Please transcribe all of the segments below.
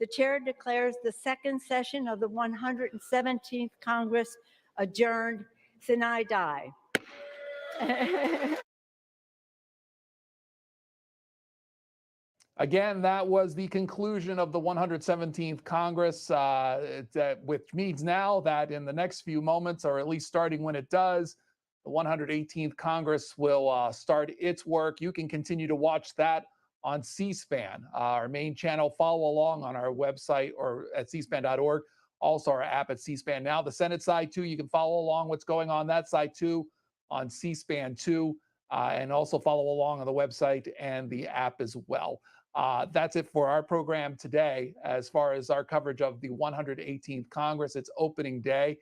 the chair declares the second session of the 117th Congress adjourned sine die. Again, that was the conclusion of the 117th Congress, which means now that in the next few moments, or at least starting when it does, the 118th Congress will start its work. You can continue to watch that on C-SPAN, our main channel. Follow along on our website or at cspan.org. Also our app at C-SPAN Now. The Senate side, too, you can follow along what's going on that side, too, on C-SPAN 2, and also follow along on the website and the app as well. That's it for our program today. As far as our coverage of the 118th Congress, it's opening day.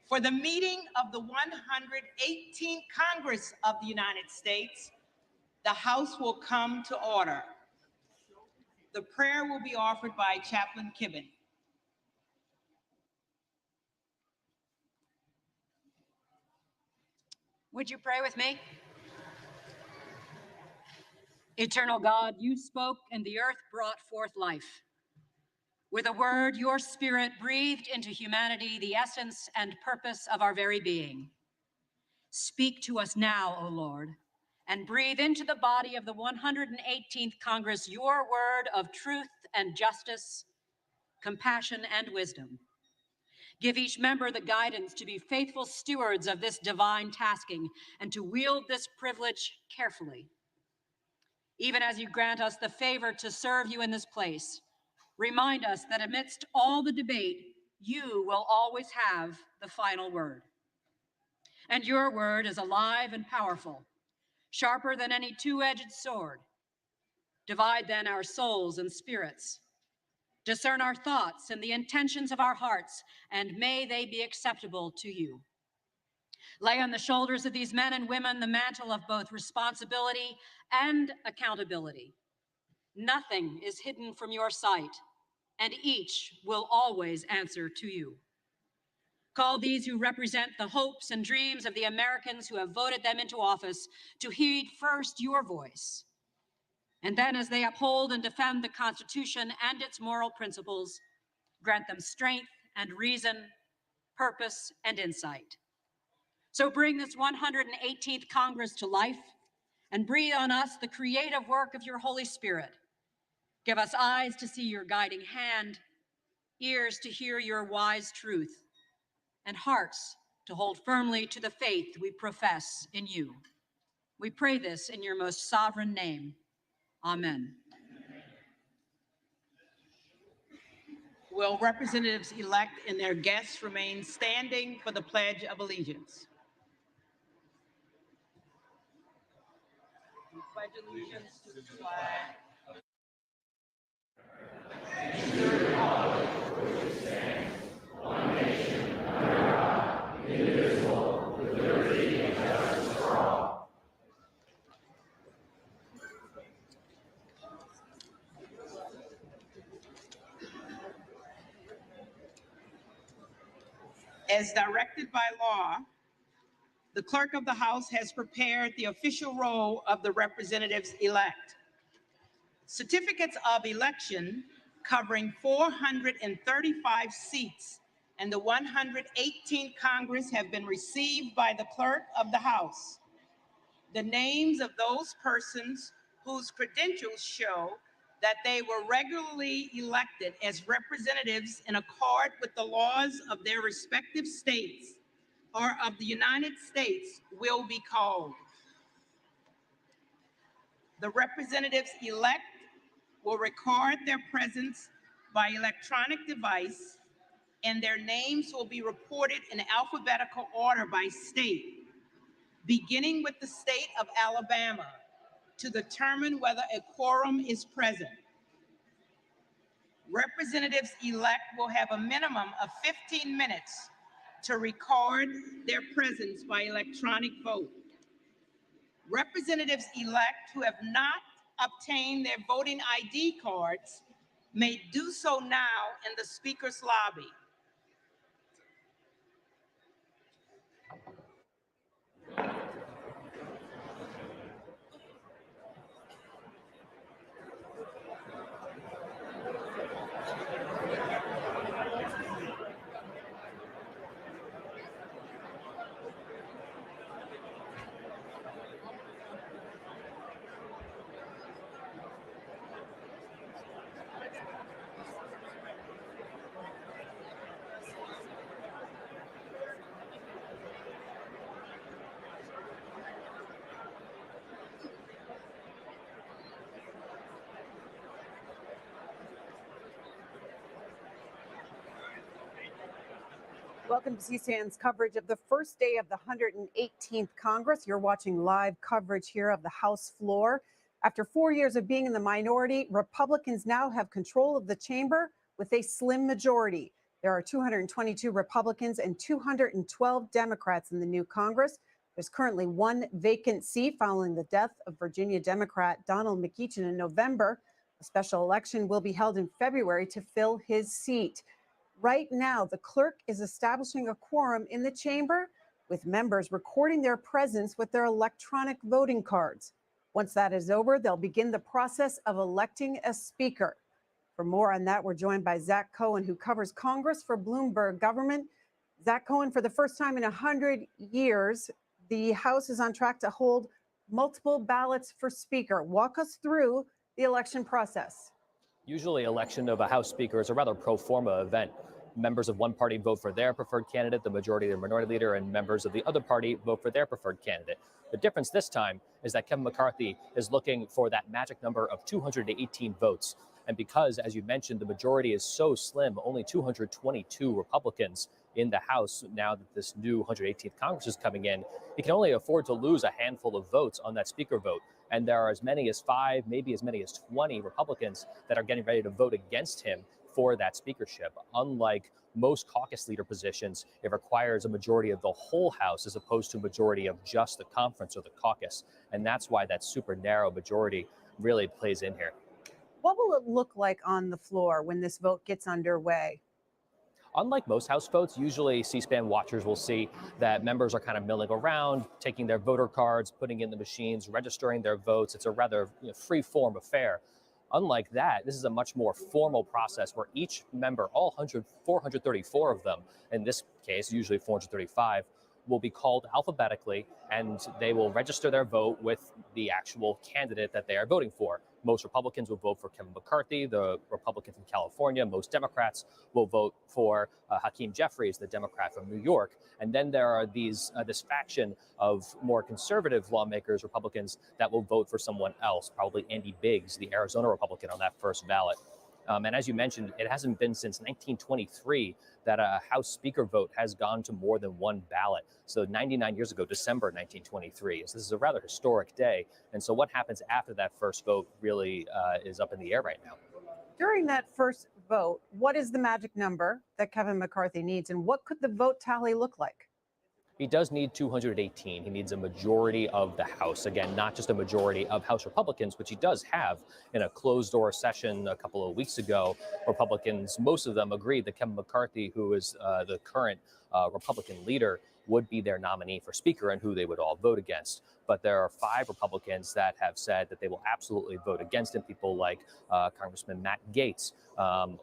For the meeting of the 118th Congress of the United States, the House will come to order. The prayer will be offered by Chaplain Kibben. Would you pray with me? Eternal God, you spoke and the earth brought forth life. With a word, your spirit breathed into humanity the essence and purpose of our very being. Speak to us now, O Lord, and breathe into the body of the 118th Congress your word of truth and justice, compassion and wisdom. Give each member the guidance to be faithful stewards of this divine tasking and to wield this privilege carefully. Even as you grant us the favor to serve you in this place, remind us that amidst all the debate, you will always have the final word. And your word is alive and powerful, sharper than any two-edged sword. Divide then our souls and spirits. Discern our thoughts and the intentions of our hearts, and may they be acceptable to you. Lay on the shoulders of these men and women the mantle of both responsibility and accountability. Nothing is hidden from your sight, and each will always answer to you. Call these who represent the hopes and dreams of the Americans who have voted them into office to heed first your voice. And then as they uphold and defend the Constitution and its moral principles, grant them strength and reason, purpose and insight. So bring this 118th Congress to life and breathe on us the creative work of your Holy Spirit. Give us eyes to see your guiding hand, ears to hear your wise truth, and hearts to hold firmly to the faith we profess in you. We pray this in your most sovereign name. Amen. Will representatives-elect and their guests remain standing for the Pledge of Allegiance? We pledge allegiance to the flag as directed by law. The clerk of the House has prepared the official roll of the representatives-elect. Certificates of election covering 435 seats and the 118th Congress have been received by the clerk of the House. The names of those persons whose credentials show that they were regularly elected as representatives in accord with the laws of their respective states or of the United States will be called. The representatives-elect will record their presence by electronic device, and their names will be reported in alphabetical order by state, beginning with the state of Alabama, to determine whether a quorum is present. Representatives-elect will have a minimum of 15 minutes to record their presence by electronic vote. Representatives-elect who have not obtained their voting ID cards may do so now in the speaker's lobby. Welcome to C-SPAN's coverage of the first day of the 118th Congress. You're watching live coverage here of the House floor. After 4 years of being in the minority, Republicans now have control of the chamber with a slim majority. There are 222 Republicans and 212 Democrats in the new Congress. There's currently one vacant seat following the death of Virginia Democrat Donald McEachin in November. A special election will be held in February to fill his seat. Right now, the clerk is establishing a quorum in the chamber with members recording their presence with their electronic voting cards. Once that is over, they'll begin the process of electing a speaker. For more on that, we're joined by Zach Cohen, who covers Congress for Bloomberg Government. Zach Cohen, for the first time in 100 years, the House is on track to hold multiple ballots for speaker. Walk us through the election process. Usually, election of a House Speaker is a rather pro forma event. Members of one party vote for their preferred candidate, the majority of the minority leader, and members of the other party vote for their preferred candidate. The difference this time is that Kevin McCarthy is looking for that magic number of 218 votes. And because, as you mentioned, the majority is so slim, only 222 Republicans in the House now that this new 118th Congress is coming in, he can only afford to lose a handful of votes on that speaker vote. And there are as many as 5, maybe as many as 20 Republicans that are getting ready to vote against him for that speakership. Unlike most caucus leader positions, it requires a majority of the whole House as opposed to a majority of just the conference or the caucus. And that's why that super narrow majority really plays in here. What will it look like on the floor when this vote gets underway? Unlike most House votes, usually C-SPAN watchers will see that members are kind of milling around, taking their voter cards, putting in the machines, registering their votes. It's a rather free-form affair. Unlike that, this is a much more formal process where each member, all 434 of them, in this case, usually 435, will be called alphabetically, and they will register their vote with the actual candidate that they are voting for. Most Republicans will vote for Kevin McCarthy, the Republican from California. Most Democrats will vote for Hakeem Jeffries, the Democrat from New York. And then there are this faction of more conservative lawmakers, Republicans, that will vote for someone else, probably Andy Biggs, the Arizona Republican, on that first ballot. And as you mentioned, it hasn't been since 1923 that a House Speaker vote has gone to more than one ballot. So 99 years ago, December 1923. So this is a rather historic day. And so what happens after that first vote really is up in the air right now. During that first vote, what is the magic number that Kevin McCarthy needs, and what could the vote tally look like? He does need 218. He needs a majority of the House. Again, not just a majority of House Republicans, which he does have. In a closed-door session a couple of weeks ago, Republicans, most of them agreed that Kevin McCarthy, who is the current Republican leader, would be their nominee for Speaker and who they would all vote against. But there are 5 Republicans that have said that they will absolutely vote against him. People like Congressman Matt Gaetz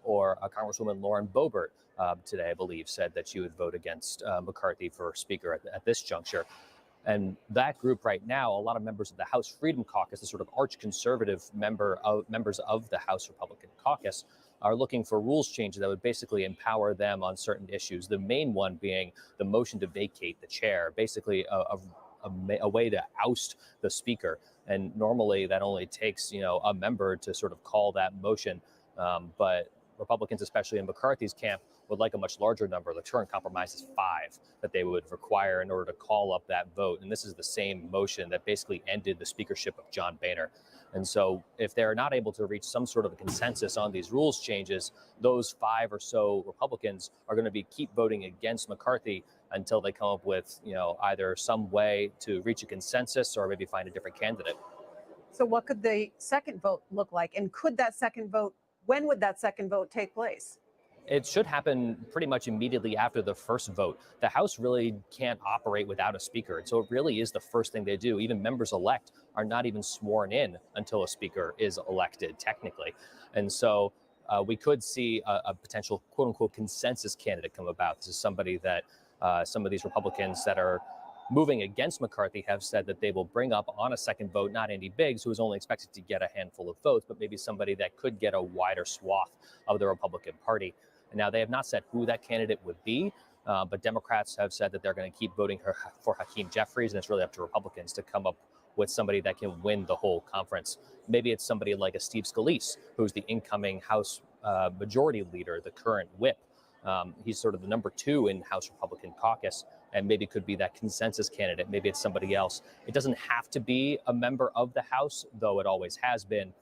or Congresswoman Lauren Boebert today, I believe, said that she would vote against McCarthy for Speaker at this juncture. And that group right now, a lot of members of the House Freedom Caucus, the sort of arch-conservative members of the House Republican Caucus, are looking for rules changes that would basically empower them on certain issues. The main one being the motion to vacate the chair, basically a way to oust the Speaker. And normally that only takes, a member to sort of call that motion. But Republicans, especially in McCarthy's camp, would like a much larger number. The current compromise is 5 that they would require in order to call up that vote. And this is the same motion that basically ended the speakership of John Boehner. And so if they're not able to reach some sort of a consensus on these rules changes, those 5 or so Republicans are going to keep voting against McCarthy until they come up with, either some way to reach a consensus or maybe find a different candidate. So what could the second vote look like? And when would that second vote take place? It should happen pretty much immediately after the first vote. The House really can't operate without a speaker. And so it really is the first thing they do. Even members-elect are not even sworn in until a speaker is elected, technically. And so we could see a potential quote-unquote consensus candidate come about. This is somebody that some of these Republicans that are moving against McCarthy have said that they will bring up on a second vote, not Andy Biggs, who is only expected to get a handful of votes, but maybe somebody that could get a wider swath of the Republican Party. Now, they have not said who that candidate would be, but Democrats have said that they're going to keep voting for Hakeem Jeffries, and it's really up to Republicans to come up with somebody that can win the whole conference. Maybe it's somebody like a Steve Scalise, who's the incoming House Majority Leader, the current whip. He's sort of the number 2 in House Republican caucus, and maybe could be that consensus candidate. Maybe it's somebody else. It doesn't have to be a member of the House, though it always has been.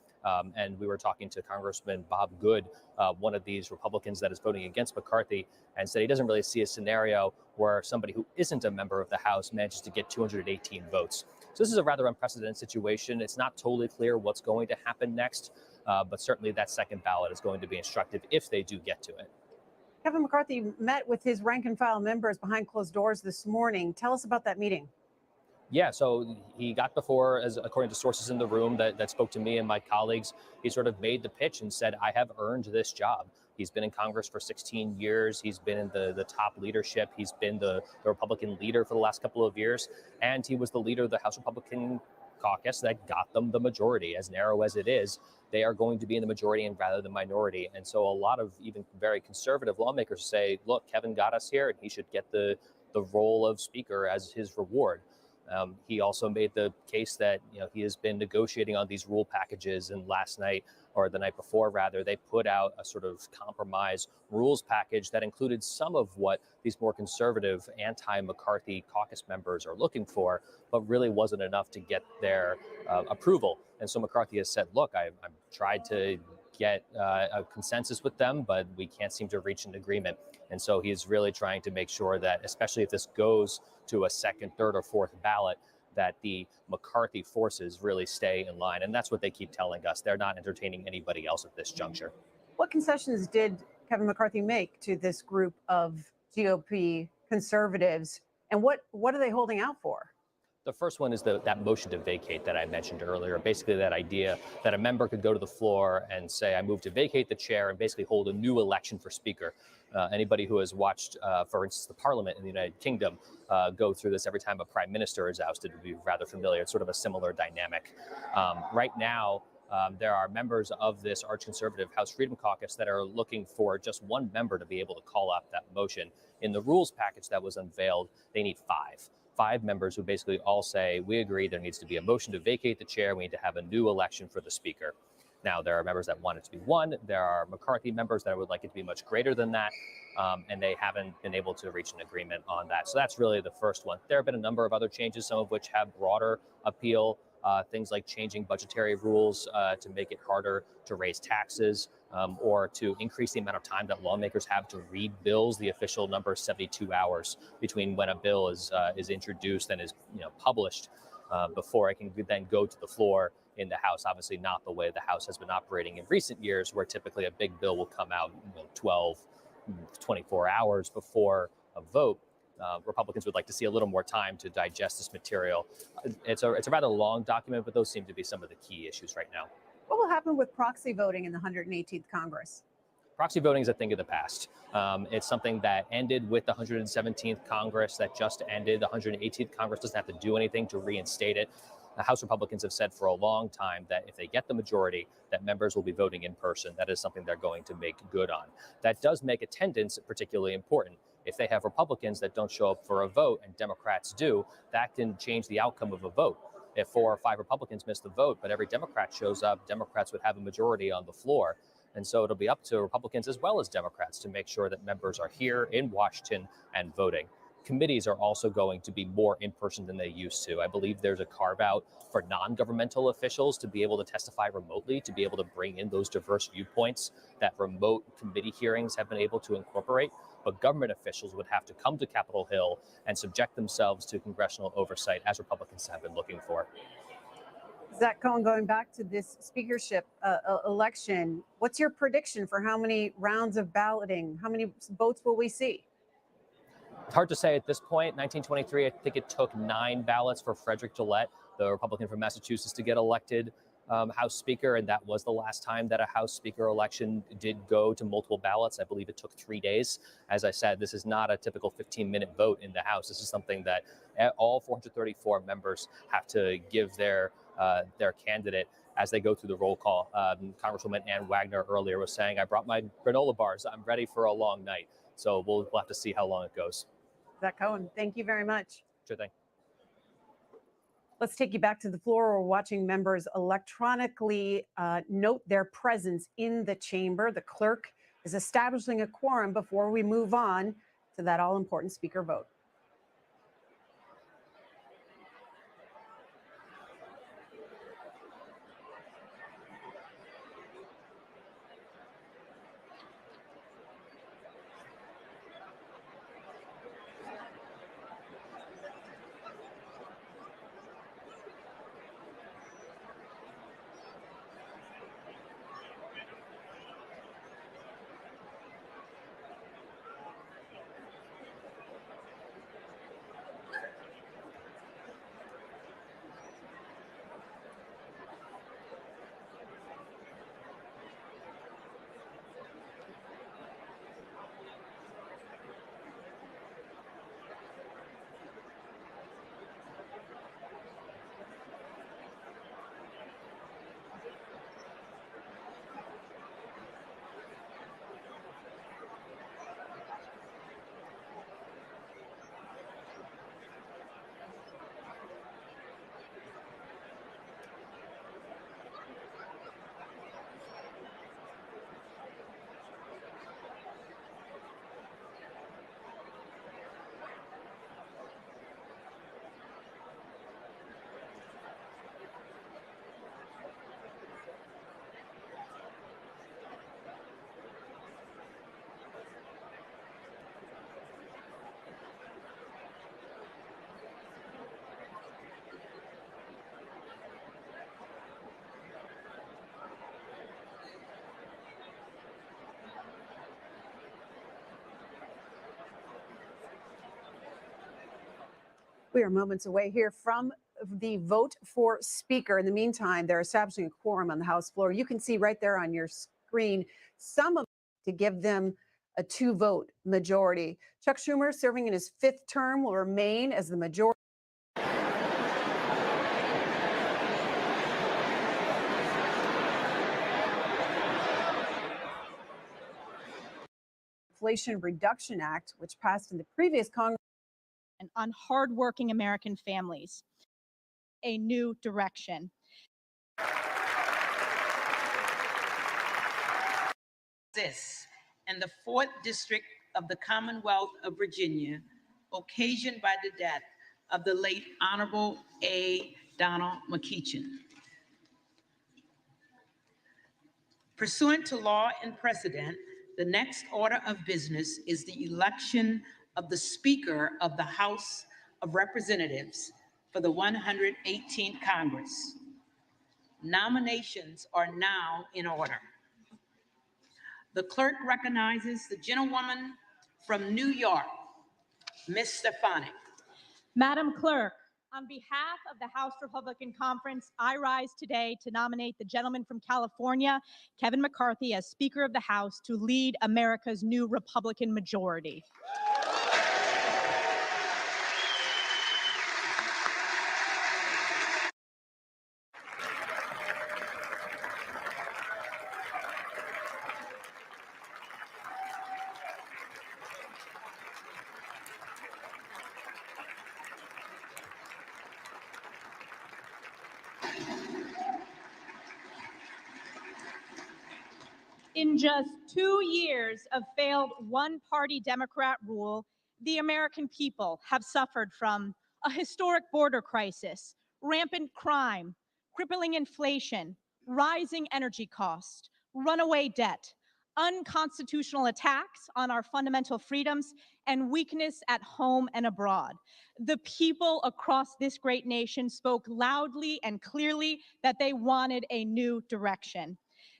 And we were talking to Congressman Bob Good, one of these Republicans that is voting against McCarthy, and said he doesn't really see a scenario where somebody who isn't a member of the House manages to get 218 votes. So this is a rather unprecedented situation. It's not totally clear what's going to happen next, but certainly that second ballot is going to be instructive if they do get to it. Kevin McCarthy met with his rank and file members behind closed doors this morning. Tell us about that meeting. Yeah, so he got before, as according to sources in the room that spoke to me and my colleagues, he sort of made the pitch and said, I have earned this job. He's been in Congress for 16 years. He's been in the top leadership. He's been the Republican leader for the last couple of years. And he was the leader of the House Republican caucus that got them the majority. As narrow as it is, they are going to be in the majority and rather than minority. And so a lot of even very conservative lawmakers say, look, Kevin got us here and he should get the role of speaker as his reward. He also made the case that he has been negotiating on these rule packages, and last night, or the night before rather, they put out a sort of compromise rules package that included some of what these more conservative anti-McCarthy caucus members are looking for, but really wasn't enough to get their approval. And so McCarthy has said, look, I've tried to get a consensus with them, but we can't seem to reach an agreement. And so he's really trying to make sure that, especially if this goes to a second, third, or fourth ballot, that the McCarthy forces really stay in line. And that's what they keep telling us. They're not entertaining anybody else at this juncture. What concessions did Kevin McCarthy make to this group of GOP conservatives, and what are they holding out for? The first one is that motion to vacate that I mentioned earlier. Basically, that idea that a member could go to the floor and say, I move to vacate the chair, and basically hold a new election for speaker. Anybody who has watched, for instance, the Parliament in the United Kingdom go through this every time a prime minister is ousted would be rather familiar. It's sort of a similar dynamic. Right now, there are members of this arch-conservative House Freedom Caucus that are looking for just one member to be able to call up that motion. In the rules package that was unveiled, they need 5 members who basically all say, we agree there needs to be a motion to vacate the chair. We need to have a new election for the speaker. Now, there are members that want it to be 1. There are McCarthy members that would like it to be much greater than that. And they haven't been able to reach an agreement on that. So that's really the first one. There have been a number of other changes, some of which have broader appeal. Things like changing budgetary rules to make it harder to raise taxes, or to increase the amount of time that lawmakers have to read bills. The official number is 72 hours between when a bill is introduced and is published before it can then go to the floor in the House. Obviously not the way the House has been operating in recent years, where typically a big bill will come out 12, 24 hours before a vote. Republicans would like to see a little more time to digest this material. It's a rather long document, but those seem to be some of the key issues right now. What will happen with proxy voting in the 118th Congress? Proxy voting is a thing of the past. It's something that ended with the 117th Congress that just ended. The 118th Congress doesn't have to do anything to reinstate it. The House Republicans have said for a long time that if they get the majority, that members will be voting in person. That is something they're going to make good on. That does make attendance particularly important. If they have Republicans that don't show up for a vote and Democrats do, that can change the outcome of a vote. If 4 or 5 Republicans miss the vote, but every Democrat shows up, Democrats would have a majority on the floor. And so it'll be up to Republicans as well as Democrats to make sure that members are here in Washington and voting. committees are also going to be more in person than they used to. I believe there's a carve out for non-governmental officials to be able to testify remotely, to be able to bring in those diverse viewpoints that remote committee hearings have been able to incorporate. But government officials would have to come to Capitol Hill and subject themselves to congressional oversight, as Republicans have been looking for. Zach Cohen, going back to this speakership election, what's your prediction for how many rounds of balloting? How many votes will we see? It's hard to say at this point. 1923, I think it took 9 ballots for Frederick Gillette, the Republican from Massachusetts, to get elected House Speaker, and that was the last time that a House Speaker election did go to multiple ballots. I believe it took 3 days. As I said, this is not a typical 15-minute vote in the House. This is something that all 434 members have to give their candidate as they go through the roll call. Congresswoman Ann Wagner earlier was saying, "I brought my granola bars. I'm ready for a long night." So we'll have to see how long it goes. Zach Cohen, thank you very much. Sure thing. Let's take you back to the floor. We're watching members electronically note their presence in the chamber. The clerk is establishing a quorum before we move on to that all-important speaker vote. We are moments away here from the vote for speaker. In the meantime, they're establishing a quorum on the House floor. You can see right there on your screen some of to give them a 2-vote majority. Chuck Schumer, serving in his 5th term, will remain as the majority. Inflation Reduction Act, which passed in the previous Congress. And on hardworking American families. A new direction. This and the 4th District of the Commonwealth of Virginia, occasioned by the death of the late Honorable A. Donald McEachin. Pursuant to law and precedent, the next order of business is the election of the Speaker of the House of Representatives for the 118th Congress. Nominations are now in order. The clerk recognizes the gentlewoman from New York, Ms. Stefanik. Madam Clerk, on behalf of the House Republican Conference, I rise today to nominate the gentleman from California, Kevin McCarthy, as Speaker of the House to lead America's new Republican majority. In just 2 years of failed one-party Democrat rule, The American people have suffered from a historic border crisis, rampant crime, crippling inflation, rising energy costs, runaway debt, unconstitutional attacks on our fundamental freedoms, and weakness at home and abroad. The people across this great nation spoke loudly and clearly that they wanted a new direction.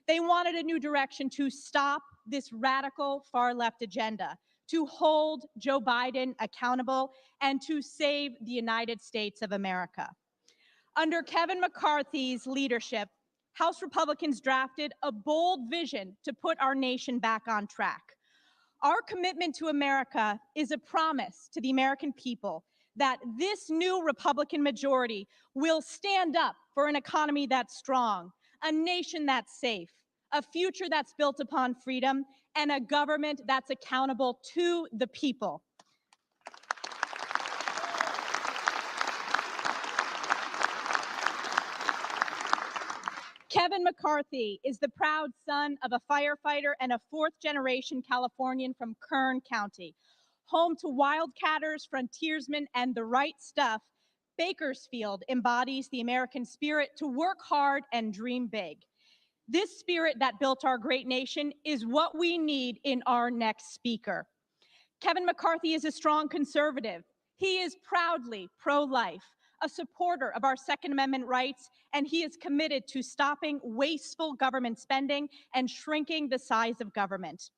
They wanted a new direction to stop this radical far left agenda, to hold Joe Biden accountable, and to save the United States of America. Under Kevin McCarthy's leadership, House Republicans drafted a bold vision to put our nation back on track. Our commitment to America is a promise to the American people that this new Republican majority will stand up for an economy that's strong, a nation that's safe, a future that's built upon freedom, and a government that's accountable to the people. Kevin McCarthy is the proud son of a firefighter and a fourth-generation Californian from Kern County. Home to wildcatters, frontiersmen, and the right stuff, Bakersfield embodies the American spirit to work hard and dream big. This spirit that built our great nation is what we need in our next speaker. Kevin McCarthy is a strong conservative. He is proudly pro-life, a supporter of our Second Amendment rights, and he is committed to stopping wasteful government spending and shrinking the size of government.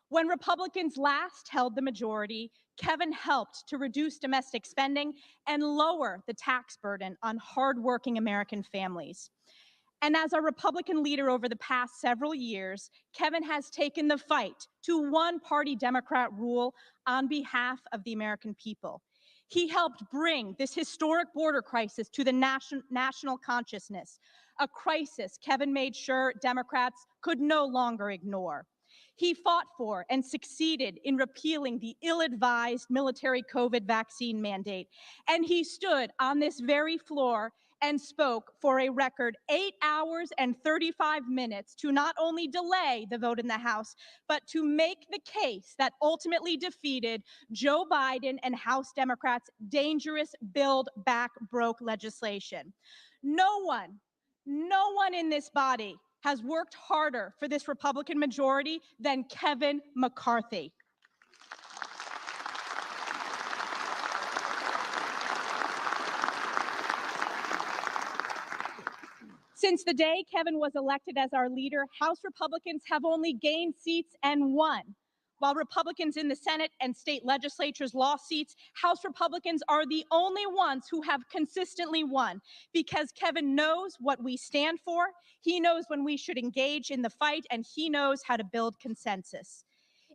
When Republicans last held the majority, Kevin helped to reduce domestic spending and lower the tax burden on hardworking American families. And as our Republican leader over the past several years, Kevin has taken the fight to one-party Democrat rule on behalf of the American people. He helped bring this historic border crisis to the national consciousness, a crisis Kevin made sure Democrats could no longer ignore. He fought for and succeeded in repealing the ill-advised military COVID vaccine mandate, and he stood on this very floor and spoke for a record 8 hours and 35 minutes to not only delay the vote in the House, but to make the case that ultimately defeated Joe Biden and House Democrats' dangerous Build Back Broke legislation. No one in this body has worked harder for this Republican majority than Kevin McCarthy. Since the day Kevin was elected as our leader, House Republicans have only gained seats and won. While Republicans in the Senate and state legislatures lost seats, House Republicans are the only ones who have consistently won because Kevin knows what we stand for, he knows when we should engage in the fight, and he knows how to build consensus.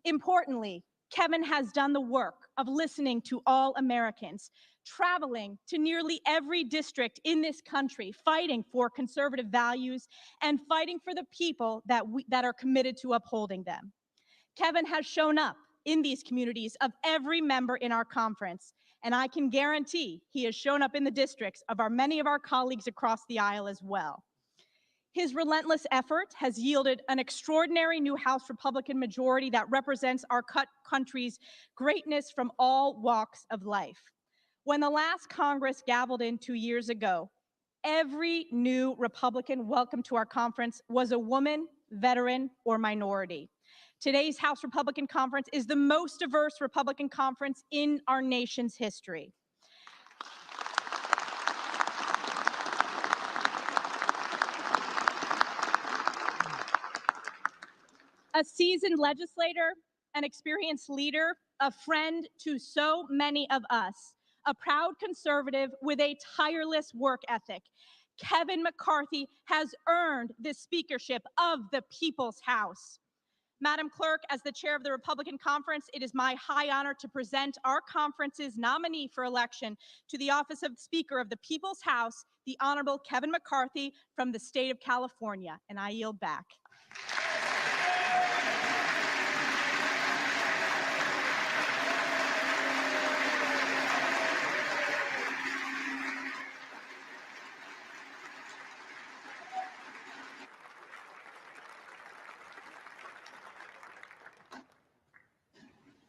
Importantly, Kevin has done the work of listening to all Americans, traveling to nearly every district in this country, fighting for conservative values and fighting for the people that are committed to upholding them. Kevin has shown up in these communities of every member in our conference, and I can guarantee he has shown up in the districts of many of our colleagues across the aisle as well. His relentless effort has yielded an extraordinary new House Republican majority that represents our country's greatness from all walks of life. When the last Congress gavelled in 2 years ago, every new Republican welcomed to our conference was a woman, veteran, or minority. Today's House Republican Conference is the most diverse Republican conference in our nation's history. A seasoned legislator, an experienced leader, a friend to so many of us, a proud conservative with a tireless work ethic, Kevin McCarthy has earned the speakership of the People's House. Madam Clerk, as the chair of the Republican Conference, it is my high honor to present our conference's nominee for election to the office of Speaker of the People's House, the Honorable Kevin McCarthy from the state of California, and I yield back.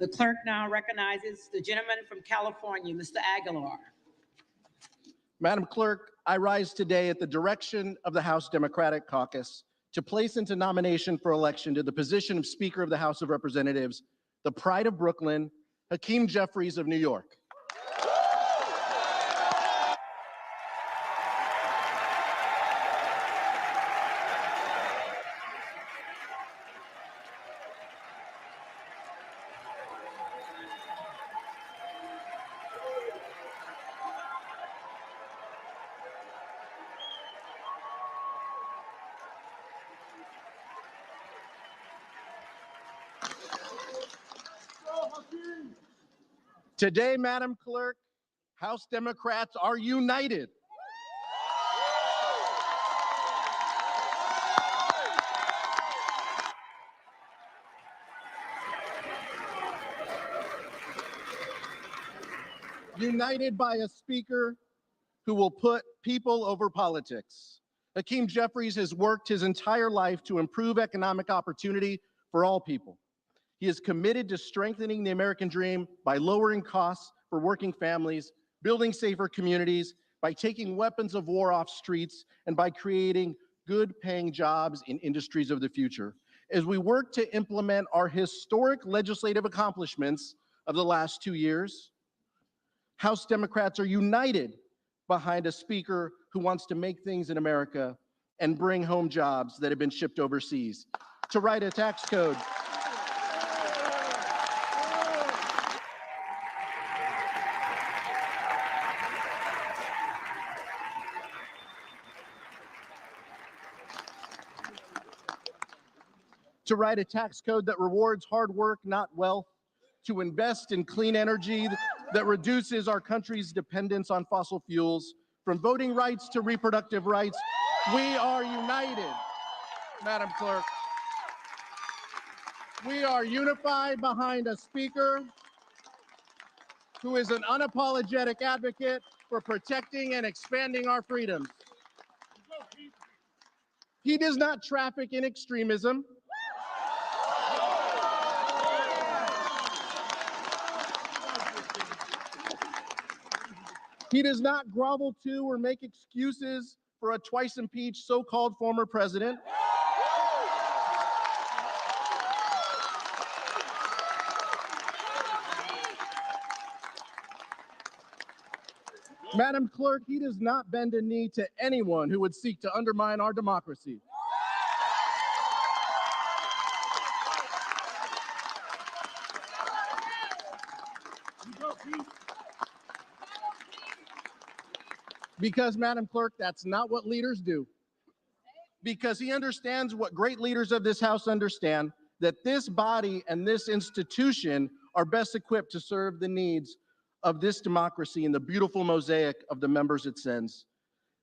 The clerk now recognizes the gentleman from California, Mr. Aguilar. Madam Clerk, I rise today at the direction of the House Democratic Caucus to place into nomination for election to the position of Speaker of the House of Representatives, the pride of Brooklyn, Hakeem Jeffries of New York. Today, Madam Clerk, House Democrats are united. United by a speaker who will put people over politics. Hakeem Jeffries has worked his entire life to improve economic opportunity for all people. He is committed to strengthening the American dream by lowering costs for working families, building safer communities, by taking weapons of war off streets, and by creating good-paying jobs in industries of the future. As we work to implement our historic legislative accomplishments of the last 2 years, House Democrats are united behind a speaker who wants to make things in America and bring home jobs that have been shipped overseas, to write a tax code that rewards hard work, not wealth, to invest in clean energy that reduces our country's dependence on fossil fuels, from voting rights to reproductive rights. We are united, Madam Clerk. We are unified behind a speaker who is an unapologetic advocate for protecting and expanding our freedoms. He does not traffic in extremism. He does not grovel to or make excuses for a twice impeached so-called former president. Madam Clerk, he does not bend a knee to anyone who would seek to undermine our democracy. Because, Madam Clerk, that's not what leaders do. Because he understands what great leaders of this House understand, that this body and this institution are best equipped to serve the needs of this democracy and the beautiful mosaic of the members it sends.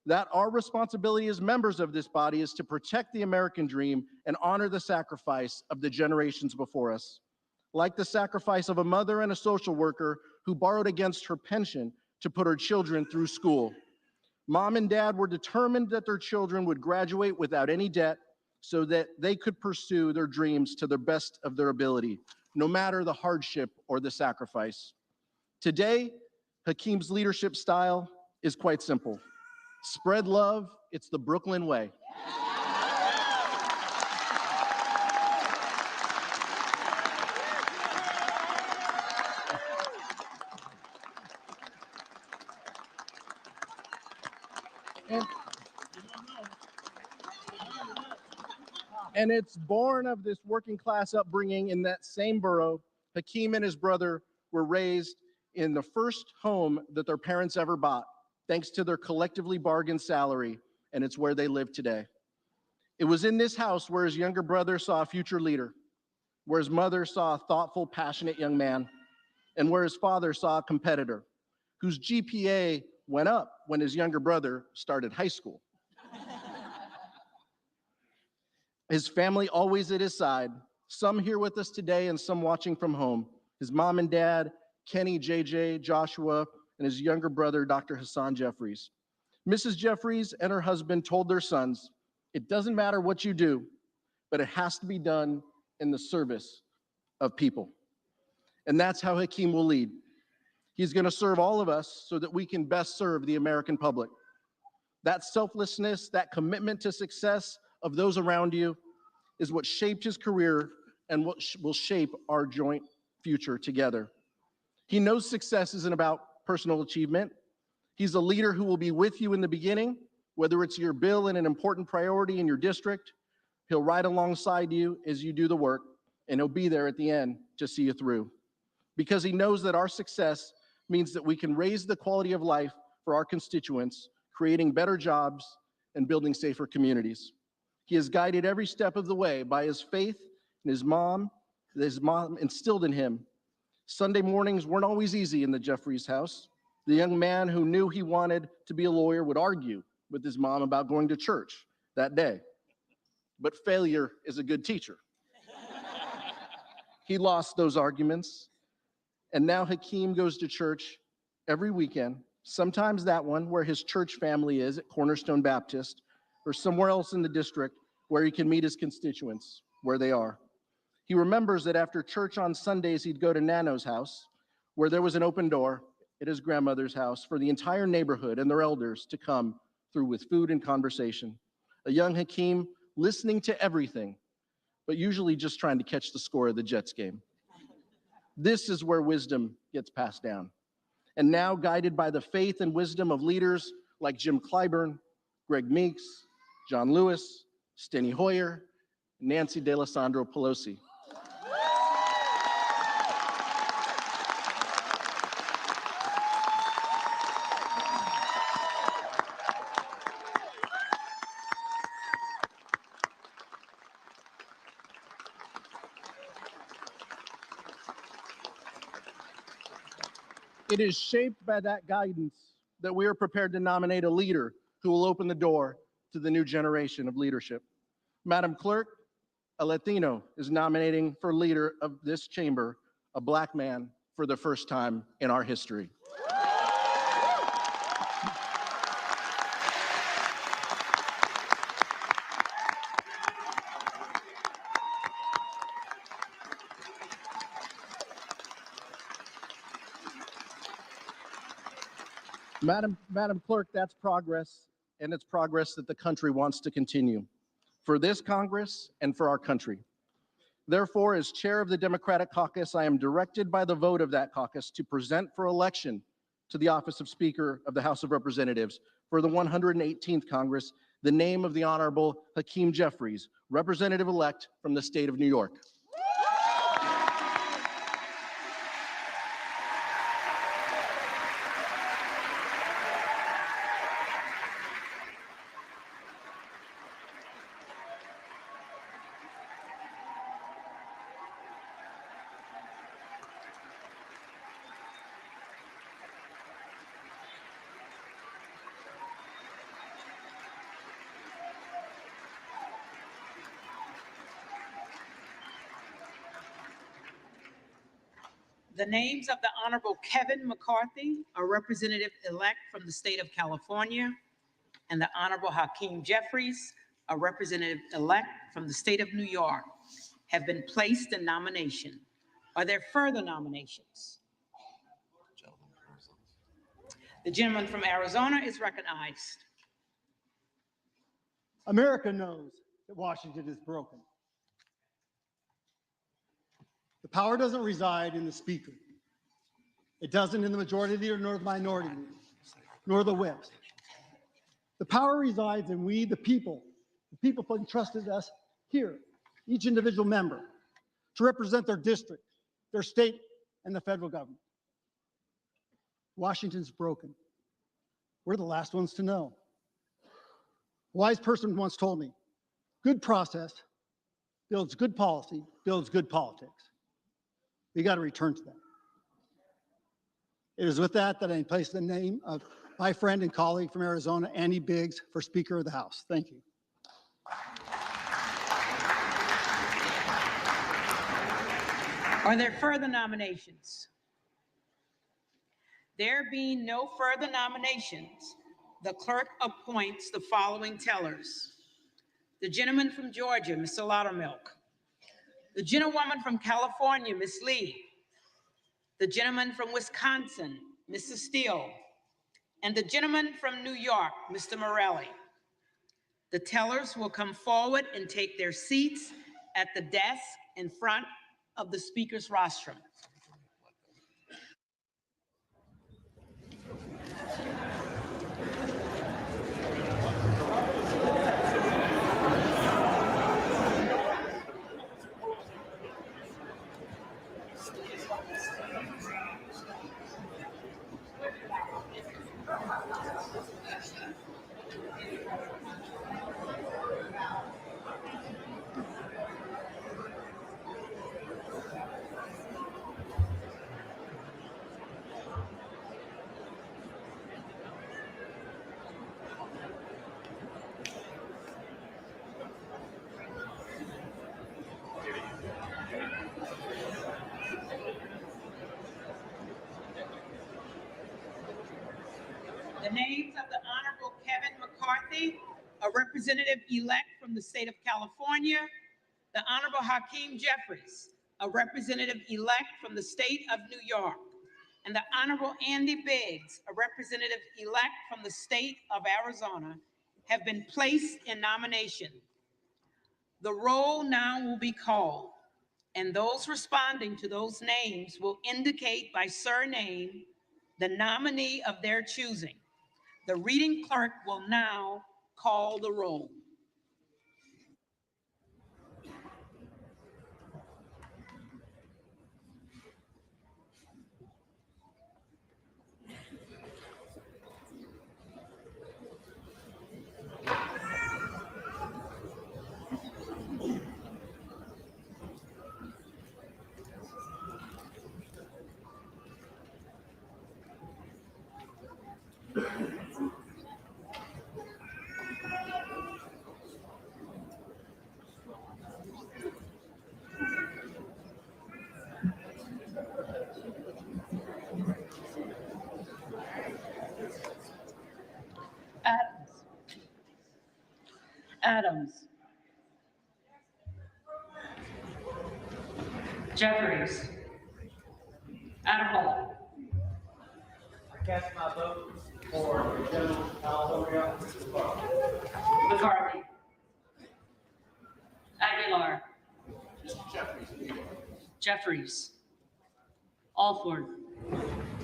That our responsibility as members of this body is to protect the American dream and honor the sacrifice of the generations before us. Like the sacrifice of a mother and a social worker who borrowed against her pension to put her children through school. Mom and dad were determined that their children would graduate without any debt so that they could pursue their dreams to the best of their ability, no matter the hardship or the sacrifice. Today, Hakeem's leadership style is quite simple. Spread love, it's the Brooklyn way. And it's born of this working class upbringing in that same borough. Hakeem and his brother were raised in the first home that their parents ever bought, thanks to their collectively bargained salary, and it's where they live today. It was in this house where his younger brother saw a future leader, where his mother saw a thoughtful, passionate young man, and where his father saw a competitor whose GPA went up when his younger brother started high school. His family always at his side, some here with us today and some watching from home. His mom and dad, Kenny, JJ, Joshua, and his younger brother, Dr. Hassan Jeffries. Mrs. Jeffries and her husband told their sons, it doesn't matter what you do, but it has to be done in the service of people. And that's how Hakeem will lead. He's going to serve all of us so that we can best serve the American public. That selflessness, that commitment to success of those around you is what shaped his career and what will shape our joint future together. He knows success isn't about personal achievement. He's a leader who will be with you in the beginning, whether it's your bill and an important priority in your district. He'll ride alongside you as you do the work, and he'll be there at the end to see you through. Because he knows that our success means that we can raise the quality of life for our constituents, creating better jobs and building safer communities. He has guided every step of the way by his faith and his mom instilled in him. Sunday mornings weren't always easy in the Jeffries house. The young man who knew he wanted to be a lawyer would argue with his mom about going to church that day. But failure is a good teacher. He lost those arguments, and now Hakeem goes to church every weekend, sometimes that one where his church family is at Cornerstone Baptist, or somewhere else in the district where he can meet his constituents where they are. He remembers that after church on Sundays, he'd go to Nano's house, where there was an open door at his grandmother's house for the entire neighborhood and their elders to come through with food and conversation. A young Hakeem listening to everything, but usually just trying to catch the score of the Jets game. This is where wisdom gets passed down. And now, guided by the faith and wisdom of leaders like Jim Clyburn, Greg Meeks, John Lewis, Steny Hoyer, Nancy D'Alessandro Pelosi. It is shaped by that guidance that we are prepared to nominate a leader who will open the door to the new generation of leadership. Madam Clerk, a Latino is nominating for leader of this chamber a Black man for the first time in our history. Madam Clerk, that's progress, and it's progress that the country wants to continue for this Congress and for our country. Therefore, as chair of the Democratic Caucus, I am directed by the vote of that caucus to present for election to the office of Speaker of the House of Representatives for the 118th Congress the name of the Honorable Hakeem Jeffries, Representative-elect from the state of New York. The names of the Honorable Kevin McCarthy, a representative-elect from the state of California, and the Honorable Hakeem Jeffries, a representative-elect from the state of New York, have been placed in nomination. Are there further nominations? The gentleman from Arizona is recognized. America knows that Washington is broken. The power doesn't reside in the speaker. It doesn't in the majority leader nor the minority leader, nor the whips. The power resides in we, the people. The people entrusted us here, each individual member, to represent their district, their state, and the federal government. Washington's broken. We're the last ones to know. A wise person once told me, good process builds good policy, builds good politics. We got to return to that. It is with that that I place the name of my friend and colleague from Arizona, Andy Biggs, for Speaker of the House. Thank you. Are there further nominations? There being no further nominations, the clerk appoints the following tellers. The gentleman from Georgia, Mr. Loudermilk. The gentlewoman from California, Ms. Lee. the gentleman from Wisconsin, Mrs. Steele, and the gentleman from New York, Mr. Morelli. The tellers will come forward and take their seats at the desk in front of the speaker's rostrum. The names of the Honorable Kevin McCarthy, a representative-elect from the state of California, the Honorable Hakeem Jeffries, a representative-elect from the state of New York, and the Honorable Andy Biggs, a representative-elect from the state of Arizona, have been placed in nomination. The roll now will be called, and those responding to those names will indicate by surname the nominee of their choosing. The reading clerk will now call the roll. Adams. Jeffries. Adderholt. I cast my vote for the gentleman from California, Mr. Clark. McCarthy. Aguilar. Jeffries. Alford.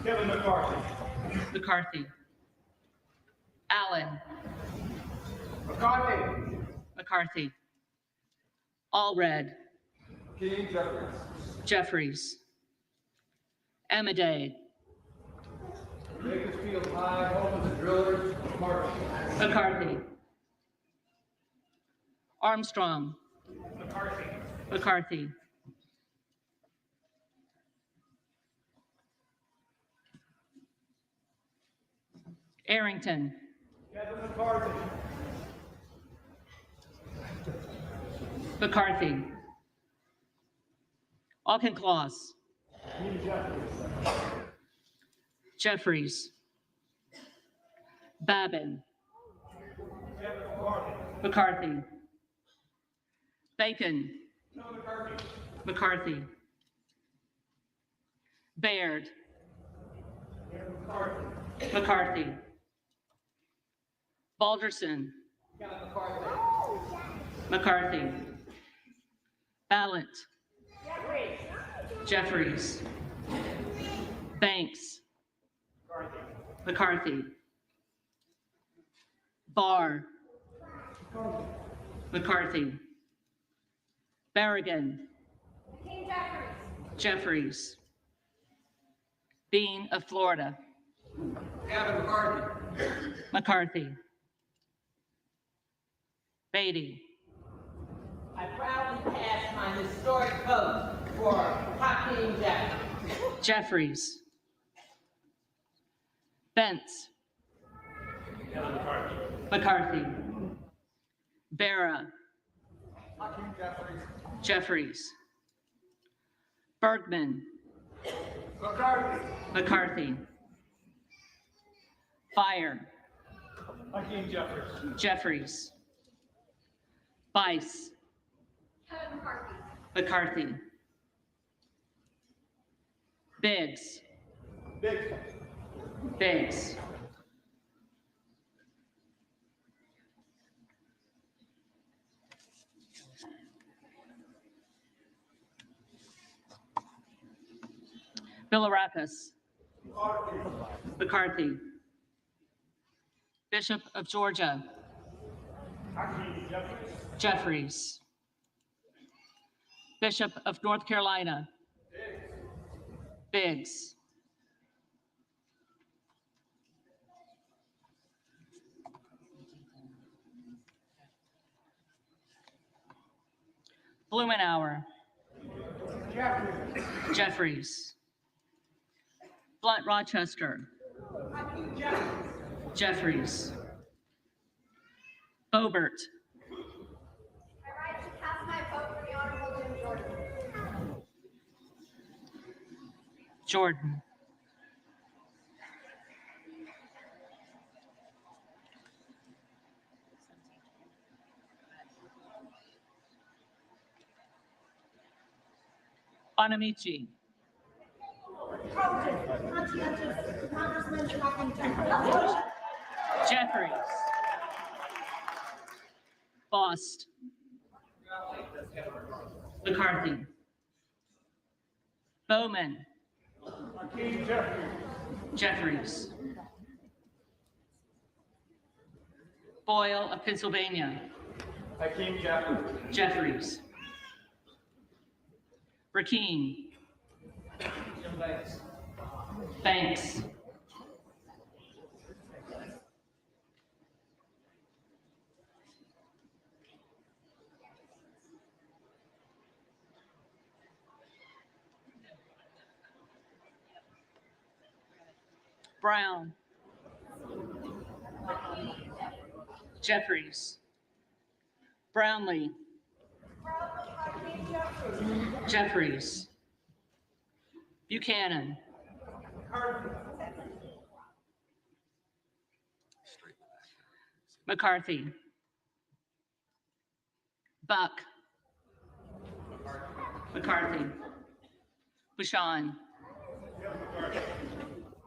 Kevin McCarthy. McCarthy. Allen. McCarthy. McCarthy. Allred. King Jeffries. Jeffries. Amadei. Bakersfield High, home of the drillers, McCarthy. McCarthy. Armstrong. McCarthy. McCarthy. Arrington. Kevin McCarthy. McCarthy. Auchincloss. King Jeffries. Jeffries. Babin. Kevin McCarthy. McCarthy. Bacon. No McCarthy. McCarthy. Baird. Kevin McCarthy. McCarthy. Balderson. Kevin McCarthy. McCarthy. Ballant. Jeffries. Banks. McCarthy. Barr. McCarthy. Berrigan. Jeffries. Bean of Florida. Kevin McCarthy. McCarthy. Beatty. I proudly cast my historic vote for Hakeem Jeffries. Jeffries. Bentz. Kevin McCarthy. McCarthy. Barra. Hakeem Jeffries. Jeffries. Bergman. McCarthy. McCarthy. Fire. Hakeem Jeffries. Jeffries. Bice. McCarthy. Biggs. Biggs. Biggs. Bilirakis. McCarthy. Bishop of Georgia. Jeffries. Bishop of North Carolina. Biggs. Blumenauer. Jeffries. Blunt Rochester. Jeffries. Boebert. I rise to cast my vote for the Honorable Jim Jordan. Jordan. Bonamici. Jeffries. Bost. McCarthy. Bowman. Jeffries. Boyle of Pennsylvania. Hakeem Jeffries. Jeffries. Rakeen. Banks. Brown. Jeffries. Brownlee. Jeffries. Buchanan. McCarthy. Buck. McCarthy. Buchan.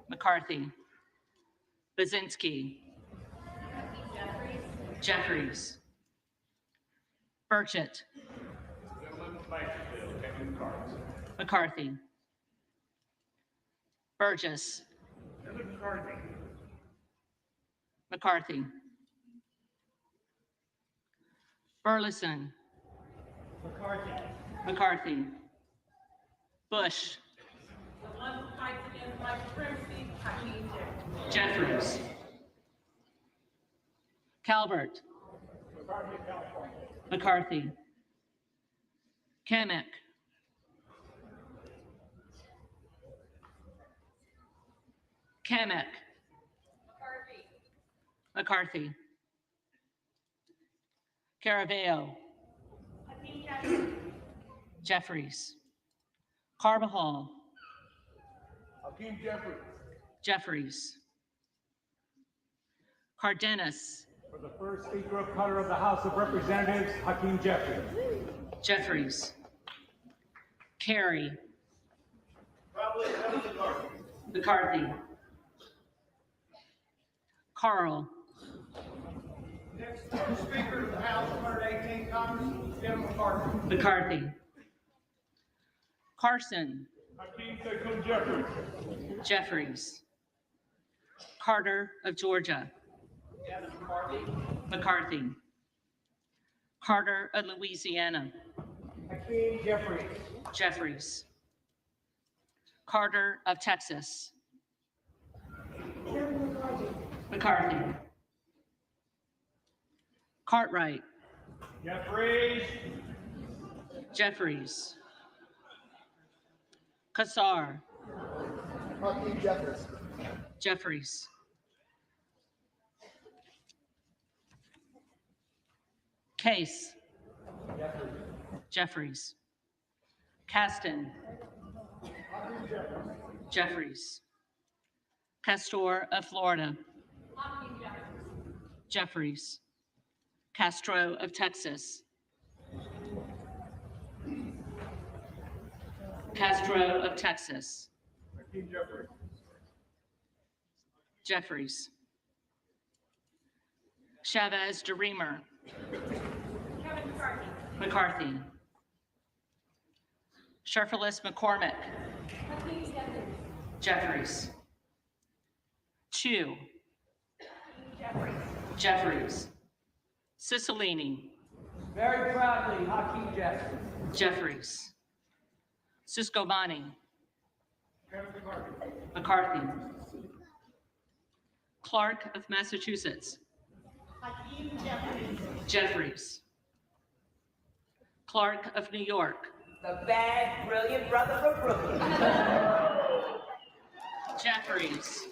McCarthy. Bazinski. Jeffries. Burchett. McCarthy. Burgess. McCarthy. Burleson. McCarthy. Bush. The one who fights against white supremacy, Hakeem Jeffries. Calvert. McCarthy. Kamek. Kamek. McCarthy. Caraveo. Jeffries. Carbajal. Hakeem Jeffries. Jeffries. Cardenas. For the first Speaker of color of the House of Representatives, Hakeem Jeffries. Jeffries. Carey. McCarthy. Carl. Next Speaker of the House, 118th Congress, Kevin McCarthy. McCarthy. Carson. Hakeem Sekou Jeffries. Jeffries. Carter of Georgia. McCarthy. Carter of Louisiana. Hakeem Jeffries. Jeffries. Carter of Texas. McCarthy. Cartwright. Jeffries. Jeffries. Kassar. Hakeem Jeffries. Jeffries. Case. Jeffries. Caston. Jeffries. Castor of Florida. Jeffries. Castro of Texas. Castro of Texas. Jeffries. Chavez DeReamer. McCarthy. Sherfilis McCormick. Jeffries. Chu. Jeffries. Cicilline. Very proudly, Hakeem Jeffries. Jeffries. Siscobani. McCarthy. Clark of Massachusetts. Hakeem Jeffries. Jeffries. Clark of New York. The bad, brilliant brother from Brooklyn. Jeffries.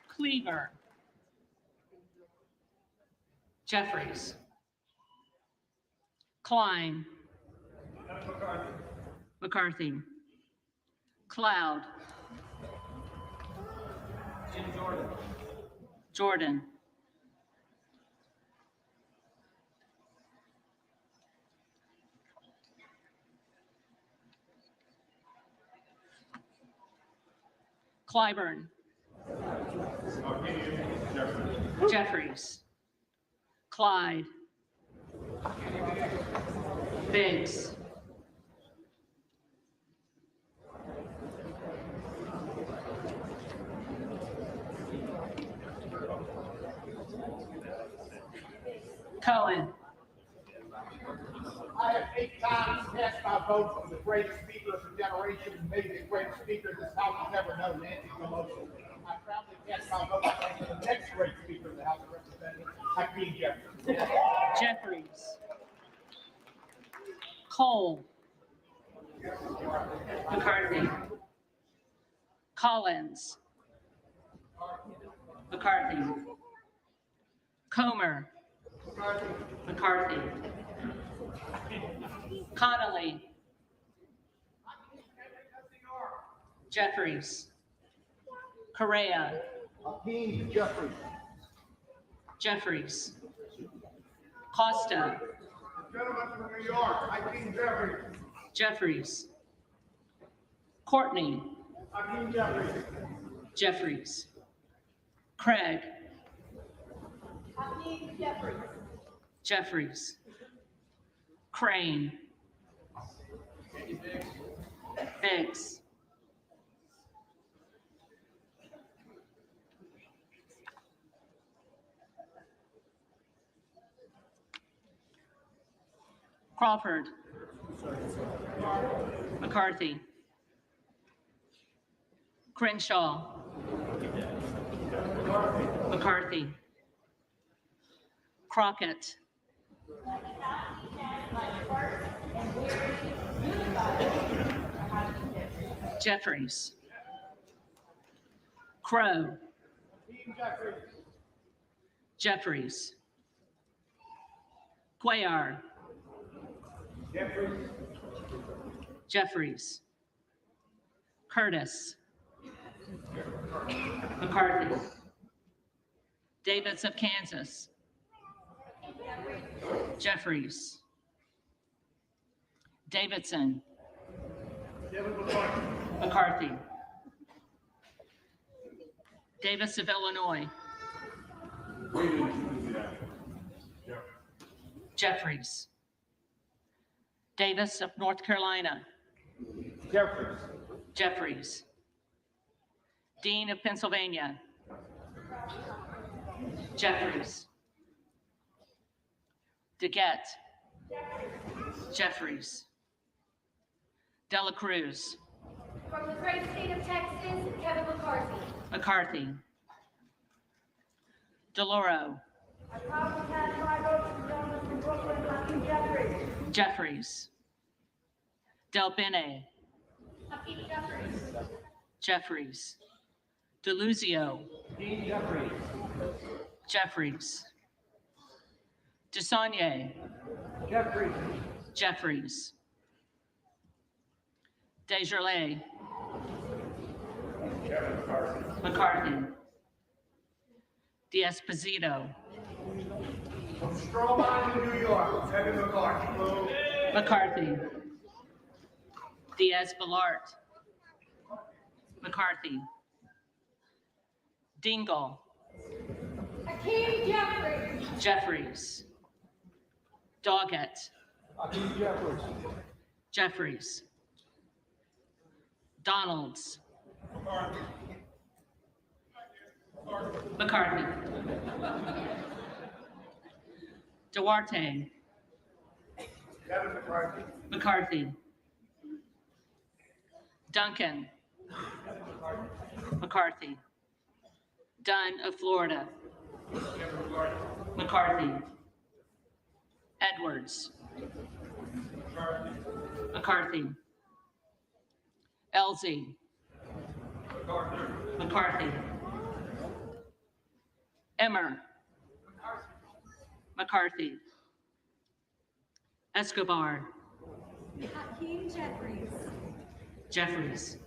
Cleaver. Jeffries. Klein. McCarthy. Cloud. Jordan. Clyburn. Jeffries. Clyde. Biggs. Cohen. I have 8 times cast my vote for the greatest speaker of the generation and maybe the greatest speaker this House has ever known, Nancy Pelosi. I proudly cast my vote for the next great speaker of the House of Representatives, Hakeem Jeffries. Jeffries. Cole. McCarthy. Collins. McCarthy. Comer. McCarthy. Connolly. Jeffries. Correa. Hakeem Jeffries. Jeffries. Costa. The gentleman from New York, Hakeem Jeffries. Jeffries. Courtney. Hakeem Jeffries. Jeffries. Craig. Hakeem Jeffries. Jeffries. Crane. Biggs. Crawford. McCarthy. Crenshaw. McCarthy. Crockett. Jeffries. Crow. Jeffries. Cuellar. Jeffries. Curtis. McCarthy. Davids of Kansas. Jeffries. Davidson. McCarthy. Davis of Illinois. Jeffries. Davis of North Carolina. Jeffries. Jeffries. Dean of Pennsylvania. Jeffries. DeGette. Jeffries. Dela Cruz. From the great state of Texas, Kevin McCarthy. McCarthy. DeLauro. I proudly cast my vote for the gentleman from Brooklyn, Hakeem Jeffries. Jeffries. Del Bene. Hakeem Jeffries. Jeffries. DeLuzio. Dean Jeffries. Jeffries. DeSaulnier. Jeffries. Jeffries. Desjardins. McCarthy. D'Esposito. From Strawman, New York, Kevin McCarthy. McCarthy. Diaz-Balart. McCarthy. Dingle. Hakeem Jeffries. Jeffries. Doggett. Hakeem Jeffries. Jeffries. Donalds. McCarthy. Duarte. Kevin McCarthy. McCarthy. Duncan. McCarthy. Dunn of Florida. McCarthy. Edwards. McCarthy. Elsie. McCarthy. Emmer. McCarthy. Escobar. Hakeem Jeffries. Jeffries.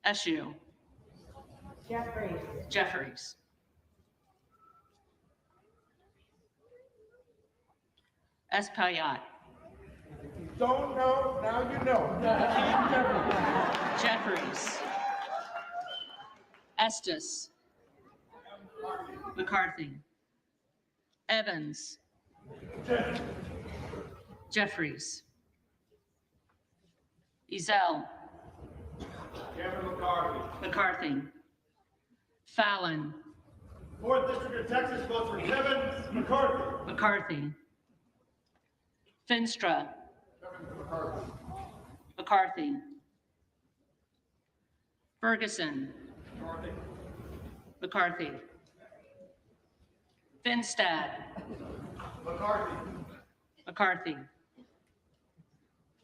Eshoo. Jeffries. Jeffries. Espaillat. Don't know, now you know. Hakeem Jeffries. Jeffries. Estes. McCarthy. Evans. Jeffries. Ezell. Kevin McCarthy. McCarthy. Fallon. Fourth District of Texas votes for Kevin McCarthy. McCarthy. Finstra. Kevin McCarthy. McCarthy. Ferguson. McCarthy. McCarthy. Finstad. McCarthy. McCarthy.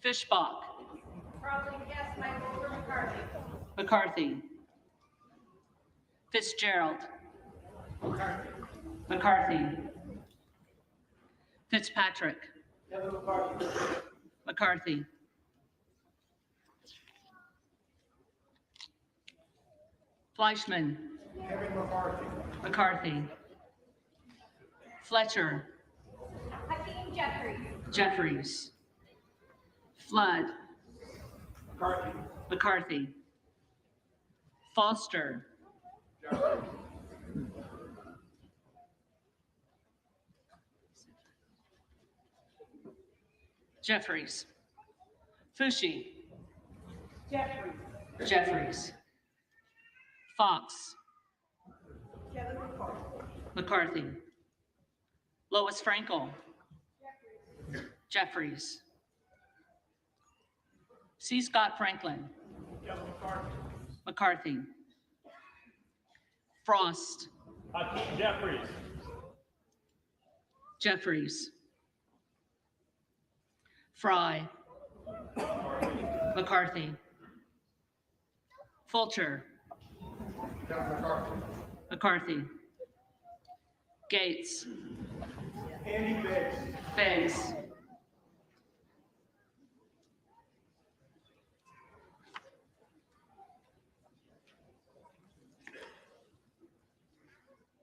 Fishbach. Proudly cast my vote for McCarthy. McCarthy. Fitzgerald. McCarthy. McCarthy. Fitzpatrick. Kevin McCarthy. McCarthy. Fleischman. Kevin McCarthy. McCarthy. Fletcher. Hakeem Jeffries. Jeffries. Flood. McCarthy. McCarthy. Foster. Jeffries. Fushi. Jeffries. Jeffries. Fox. Kevin McCarthy. McCarthy. Lois Frankel. Jeffries. C. Scott Franklin. Kevin McCarthy. McCarthy. Frost. Hakeem Jeffries. Jeffries. Fry. McCarthy. Fulcher. Kevin McCarthy. McCarthy. Gates. Andy Biggs. Biggs.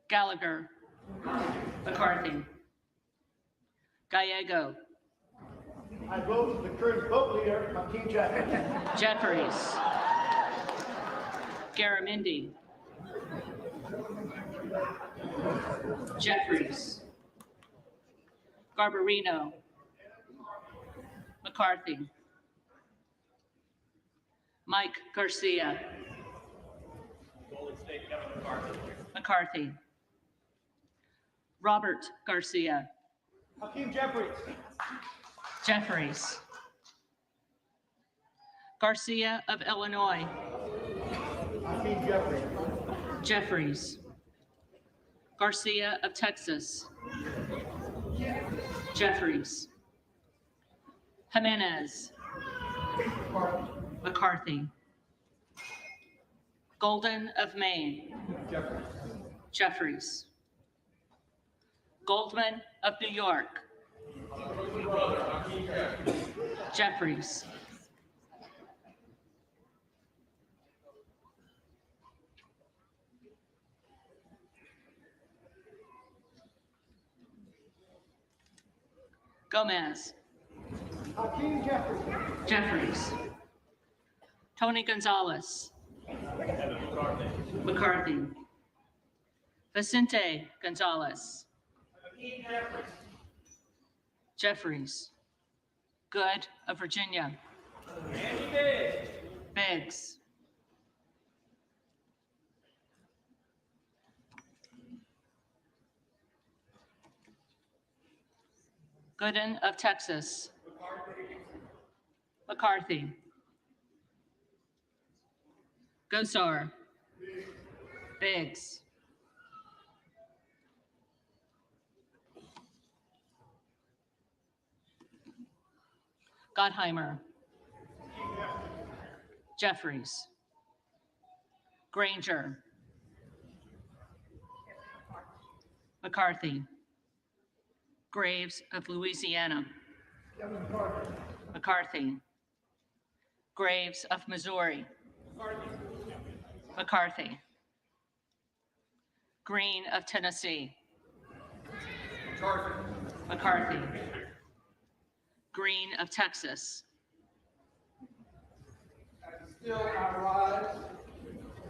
Gallagher. McCarthy. Gallego. I vote for the current vote leader, Hakeem Jeffries. Jeffries. Garamendi. Jeffries. Garbarino. McCarthy. Mike Garcia. Golden State, Kevin McCarthy. McCarthy. Robert Garcia. Hakeem Jeffries. Jeffries. Garcia of Illinois. Hakeem Jeffries. Jeffries. Garcia of Texas. Jeffries. Jimenez. McCarthy. Golden of Maine. Jeffries. Jeffries. Goldman of New York. Jeffries. Gomez. Hakeem Jeffries. Jeffries. Tony Gonzalez. McCarthy. Vicente Gonzalez. Jeffries. Good of Virginia. Biggs. Gooden of Texas. McCarthy. Gosar. Biggs. Gottheimer. Jeffries. Granger. McCarthy. Graves of Louisiana. McCarthy. Graves of Missouri. McCarthy. Green of Tennessee. McCarthy. Green of Texas. Still I rise,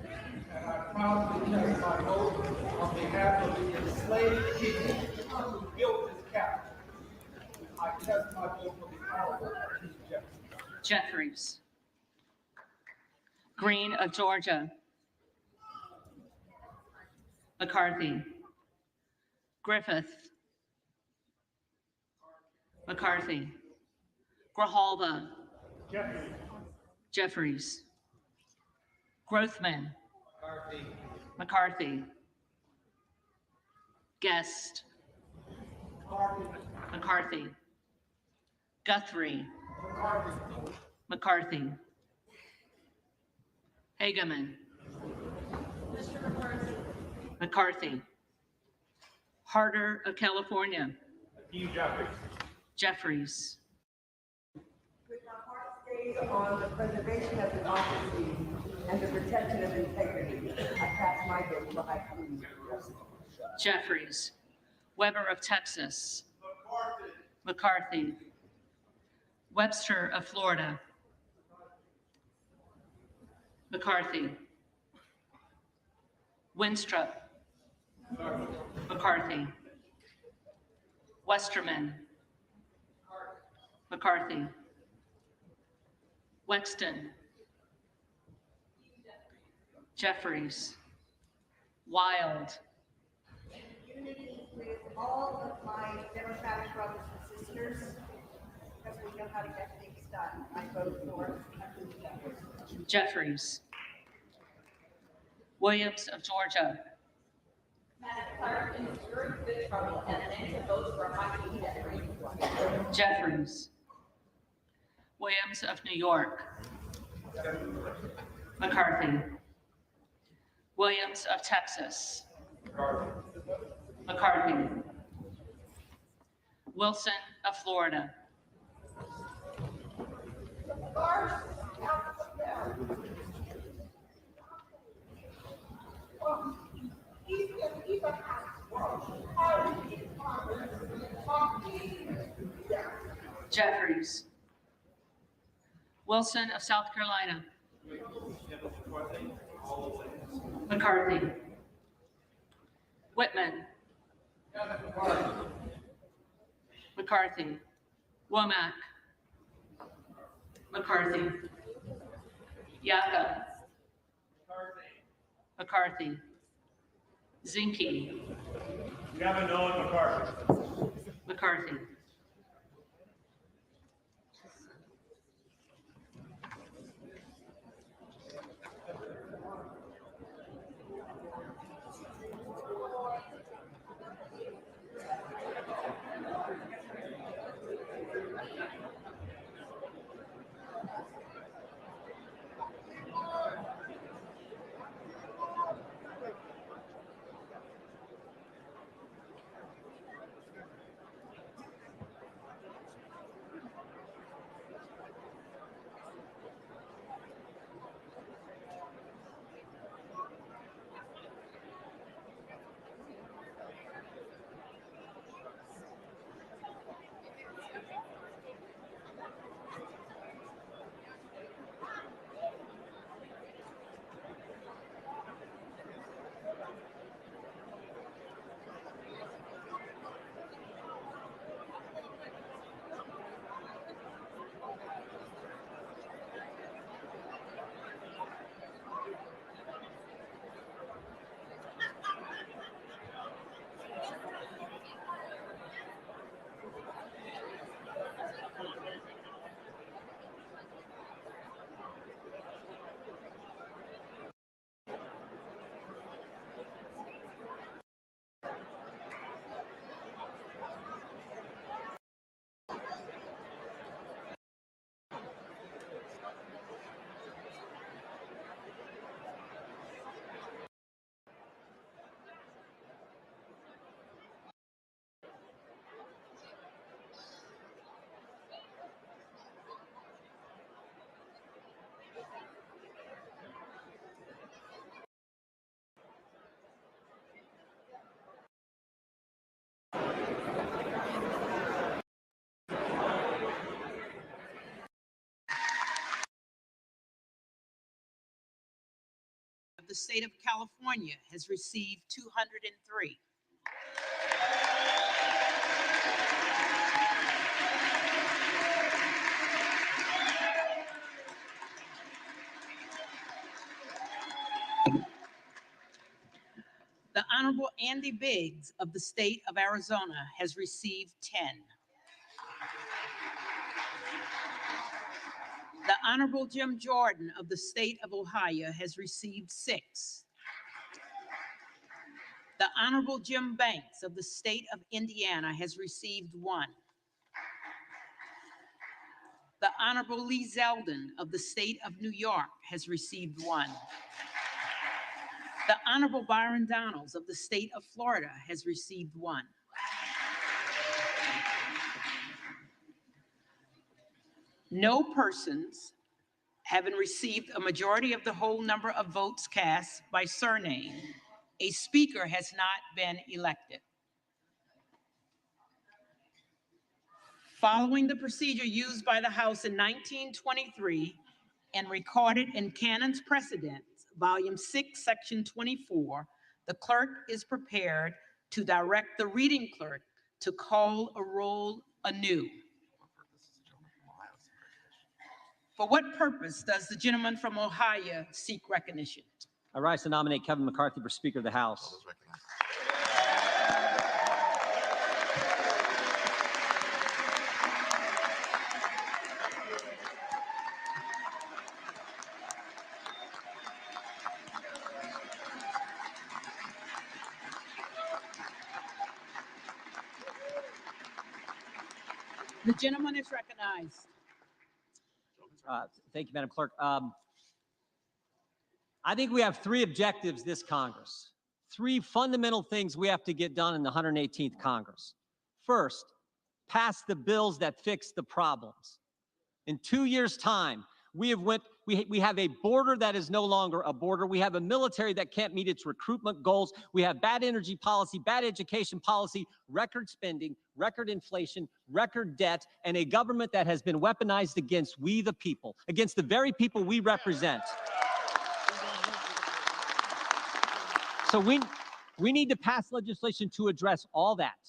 and I proudly cast my vote on behalf of the enslaved people who built this capital. I cast my vote for the honorable Chief Justice. Jeffries. Green of Georgia. McCarthy. Griffith. McCarthy. Grijalva. Jeffries. Grothman. McCarthy. Guest. McCarthy. Guthrie. McCarthy. Hageman. McCarthy. Harder of California. Jeffries. With my heart stays on the preservation of democracy and the protection of integrity, I cast my vote for high priest. Jeffries. Weber of Texas. McCarthy. Webster of Florida. McCarthy. Winstrup. McCarthy. Westerman. McCarthy. Wexton. Jeffries. Wild. Unity with all of my Democratic brothers and sisters, because we know how to get things done. I vote for Jeffries. Williams of Georgia. Madam Clerk, in your good trouble and an end to vote for my candidate. Jeffries. Williams of New York. McCarthy. Williams of Texas. McCarthy. Wilson of Florida. Jeffries. Wilson of South Carolina. McCarthy. Whitman. McCarthy. Womack. McCarthy. Yaka. McCarthy. Zinke. Gavin Nolan McCarthy. McCarthy. the state of California has received 203. The Honorable Andy Biggs of the state of Arizona has received 10. The Honorable Jim Jordan of the state of Ohio has received 6. The Honorable Jim Banks of the state of Indiana has received 1. The Honorable Lee Zeldin of the state of New York has received 1. The Honorable Byron Donalds of the state of Florida has received 1. No persons having received a majority of the whole number of votes cast by surname, a speaker has not been elected. Following the procedure used by the House in 1923 and recorded in Canons Precedents, Volume 6, Section 24, the clerk is prepared to direct the reading clerk to call a roll anew. For what purpose does the gentleman from Ohio seek recognition? I rise to nominate Kevin McCarthy for Speaker of the House. The gentleman is recognized. Thank you, Madam Clerk. I think we have 3 objectives this Congress, 3 fundamental things we have to get done in the 118th Congress. First, pass the bills that fix the problems. In 2 years' time, we have a border that is no longer a border. We have a military that can't meet its recruitment goals. We have bad energy policy, bad education policy, record spending, record inflation, record debt, and a government that has been weaponized against we the people, against the very people we represent. So we need to pass legislation to address all that.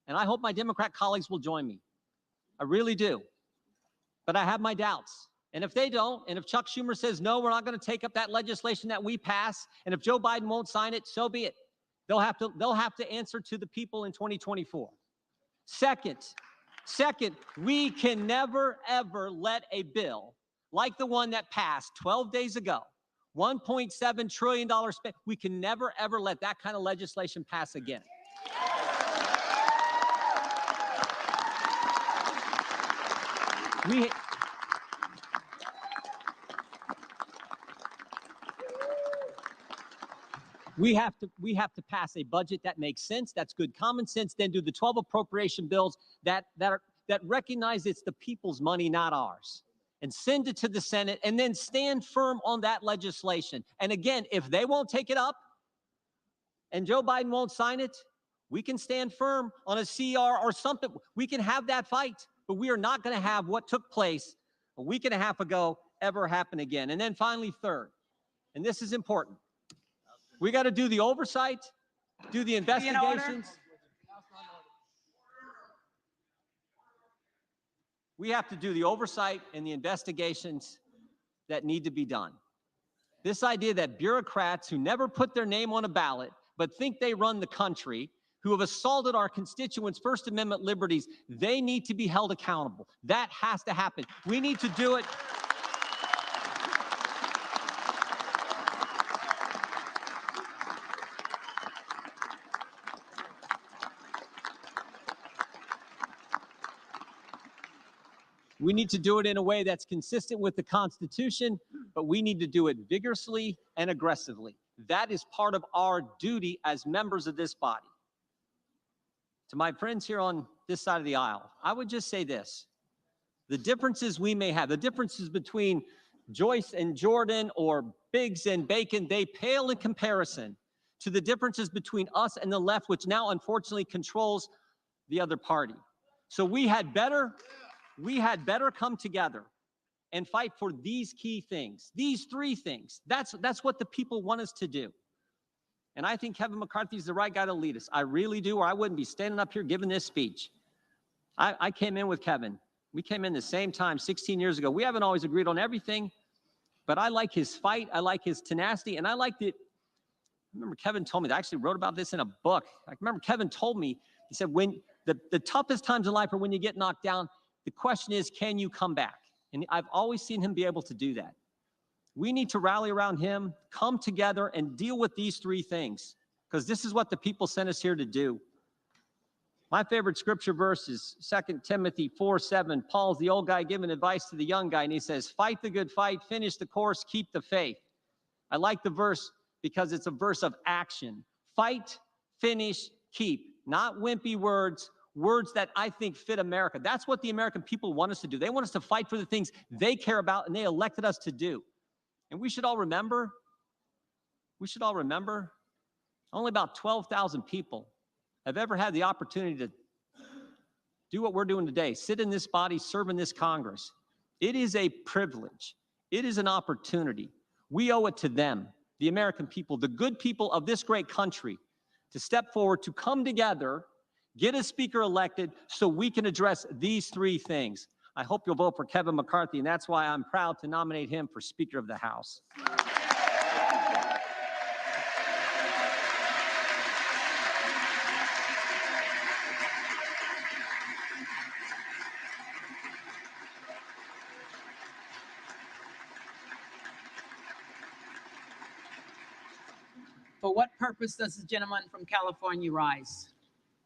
And I hope my Democrat colleagues will join me. I really do. But I have my doubts. And if they don't, and if Chuck Schumer says, no, we're not going to take up that legislation that we pass, and if Joe Biden won't sign it, so be it. They'll have to answer to the people in 2024. Second, we can never, ever let a bill like the one that passed 12 days ago, $1.7 trillion spent, we can never, ever let that kind of legislation pass again. We have to pass a budget that makes sense, that's good common sense, then do the 12 appropriation bills that recognize it's the people's money, not ours, and send it to the Senate, and then stand firm on that legislation. And again, if they won't take it up and Joe Biden won't sign it, we can stand firm on a CR or something. We can have that fight, but we are not going to have what took place a week and a half ago ever happen again. And then finally, third, and this is important, we got to do the oversight, do the investigations. We have to do the oversight and the investigations that need to be done. This idea that bureaucrats who never put their name on a ballot but think they run the country, who have assaulted our constituents' First Amendment liberties, they need to be held accountable. That has to happen. We need to do it. We need to do it in a way that's consistent with the Constitution, but we need to do it vigorously and aggressively. That is part of our duty as members of this body. To my friends here on this side of the aisle, I would just say this. The differences we may have, the differences between Joyce and Jordan or Biggs and Bacon, they pale in comparison to the differences between us and the left, which now unfortunately controls the other party. So we had better come together and fight for these key things, these three things. That's what the people want us to do. And I think Kevin McCarthy is the right guy to lead us. I really do, or I wouldn't be standing up here giving this speech. I came in with Kevin. We came in the same time 16 years ago. We haven't always agreed on everything, but I like his fight. I like his tenacity, and I like that. I remember Kevin told me, I actually wrote about this in a book. I remember Kevin told me, he said, when the toughest times in life are when you get knocked down, the question is, can you come back? And I've always seen him be able to do that. We need to rally around him, come together, and deal with these three things, because this is what the people sent us here to do. My favorite scripture verse is 2 Timothy 4:7. Paul's the old guy giving advice to the young guy, and he says, fight the good fight, finish the course, keep the faith. I like the verse because it's a verse of action. Fight, finish, keep. Not wimpy words, words that I think fit America. That's what the American people want us to do. They want us to fight for the things they care about and they elected us to do. And we should all remember, only about 12,000 people have ever had the opportunity to do what we're doing today, sit in this body, serve in this Congress. It is a privilege. It is an opportunity. We owe it to them, the American people, the good people of this great country, to step forward, to come together, get a speaker elected so we can address these three things. I hope you'll vote for Kevin McCarthy, and that's why I'm proud to nominate him for Speaker of the House. For what purpose does the gentleman from California rise?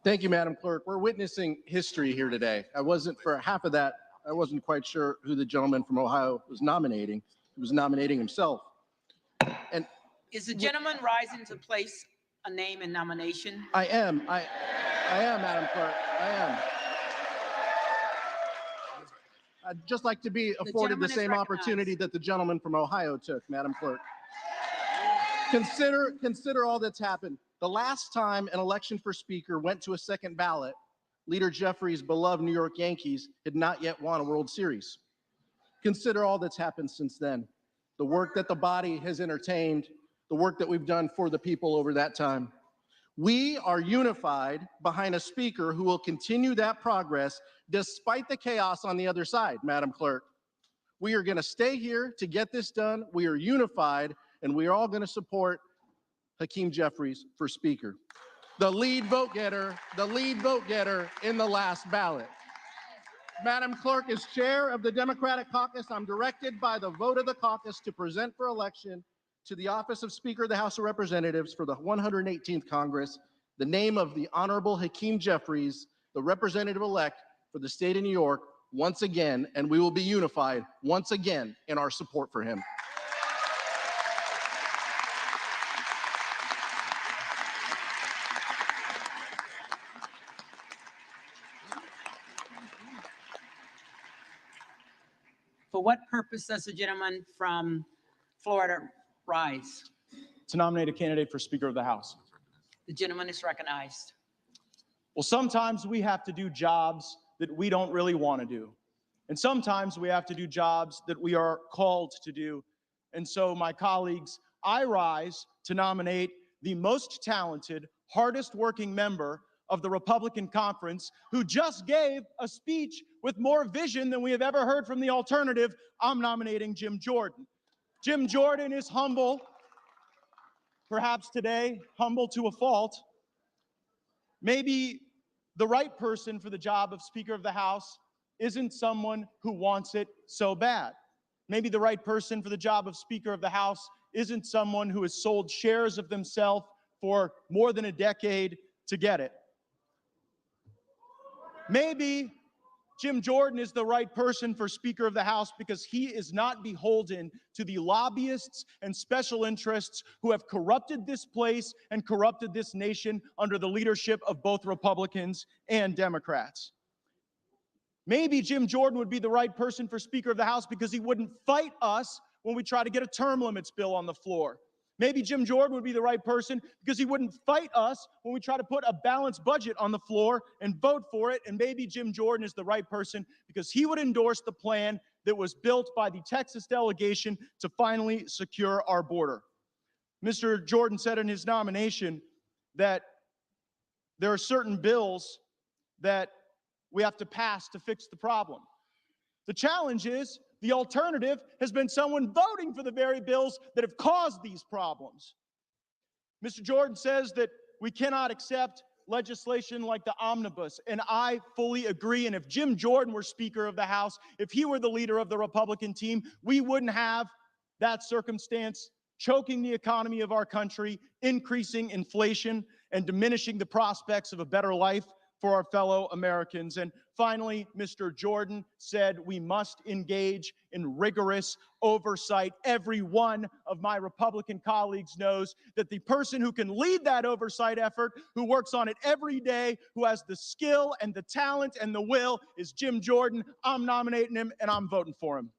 Thank you, Madam Clerk. We're witnessing history here today. For half of that, I wasn't quite sure who the gentleman from Ohio was nominating. He was nominating himself. And Is the gentleman rising to place a name in nomination? I am, Madam Clerk, I am. I'd just like to be afforded the gentleman is same recognized. opportunity that the gentleman from Ohio took, Madam Clerk. Consider all that's happened. The last time an election for Speaker went to a second ballot, Leader Jeffries' beloved New York Yankees had not yet won a World Series. Consider all that's happened since then. The work that the body has entertained, the work that we've done for the people over that time. We are unified behind a Speaker who will continue that progress despite the chaos on the other side, Madam Clerk. We are going to stay here to get this done. We are unified, and we are all going to support Hakeem Jeffries for Speaker, the lead vote getter in the last ballot. Madam Clerk, as chair of the Democratic Caucus, I'm directed by the vote of the caucus to present for election to the office of Speaker of the House of Representatives for the 118th Congress the name of the Honorable Hakeem Jeffries, the representative-elect for the state of New York, once again, and we will be unified once again in our support for him. For what purpose does the gentleman from Florida rise? To nominate a candidate for Speaker of the House. The gentleman is recognized. Well, sometimes we have to do jobs that we don't really want to do. And sometimes we have to do jobs that we are called to do. And so, my colleagues, I rise to nominate the most talented, hardest working member of the Republican Conference, who just gave a speech with more vision than we have ever heard from the alternative. I'm nominating Jim Jordan. Jim Jordan is humble, perhaps today, humble to a fault. Maybe the right person for the job of Speaker of the House isn't someone who wants it so bad. Maybe the right person for the job of Speaker of the House isn't someone who has sold shares of themselves for more than a decade to get it. Maybe Jim Jordan is the right person for Speaker of the House because he is not beholden to the lobbyists and special interests who have corrupted this place and corrupted this nation under the leadership of both Republicans and Democrats. Maybe Jim Jordan would be the right person for Speaker of the House because he wouldn't fight us when we try to get a term limits bill on the floor. Maybe Jim Jordan would be the right person because he wouldn't fight us when we try to put a balanced budget on the floor and vote for it. And maybe Jim Jordan is the right person because he would endorse the plan that was built by the Texas delegation to finally secure our border. Mr. Jordan said in his nomination that there are certain bills that we have to pass to fix the problem. The challenge is the alternative has been someone voting for the very bills that have caused these problems. Mr. Jordan says that we cannot accept legislation like the omnibus, and I fully agree. And if Jim Jordan were Speaker of the House, if he were the leader of the Republican team, we wouldn't have that circumstance choking the economy of our country, increasing inflation, and diminishing the prospects of a better life for our fellow Americans. And finally, Mr. Jordan said we must engage in rigorous oversight. Every one of my Republican colleagues knows that the person who can lead that oversight effort, who works on it every day, who has the skill and the talent and the will, is Jim Jordan. I'm nominating him and I'm voting for him.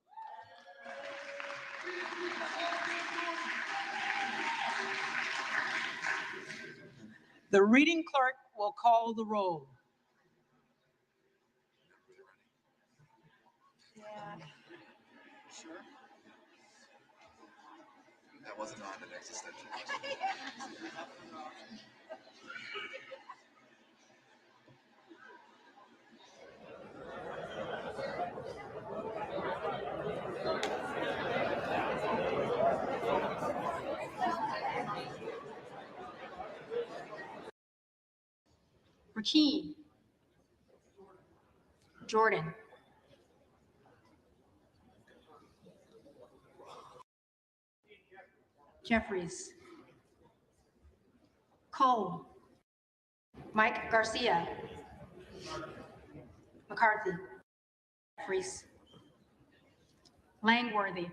The reading clerk will call the roll. That wasn't on the next extension. Rakeen. Jordan. Jeffries. Cole. Mike Garcia. McCarthy. Jeffries. Langworthy.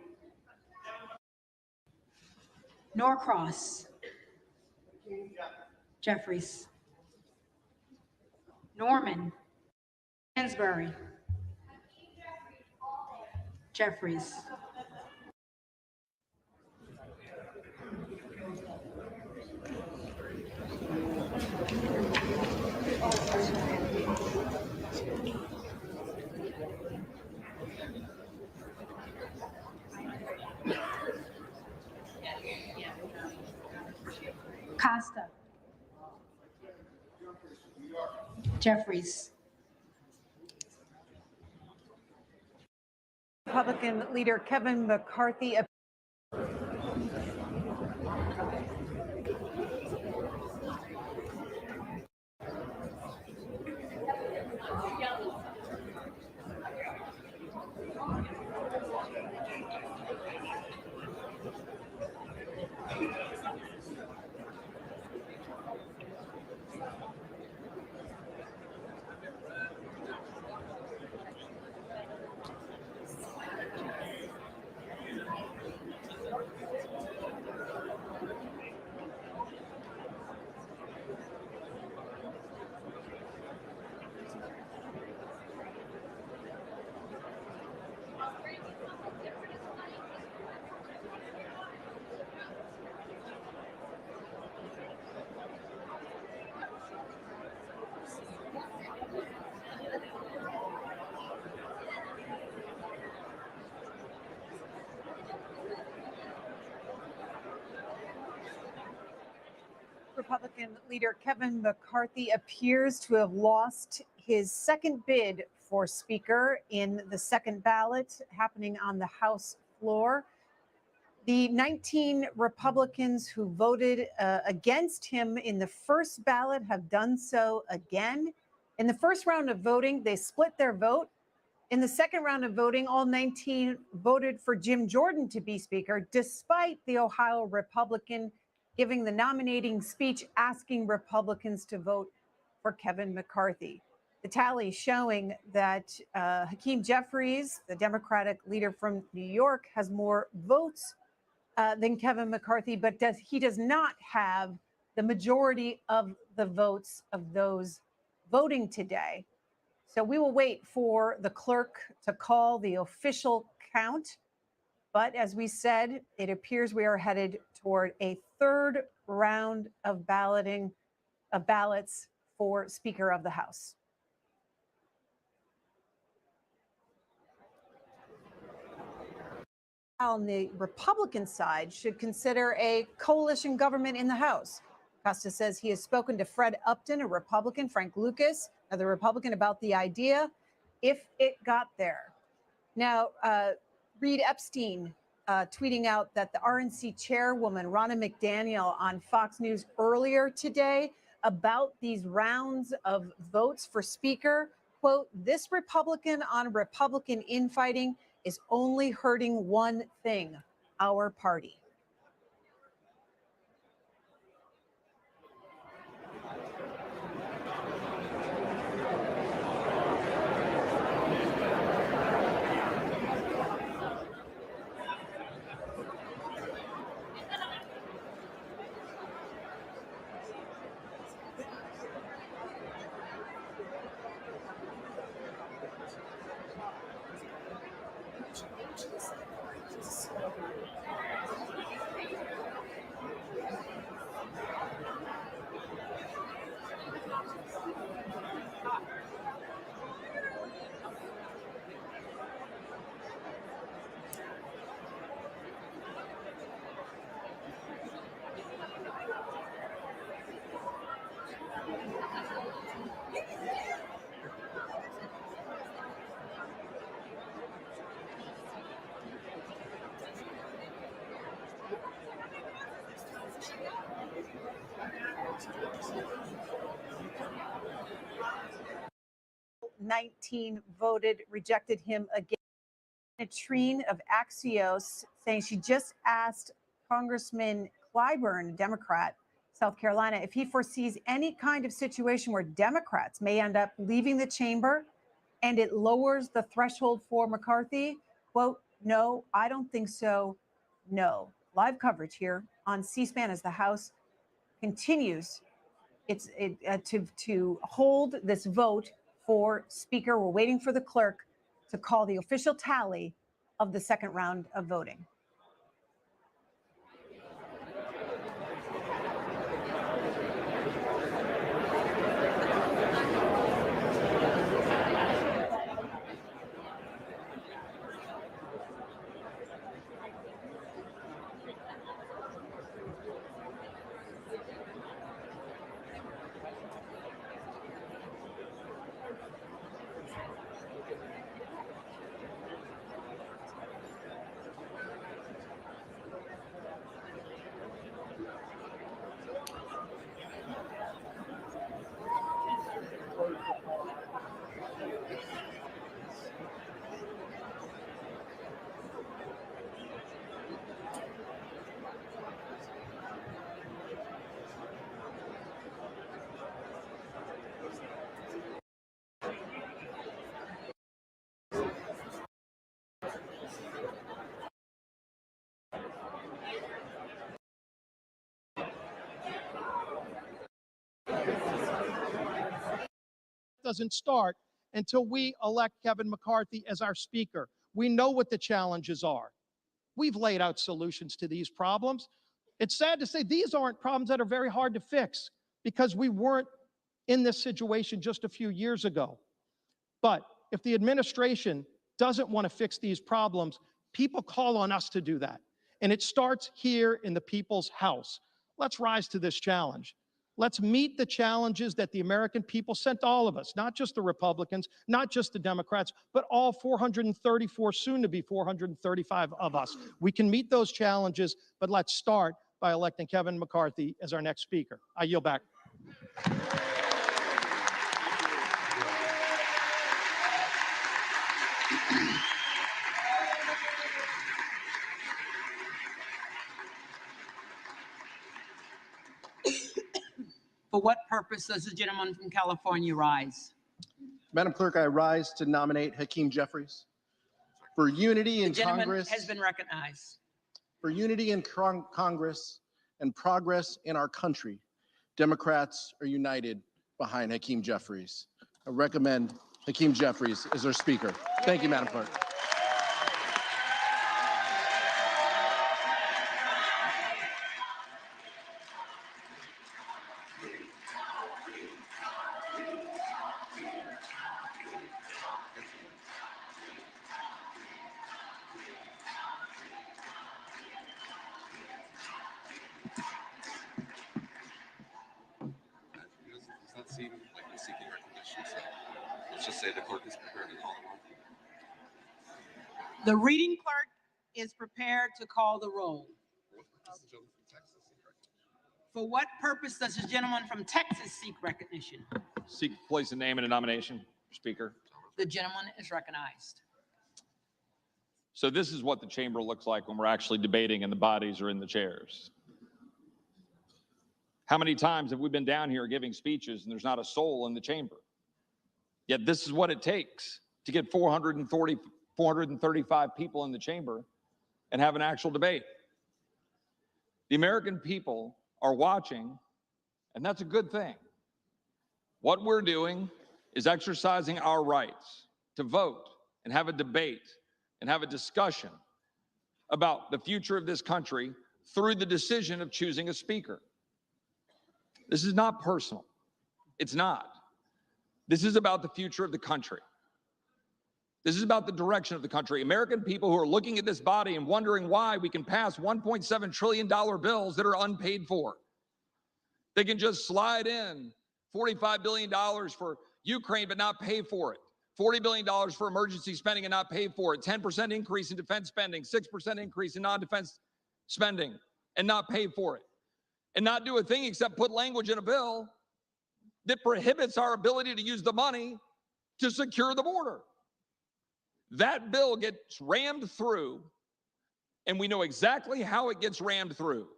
Norcross. Jeffries. Norman. Hansberry. Jeffries. Costa. Jeffries. Republican leader Kevin McCarthy. Republican leader Kevin McCarthy appears to have lost his second bid for Speaker in the second ballot happening on the House floor. The 19 Republicans who voted against him in the first ballot have done so again. In the first round of voting, they split their vote. In the second round of voting, all 19 voted for Jim Jordan to be Speaker, despite the Ohio Republican giving the nominating speech asking Republicans to vote for Kevin McCarthy. The tally showing that Hakeem Jeffries, the Democratic leader from New York, has more votes than Kevin McCarthy, but he does not have the majority of the votes of those voting today. So we will wait for the clerk to call the official count. But as we said, it appears we are headed toward a third round of ballots for Speaker of the House. on the Republican side should consider a coalition government in the House. Costa says he has spoken to Fred Upton, a Republican, Frank Lucas, another Republican, about the idea if it got there. Now, Reed Epstein tweeting out that the RNC chairwoman, Ronna McDaniel, on Fox News earlier today about these rounds of votes for Speaker, quote, this Republican on Republican infighting is only hurting one thing, our party. Voted, rejected him again. Trine of Axios saying she just asked Congressman Clyburn, Democrat, South Carolina, if he foresees any kind of situation where Democrats may end up leaving the chamber and it lowers the threshold for McCarthy. Quote, no, I don't think so. No. Live coverage here on C-SPAN as the House continues to hold this vote for Speaker. We're waiting for the clerk to call the official tally of the second round of voting. Doesn't start until we elect Kevin McCarthy as our speaker. We know what the challenges are. We've laid out solutions to these problems. It's sad to say these aren't problems that are very hard to fix because we weren't in this situation just a few years ago. But if the administration doesn't want to fix these problems, people call on us to do that. And it starts here in the people's house. Let's rise to this challenge. Let's meet the challenges that the American people sent all of us, not just the Republicans, not just the Democrats, but all 434, soon to be 435 of us. We can meet those challenges, but let's start by electing Kevin McCarthy as our next speaker. I yield back. For what purpose does the gentleman from California rise? Madam Clerk, I rise to nominate Hakeem Jeffries for unity in The gentleman Congress. has been recognized. For unity in Congress and progress in our country, Democrats are united behind Hakeem Jeffries. I recommend Hakeem Jeffries as our speaker. Thank you, Madam Clerk. Let's just say the clerk is prepared to call the roll. The reading clerk is prepared to call the roll. For what purpose does the gentleman from Texas seek recognition? Seek to place a name in a nomination, Speaker. The gentleman is recognized. So this is what the chamber looks like when we're actually debating and the bodies are in the chairs. How many times have we been down here giving speeches and there's not a soul in the chamber? Yet this is what it takes to get 435 people in the chamber and have an actual debate. The American people are watching, and that's a good thing. What we're doing is exercising our rights to vote and have a debate and have a discussion about the future of this country through the decision of choosing a speaker. This is not personal. It's not. This is about the future of the country. This is about the direction of the country. American people who are looking at this body and wondering why we can pass $1.7 trillion bills that are unpaid for. They can just slide in $45 billion for Ukraine but not pay for it. $40 billion for emergency spending and not pay for it. 10% increase in defense spending, 6% increase in non-defense spending and not pay for it. And not do a thing except put language in a bill that prohibits our ability to use the money to secure the border. That bill gets rammed through, and we know exactly how it gets rammed through,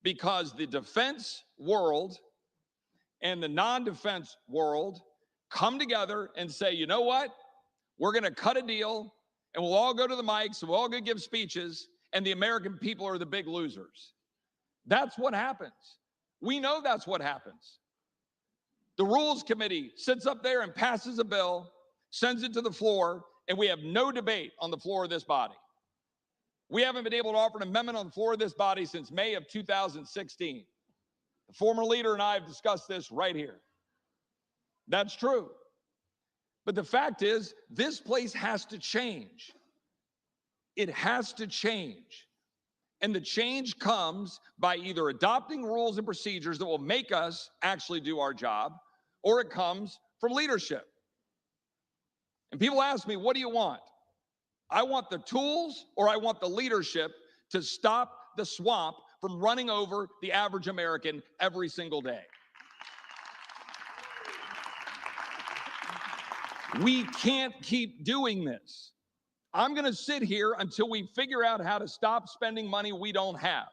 because the defense world and the non-defense world come together and say, you know what? We're going to cut a deal, and we'll all go to the mics, and we'll all go give speeches, and the American people are the big losers. That's what happens. We know that's what happens. The Rules Committee sits up there and passes a bill, sends it to the floor, and we have no debate on the floor of this body. We haven't been able to offer an amendment on the floor of this body since May of 2016. The former leader and I have discussed this right here. That's true. But the fact is, this place has to change. It has to change. And the change comes by either adopting rules and procedures that will make us actually do our job, or it comes from leadership. And people ask me, what do you want? I want the tools, or I want the leadership to stop the swamp from running over the average American every single day. We can't keep doing this. I'm going to sit here until we figure out how to stop spending money we don't have.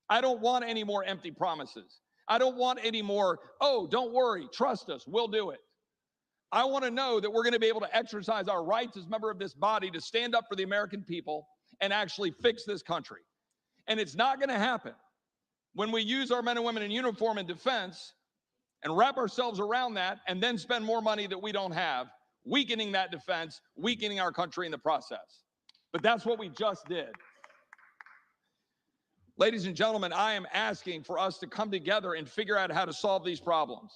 I don't want any more empty promises. I don't want any more, oh, don't worry, trust us, we'll do it. I want to know that we're going to be able to exercise our rights as a member of this body to stand up for the American people and actually fix this country. And it's not going to happen when we use our men and women in uniform in defense and wrap ourselves around that and then spend more money that we don't have, weakening that defense, weakening our country in the process. But that's what we just did. Ladies and gentlemen, I am asking for us to come together and figure out how to solve these problems.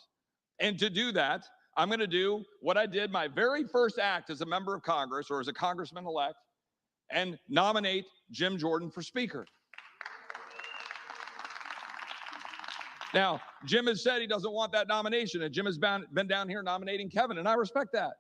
And to do that, I'm going to do what I did my very first act as a member of Congress, or as a congressman-elect, and nominate Jim Jordan for Speaker. Now, Jim has said he doesn't want that nomination, and Jim has been down here nominating Kevin, and I respect that.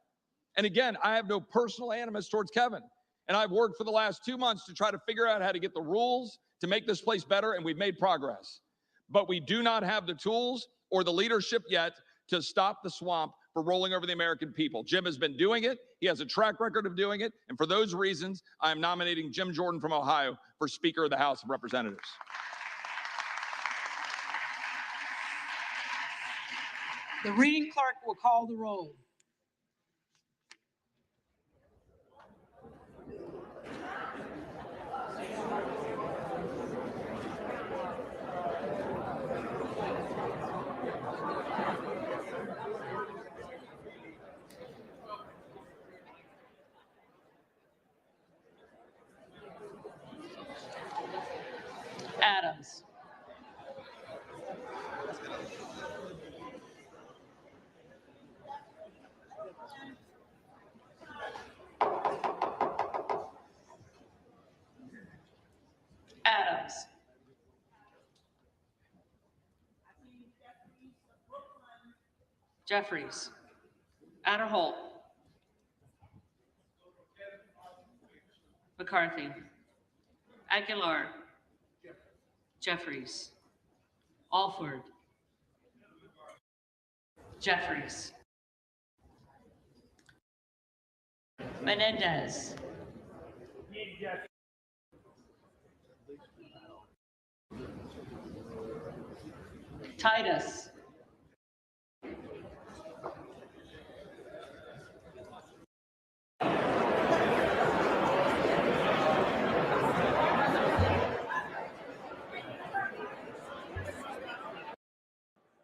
And again, I have no personal animus towards Kevin. And I've worked for the last 2 months to try to figure out how to get the rules to make this place better, and we've made progress. But we do not have the tools or the leadership yet to stop the swamp for rolling over the American people. Jim has been doing it. He has a track record of doing it. And for those reasons, I am nominating Jim Jordan from Ohio for Speaker of the House of Representatives. The reading clerk will call the roll. Adams. Adams. Jeffries. Adderholt. McCarthy. Aguilar. Jeffries. Alford. Jeffries. Menendez. Titus.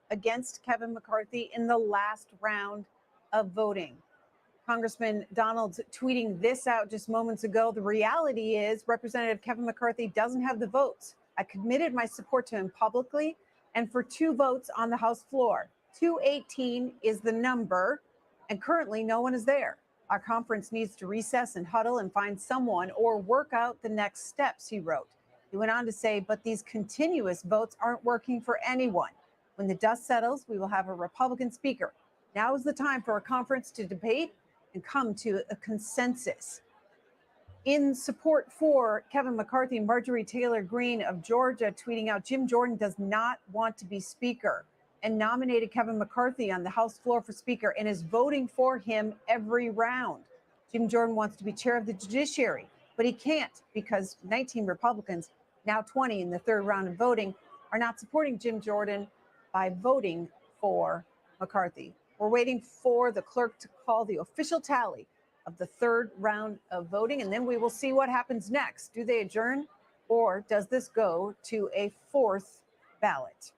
Against Kevin McCarthy in the last round of voting. Congressman Donalds tweeting this out just moments ago. The reality is Representative Kevin McCarthy doesn't have the votes. I committed my support to him publicly and for 2 votes on the House floor. 218 is the number, and currently no one is there. Our conference needs to recess and huddle and find someone or work out the next steps, he wrote. He went on to say, but these continuous votes aren't working for anyone. When the dust settles, we will have a Republican speaker. Now is the time for a conference to debate and come to a consensus. In support for Kevin McCarthy, Marjorie Taylor Greene of Georgia tweeting out, Jim Jordan does not want to be speaker, and nominated Kevin McCarthy on the House floor for speaker and is voting for him every round. Jim Jordan wants to be chair of the judiciary, but he can't because 19 Republicans, now 20 in the 3rd round of voting, are not supporting Jim Jordan by voting for McCarthy. We're waiting for the clerk to call the official tally of the 3rd round of voting, and then we will see what happens next. Do they adjourn, or does this go to a 4th ballot?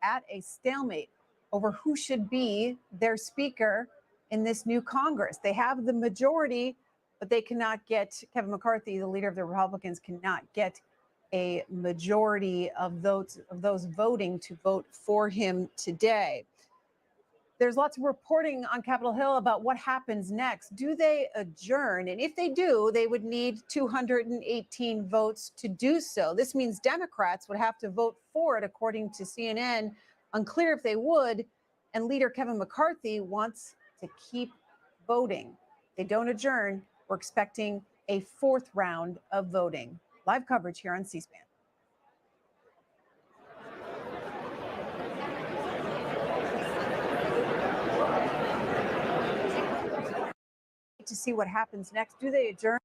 At a stalemate over who should be their speaker in this new Congress. They have the majority, but they cannot get, Kevin McCarthy, the leader of the Republicans, cannot get a majority of those voting to vote for him today. There's lots of reporting on Capitol Hill about what happens next. Do they adjourn? And if they do, they would need 218 votes to do so. This means Democrats would have to vote for it, according to CNN. Unclear if they would. And leader Kevin McCarthy wants to keep voting. They don't adjourn. We're expecting a 4th round of voting. Live coverage here on C-SPAN. To see what happens next. Do they adjourn?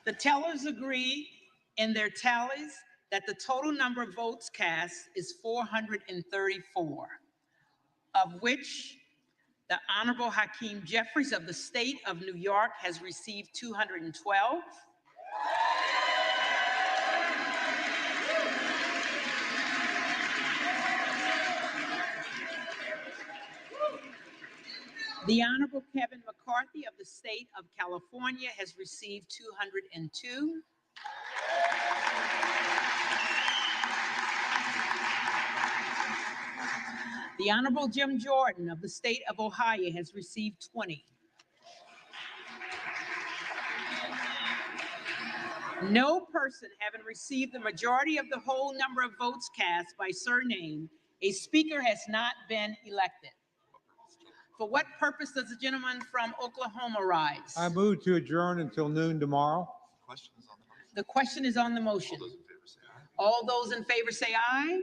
The tellers agree in their tallies that the total number of votes cast is 434, of which the Honorable Hakeem Jeffries of the state of New York has received 212. The Honorable Kevin McCarthy of the state of California has received 202. The Honorable Jim Jordan of the state of Ohio has received 20. No person having received the majority of the whole number of votes cast by surname, a speaker has not been elected. For what purpose does the gentleman from Oklahoma rise? I move to adjourn until noon tomorrow. The question is on the motion. All those in favor say aye.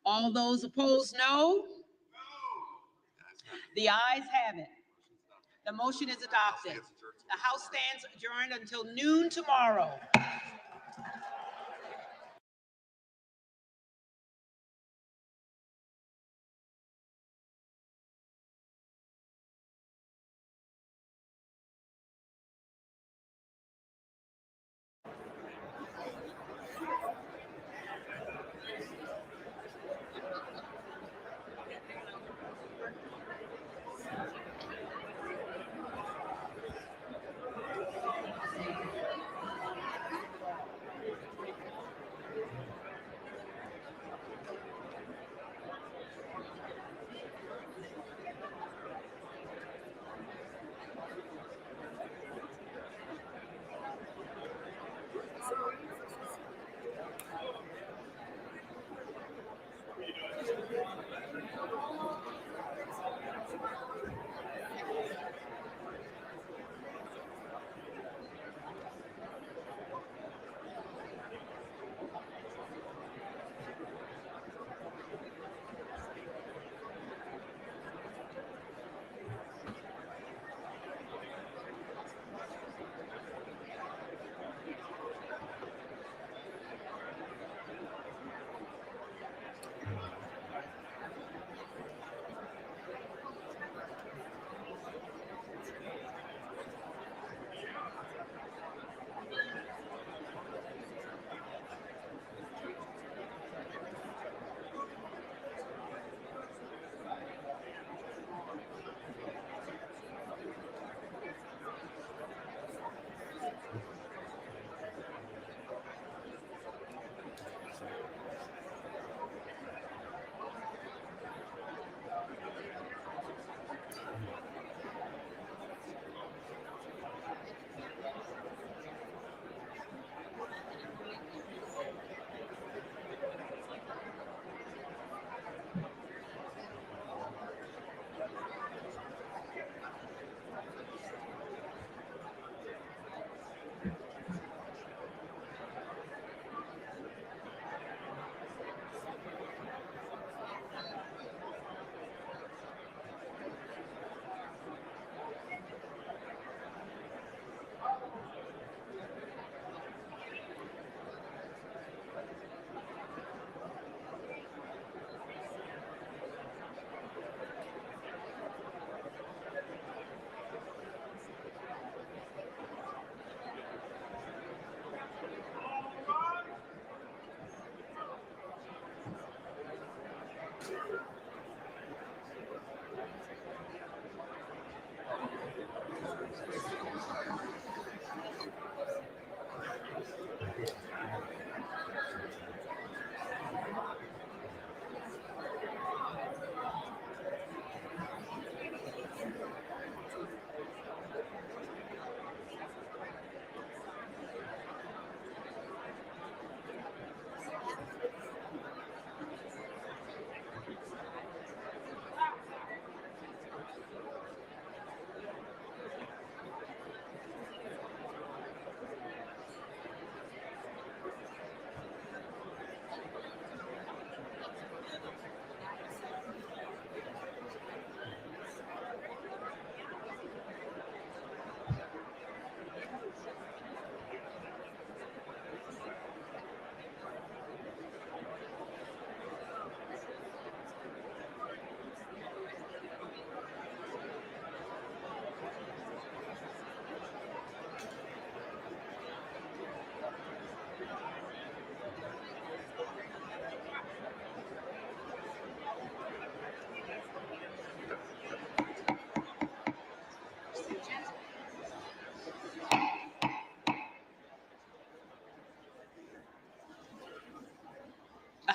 All those opposed, no. The ayes have it. The motion is adopted. The House stands adjourned until noon tomorrow.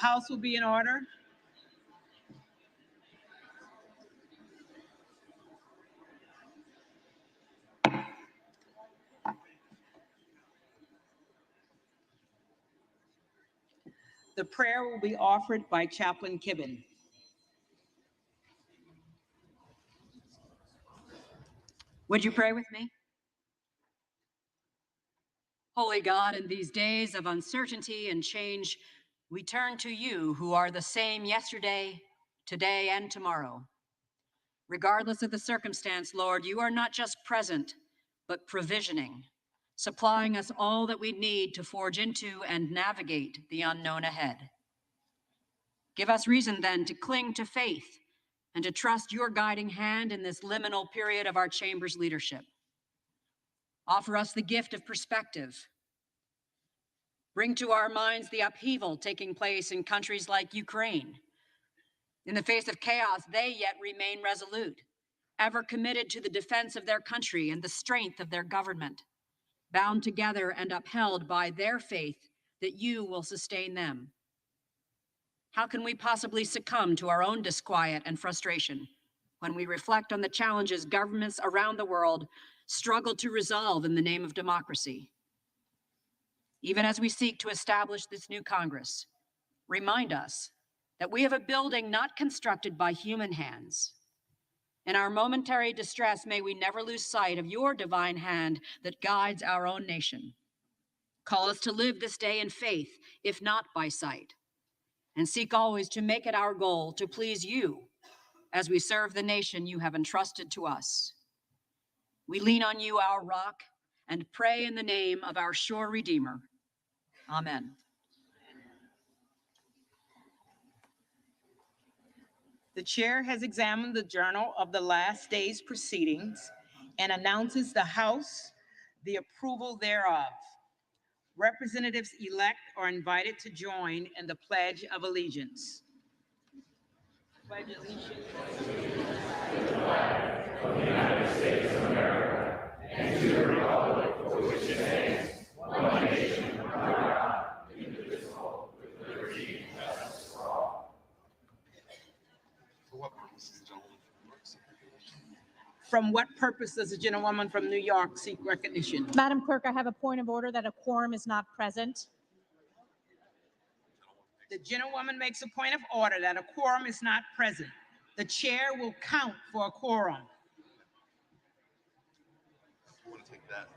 House will be in order. The prayer will be offered by Chaplain Kibben. Would you pray with me? Holy God, in these days of uncertainty and change, we turn to you who are the same yesterday, today, and tomorrow. Regardless of the circumstance, Lord, you are not just present, but provisioning, supplying us all that we need to forge into and navigate the unknown ahead. Give us reason then to cling to faith and to trust your guiding hand in this liminal period of our chamber's leadership. Offer us the gift of perspective. Bring to our minds the upheaval taking place in countries like Ukraine. In the face of chaos, they yet remain resolute, ever committed to the defense of their country and the strength of their government, bound together and upheld by their faith that you will sustain them. How can we possibly succumb to our own disquiet and frustration when we reflect on the challenges governments around the world struggle to resolve in the name of democracy? Even as we seek to establish this new Congress, remind us that we have a building not constructed by human hands. In our momentary distress, may we never lose sight of your divine hand that guides our own nation. Call us to live this day in faith, if not by sight, and seek always to make it our goal to please you as we serve the nation you have entrusted to us. We lean on you, our rock, and pray in the name of our sure Redeemer. Amen. The chair has examined the journal of the last day's proceedings and announces the House the approval thereof. Representatives-elect are invited to join in the Pledge of Allegiance. Pledge allegiance to the flag of the United States of America and to the republic for which it stands, one nation under God, indivisible, with liberty and justice for all. For what purpose does the gentleman from New York seek recognition? From what purpose does the gentlewoman from New York seek recognition? Madam Clerk, I have a point of order that a quorum is not present. The gentlewoman makes a point of order that a quorum is not present. The chair will count for a quorum. You want to take that?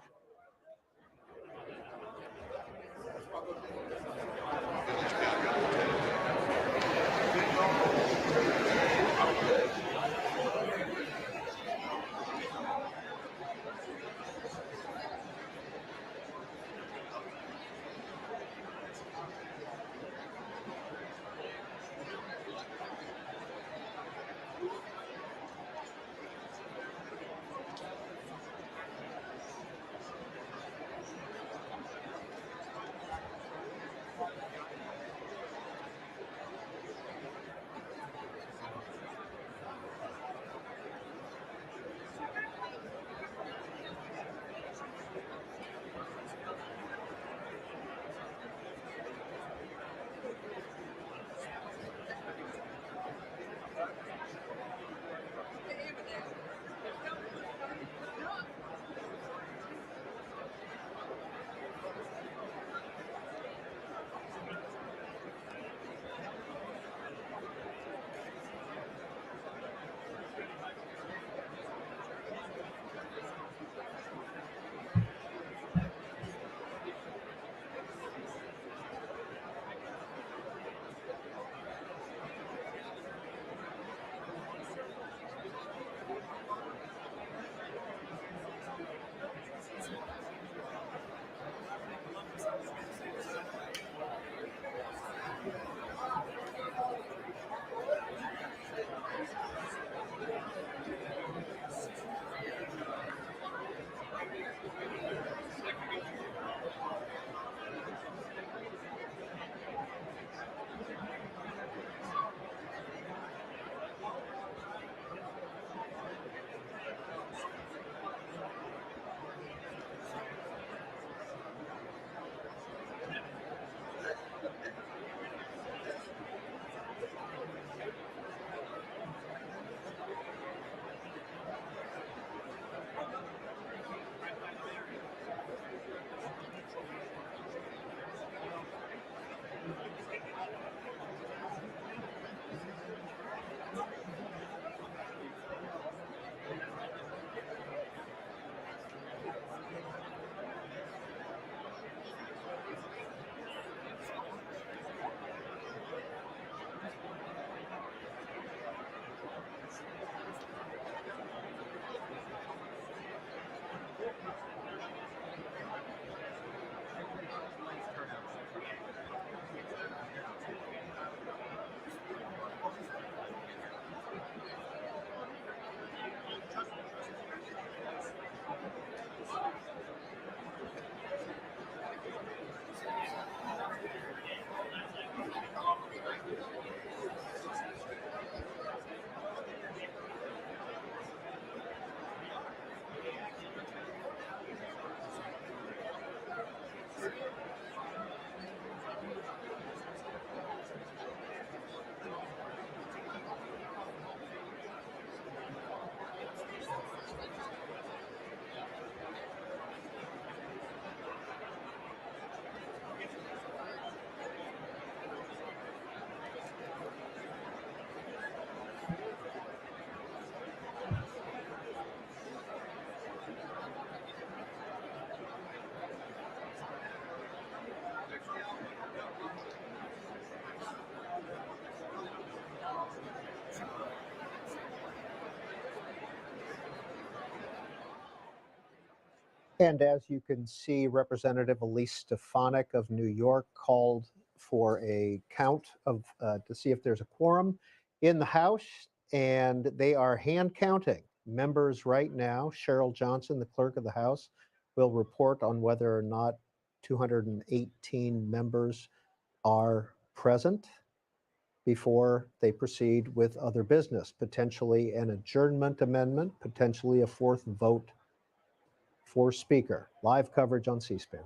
And as you can see, Representative Elise Stefanik of New York called for a count of to see if there's a quorum in the House, and they are hand counting members right now. Cheryl Johnson, the clerk of the House, will report on whether or not 218 members are present before they proceed with other business, potentially an adjournment amendment, potentially a fourth vote for Speaker. Live coverage on C-SPAN.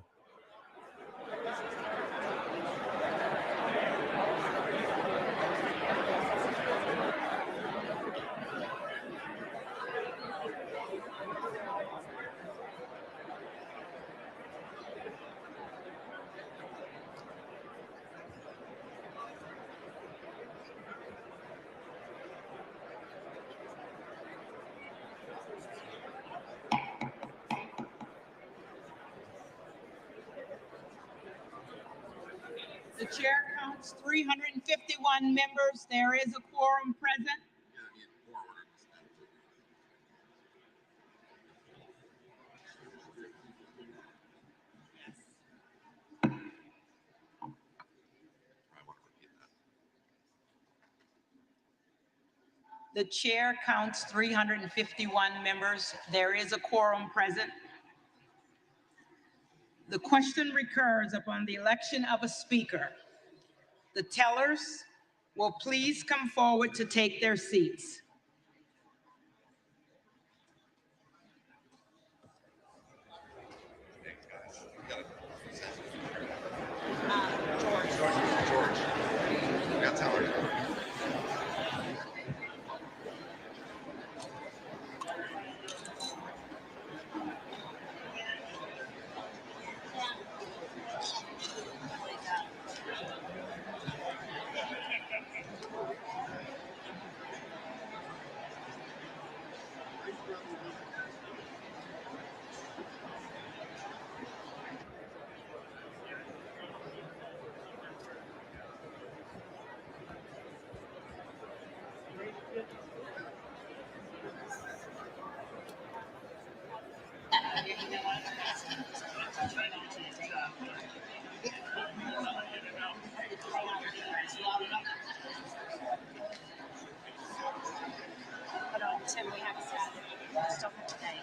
The chair counts 351 members. There is a quorum present. The chair counts 351 members. There is a quorum present. The question recurs upon the election of a speaker. The tellers will please come forward to take their seats. George. Yeah, tell her. Tim, we have to stop it today.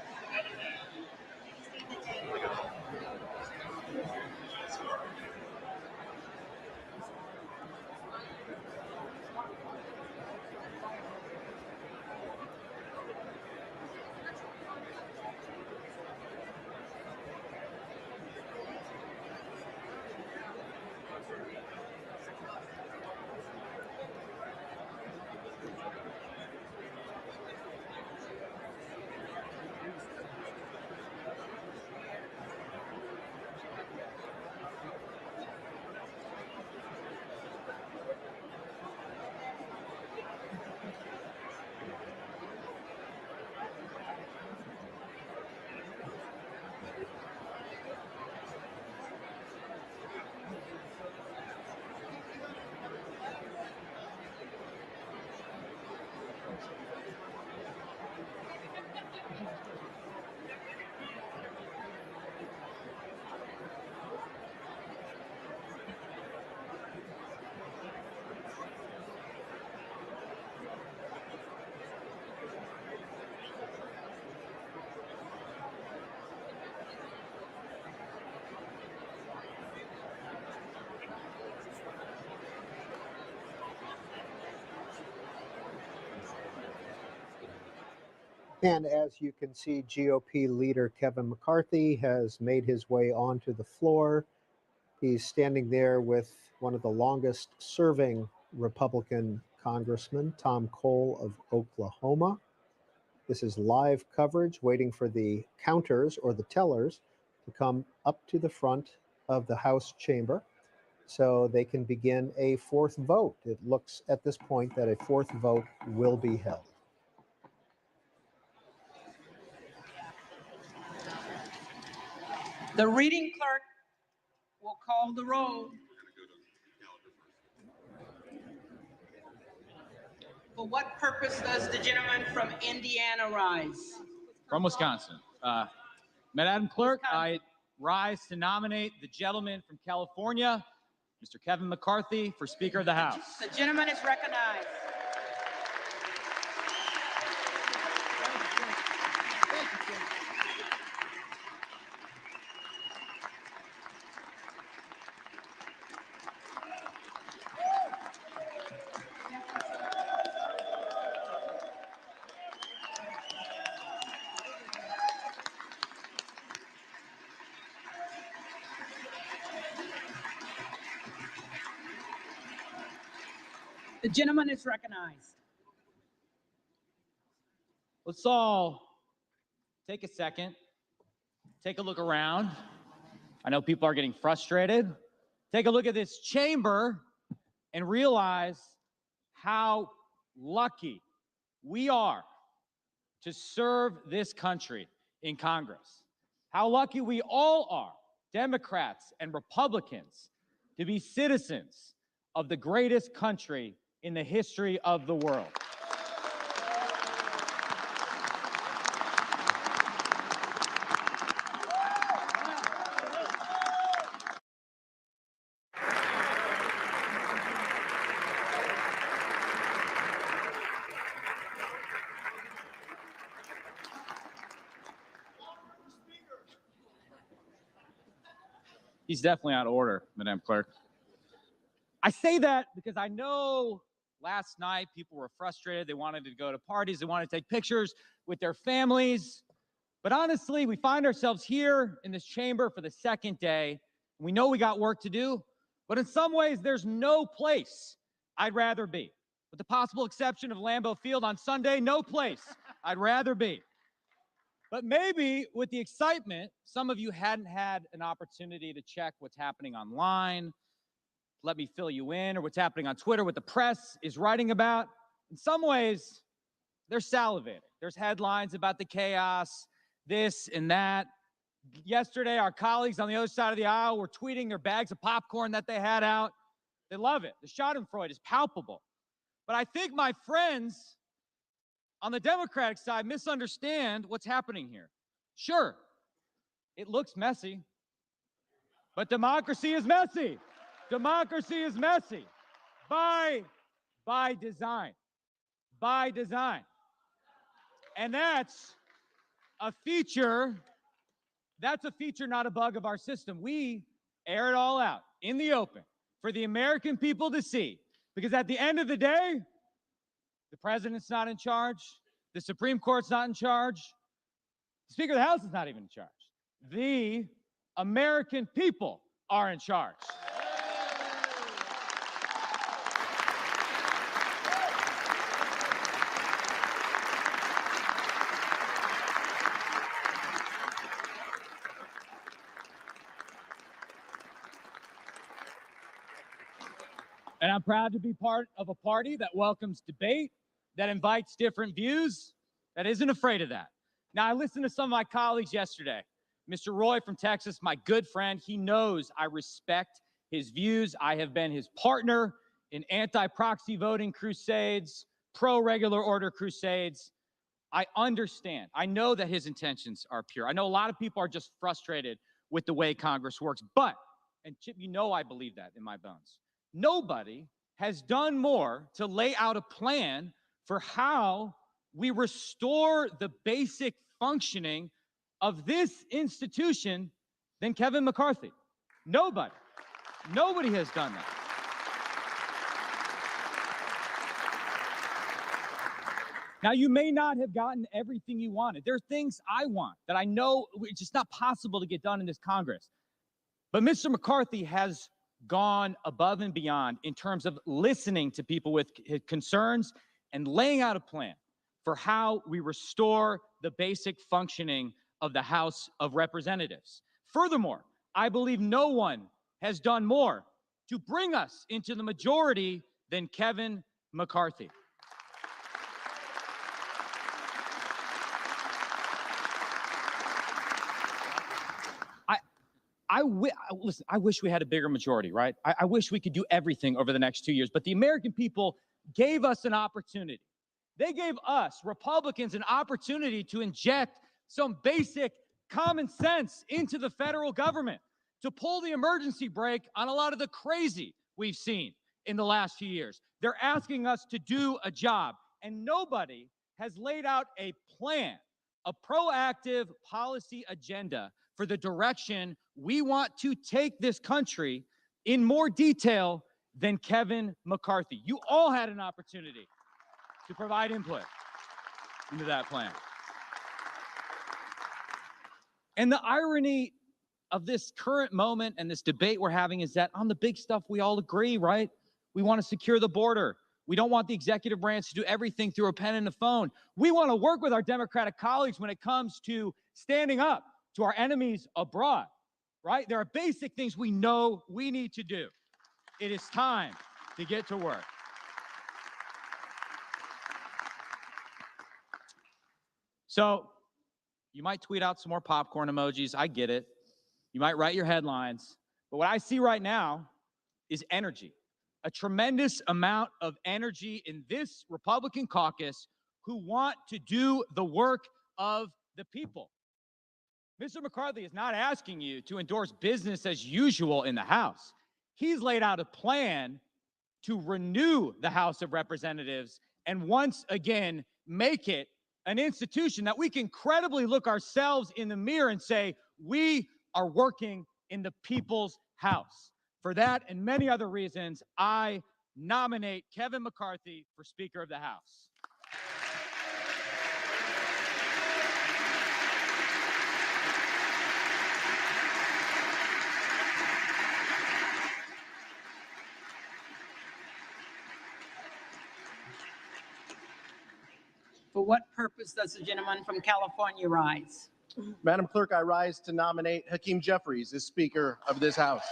And as you can see, GOP leader Kevin McCarthy has made his way onto the floor. He's standing there with one of the longest serving Republican congressmen, Tom Cole of Oklahoma. This is live coverage, waiting for the counters or the tellers to come up to the front of the House chamber so they can begin a fourth vote. It looks at this point that a fourth vote will be held. The reading clerk will call the roll. For what purpose does the gentleman from Indiana rise? From Wisconsin. Madam Clerk, I rise to nominate the gentleman from California, Mr. Kevin McCarthy, for Speaker of the House. The gentleman is recognized. The gentleman is recognized. Let's all take a second, take a look around. I know people are getting frustrated. Take a look at this chamber and realize how lucky we are to serve this country in Congress. How lucky we all are, Democrats and Republicans, to be citizens of the greatest country in the history of the world. He's definitely out of order, Madam Clerk. I say that because I know last night people were frustrated. They wanted to go to parties. They wanted to take pictures with their families. But honestly, we find ourselves here in this chamber for the second day. We know we got work to do, but in some ways, there's no place I'd rather be. With the possible exception of Lambeau Field on Sunday, no place I'd rather be. But maybe with the excitement, some of you hadn't had an opportunity to check what's happening online. Let me fill you in, or what's happening on Twitter, what the press is writing about. In some ways, they're salivating. There's headlines about the chaos, this and that. Yesterday, our colleagues on the other side of the aisle were tweeting their bags of popcorn that they had out. They love it. The schadenfreude is palpable. But I think my friends on the Democratic side misunderstand what's happening here. Sure, it looks messy, but democracy is messy. Democracy is messy by design, by design. And that's a feature, not a bug of our system. We air it all out in the open for the American people to see. Because at the end of the day, the president's not in charge. The Supreme Court's not in charge. The Speaker of the House is not even in charge. The American people are in charge. And I'm proud to be part of a party that welcomes debate, that invites different views, that isn't afraid of that. Now, I listened to some of my colleagues yesterday. Mr. Roy from Texas, my good friend, he knows I respect his views. I have been his partner in anti-proxy voting crusades, pro-regular order crusades. I understand. I know that his intentions are pure. I know a lot of people are just frustrated with the way Congress works. But, and Chip, you know I believe that in my bones, nobody has done more to lay out a plan for how we restore the basic functioning of this institution than Kevin McCarthy. Nobody. Nobody has done that. Now, you may not have gotten everything you wanted. There are things I want that I know it's just not possible to get done in this Congress. But Mr. McCarthy has gone above and beyond in terms of listening to people with concerns and laying out a plan for how we restore the basic functioning of the House of Representatives. Furthermore, I believe no one has done more to bring us into the majority than Kevin McCarthy. Listen, I wish we had a bigger majority, right? I wish we could do everything over the next 2 years, but the American people gave us an opportunity. They gave us, Republicans, an opportunity to inject some basic common sense into the federal government, to pull the emergency brake on a lot of the crazy we've seen in the last few years. They're asking us to do a job, and nobody has laid out a plan, a proactive policy agenda for the direction we want to take this country in more detail than Kevin McCarthy. You all had an opportunity to provide input into that plan. And the irony of this current moment and this debate we're having is that on the big stuff, we all agree, right? We want to secure the border. We don't want the executive branch to do everything through a pen and a phone. We want to work with our Democratic colleagues when it comes to standing up to our enemies abroad, right? There are basic things we know we need to do. It is time to get to work. So you might tweet out some more popcorn emojis. I get it. You might write your headlines. But what I see right now is energy, a tremendous amount of energy in this Republican caucus who want to do the work of the people. Mr. McCarthy is not asking you to endorse business as usual in the House. He's laid out a plan to renew the House of Representatives and once again make it an institution that we can credibly look ourselves in the mirror and say, we are working in the people's house. For that and many other reasons, I nominate Kevin McCarthy for Speaker of the House. For what purpose does the gentleman from California rise? Madam Clerk, I rise to nominate Hakeem Jeffries as Speaker of this House.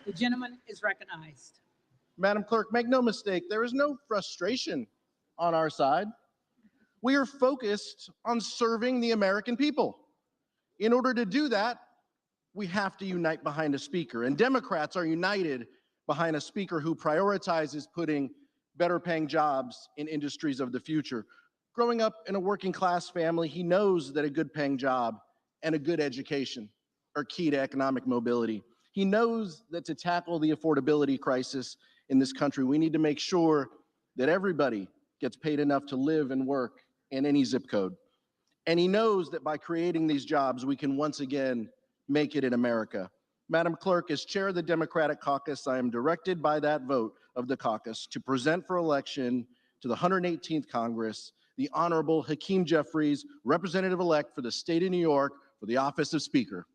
The gentleman is recognized. Madam Clerk, make no mistake, there is no frustration on our side. We are focused on serving the American people. In order to do that, we have to unite behind a speaker. And Democrats are united behind a speaker who prioritizes putting better paying jobs in industries of the future. Growing up in a working class family, he knows that a good paying job and a good education are key to economic mobility. He knows that to tackle the affordability crisis in this country, we need to make sure that everybody gets paid enough to live and work in any zip code. And he knows that by creating these jobs, we can once again make it in America. Madam Clerk, as chair of the Democratic caucus, I am directed by that vote of the caucus to present for election to the 118th Congress the Honorable Hakeem Jeffries, Representative-elect for the state of New York for the office of Speaker.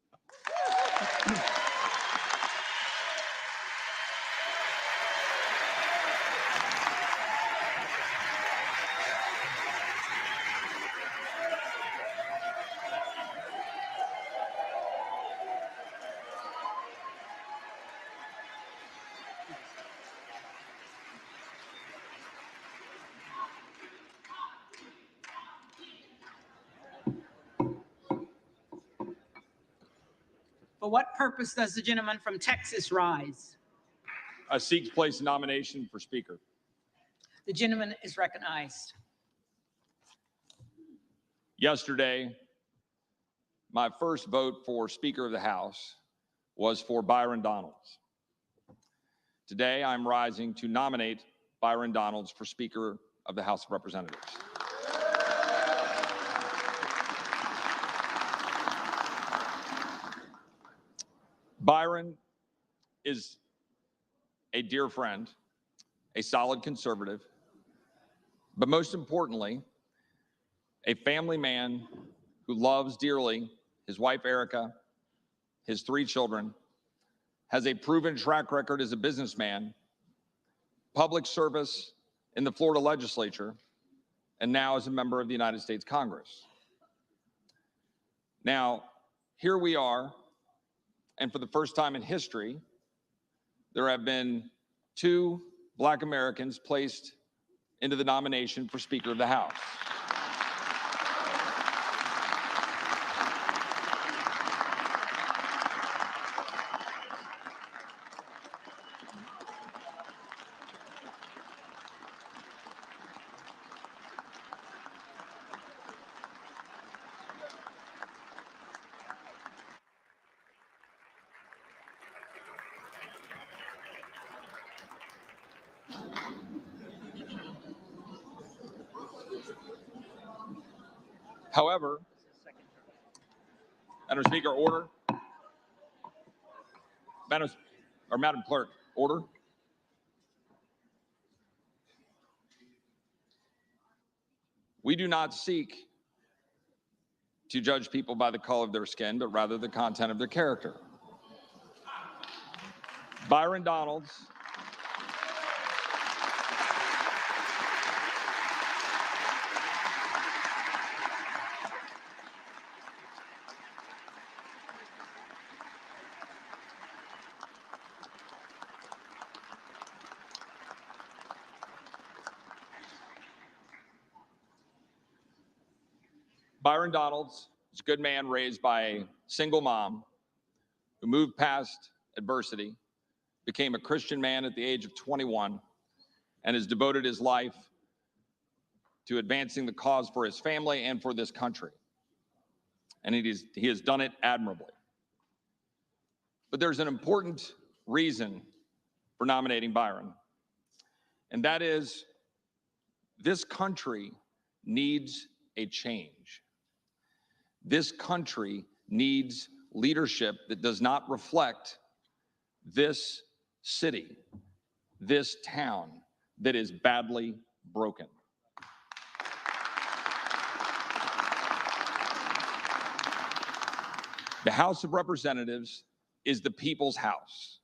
For what purpose does the gentleman from Texas rise? I seek to place a nomination for Speaker. The gentleman is recognized. Yesterday, my first vote for Speaker of the House was for Byron Donalds. Today, I'm rising to nominate Byron Donalds for Speaker of the House of Representatives. Byron is a dear friend, a solid conservative, but most importantly, a family man who loves dearly his wife, Erica, his 3 children, has a proven track record as a businessman, public service in the Florida legislature, and now as a member of the United States Congress. Now, here we are, and for the first time in history, there have been 2 Black Americans placed into the nomination for Speaker of the House. However, Madam Speaker, order. Madam Clerk, order. We do not seek to judge people by the color of their skin, but rather the content of their character. Byron Donalds. Byron Donalds is a good man raised by a single mom who moved past adversity, became a Christian man at the age of 21, and has devoted his life to advancing the cause for his family and for this country. And he has done it admirably. But there's an important reason for nominating Byron, and that is this country needs a change. This country needs leadership that does not reflect this city, this town that is badly broken. The House of Representatives is the people's house.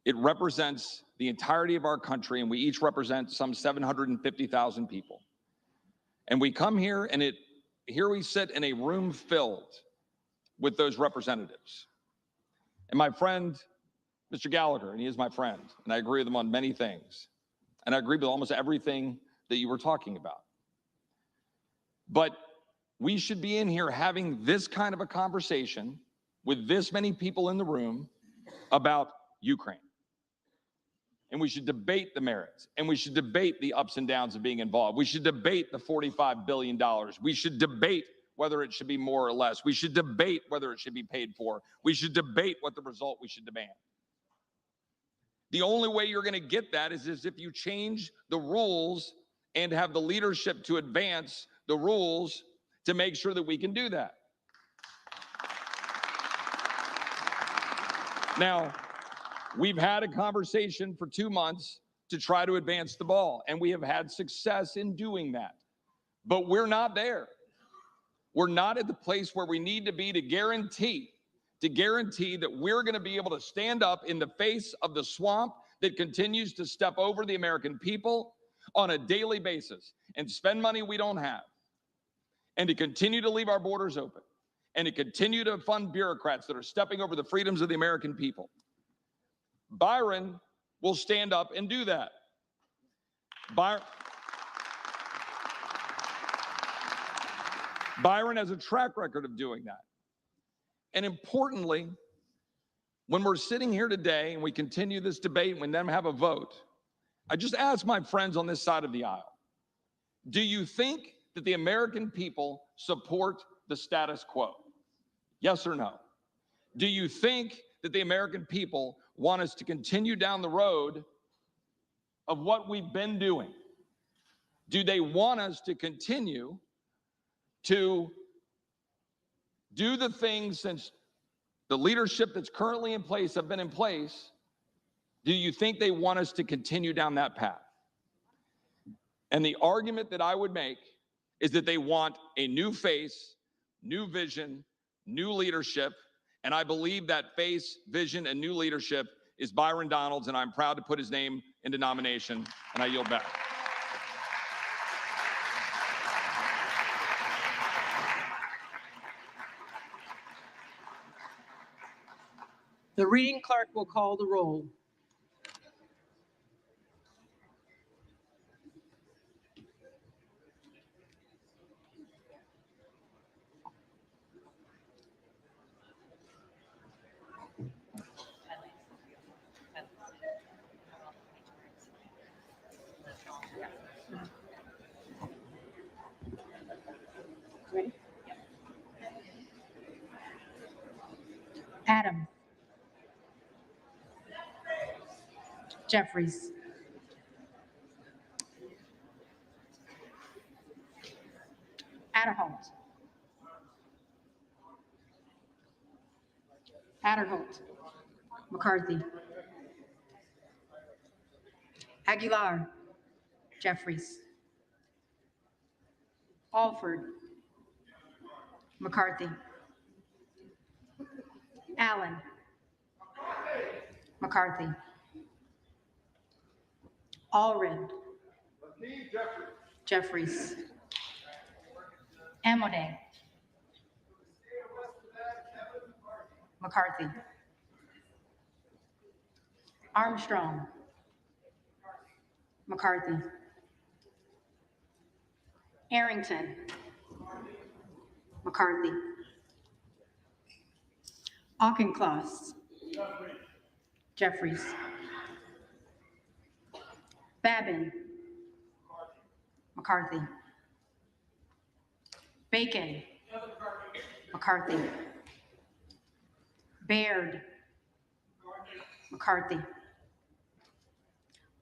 It represents the entirety of our country, and we each represent some 750,000 people. And we come here, and here we sit in a room filled with those representatives. And my friend, Mr. Gallagher, and he is my friend, and I agree with him on many things. And I agree with almost everything that you were talking about. But we should be in here having this kind of a conversation with this many people in the room about Ukraine. And we should debate the merits, and we should debate the ups and downs of being involved. We should debate the $45 billion. We should debate whether it should be more or less. We should debate whether it should be paid for. We should debate what the result we should demand. The only way you're going to get that is if you change the rules and have the leadership to advance the rules to make sure that we can do that. Now, we've had a conversation for 2 months to try to advance the ball, and we have had success in doing that. But we're not there. We're not at the place where we need to be to guarantee that we're going to be able to stand up in the face of the swamp that continues to step over the American people on a daily basis and spend money we don't have, and to continue to leave our borders open, and to continue to fund bureaucrats that are stepping over the freedoms of the American people. Byron will stand up and do that. Byron has a track record of doing that. And importantly, when we're sitting here today and we continue this debate and then have a vote, I just ask my friends on this side of the aisle, do you think that the American people support the status quo? Yes or no? Do you think that the American people want us to continue down the road of what we've been doing? Do they want us to continue to do the things since the leadership that's currently in place have been in place? Do you think they want us to continue down that path? And the argument that I would make is that they want a new face, new vision, new leadership. And I believe that face, vision, and new leadership is Byron Donalds, and I'm proud to put his name into nomination, and I yield back. The reading clerk will call the roll. Ready? Adam. Jeffries. Satterholt. Adderholt. McCarthy. Aguilar. Jeffries. Alford. McCarthy. Allen. McCarthy. Allred. Jeffries. Amodei. McCarthy. Armstrong. McCarthy. Arrington. McCarthy. Auchincloss. Jeffries. Babin. McCarthy. Bacon. McCarthy. Baird. McCarthy.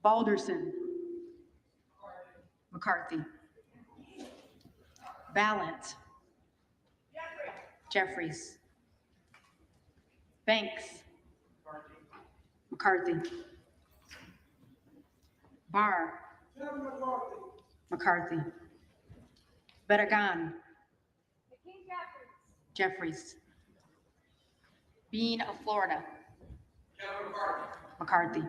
Balderson. McCarthy. Ballant. Jeffries. Banks. McCarthy. Barr. McCarthy. Bedagan. Jeffries. Bean of Florida. McCarthy.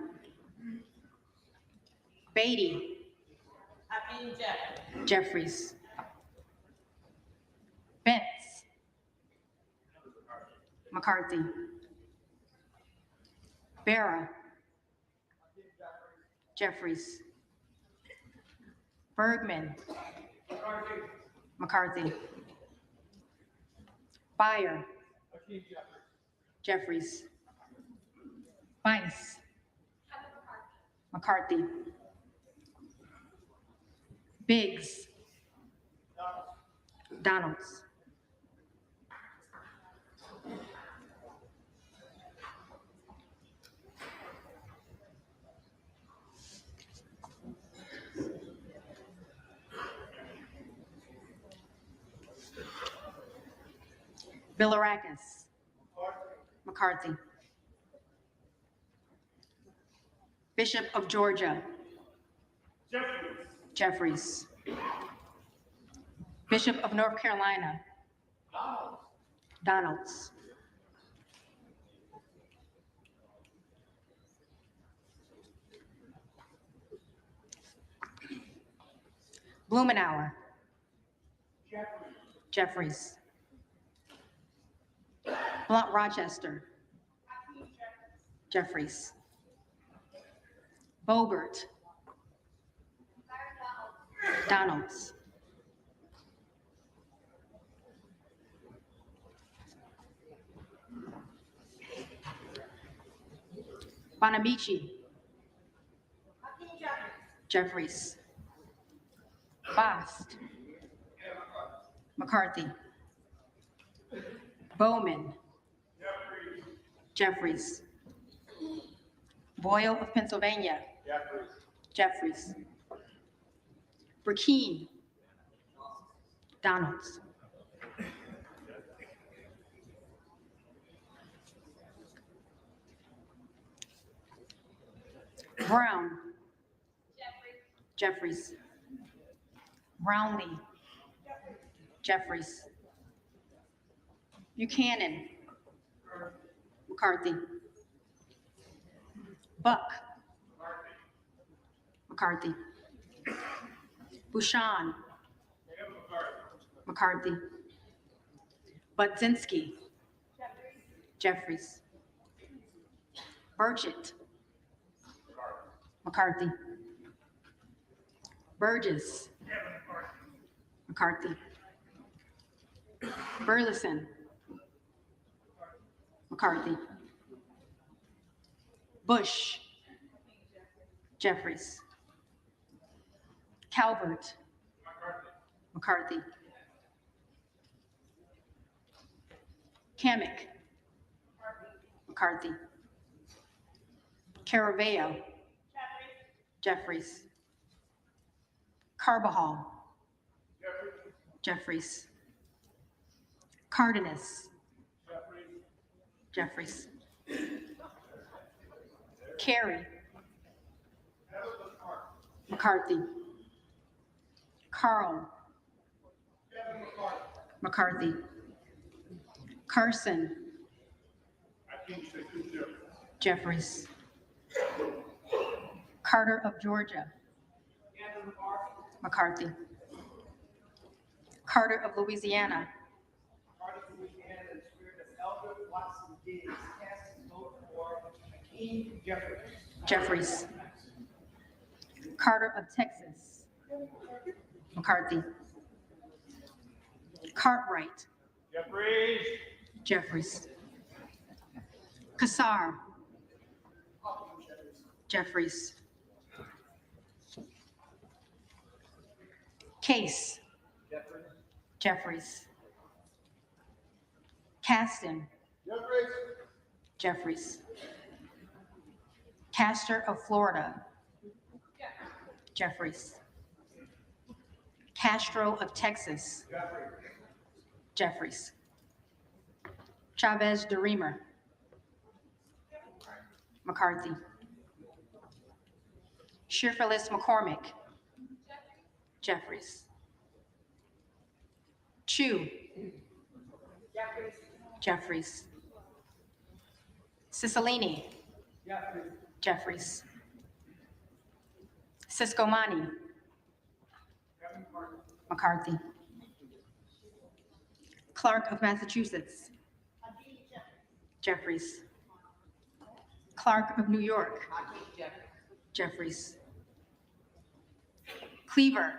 Beatty. Jeffries. Betts. McCarthy. Barra. Jeffries. Bergman. McCarthy. Beyer. Jeffries. Bice. McCarthy. Biggs. Donalds. Bilirakis. McCarthy. Bishop of Georgia. Jeffries. Bishop of North Carolina. Donalds. Blumenauer. Jeffries. Blunt Rochester. Jeffries. Bobert. Donalds. Bonamici. Jeffries. Bast. McCarthy. Bowman. Jeffries. Boyle of Pennsylvania. Jeffries. Burkeen. Donalds. Brown. Jeffries. Brownlee. Jeffries. Buchanan. McCarthy. Buck. McCarthy. Bouchon. McCarthy. Budzinski. Jeffries. Burchett. McCarthy. Burgess. McCarthy. Burleson. McCarthy. Bush. Jeffries. Calvert. McCarthy. Kamick. McCarthy. Caraveo. Jeffries. Carbajal. Jeffries. Cardenas. Jeffries. Carey. McCarthy. Carl. McCarthy. Carson. Jeffries. Carter of Georgia. McCarthy. Carter of Louisiana. Jeffries. Carter of Texas. McCarthy. Cartwright. Jeffries. Kassar. Jeffries. Case. Jeffries. Caston. Jeffries. Castor of Florida. Jeffries. Castro of Texas. Jeffries. Chavez de Reamer. McCarthy. Shearfillis McCormick. Jeffries. Chu. Jeffries. Cicilline. Jeffries. Ciscomani. McCarthy. Clark of Massachusetts. Jeffries. Clark of New York. Jeffries. Cleaver.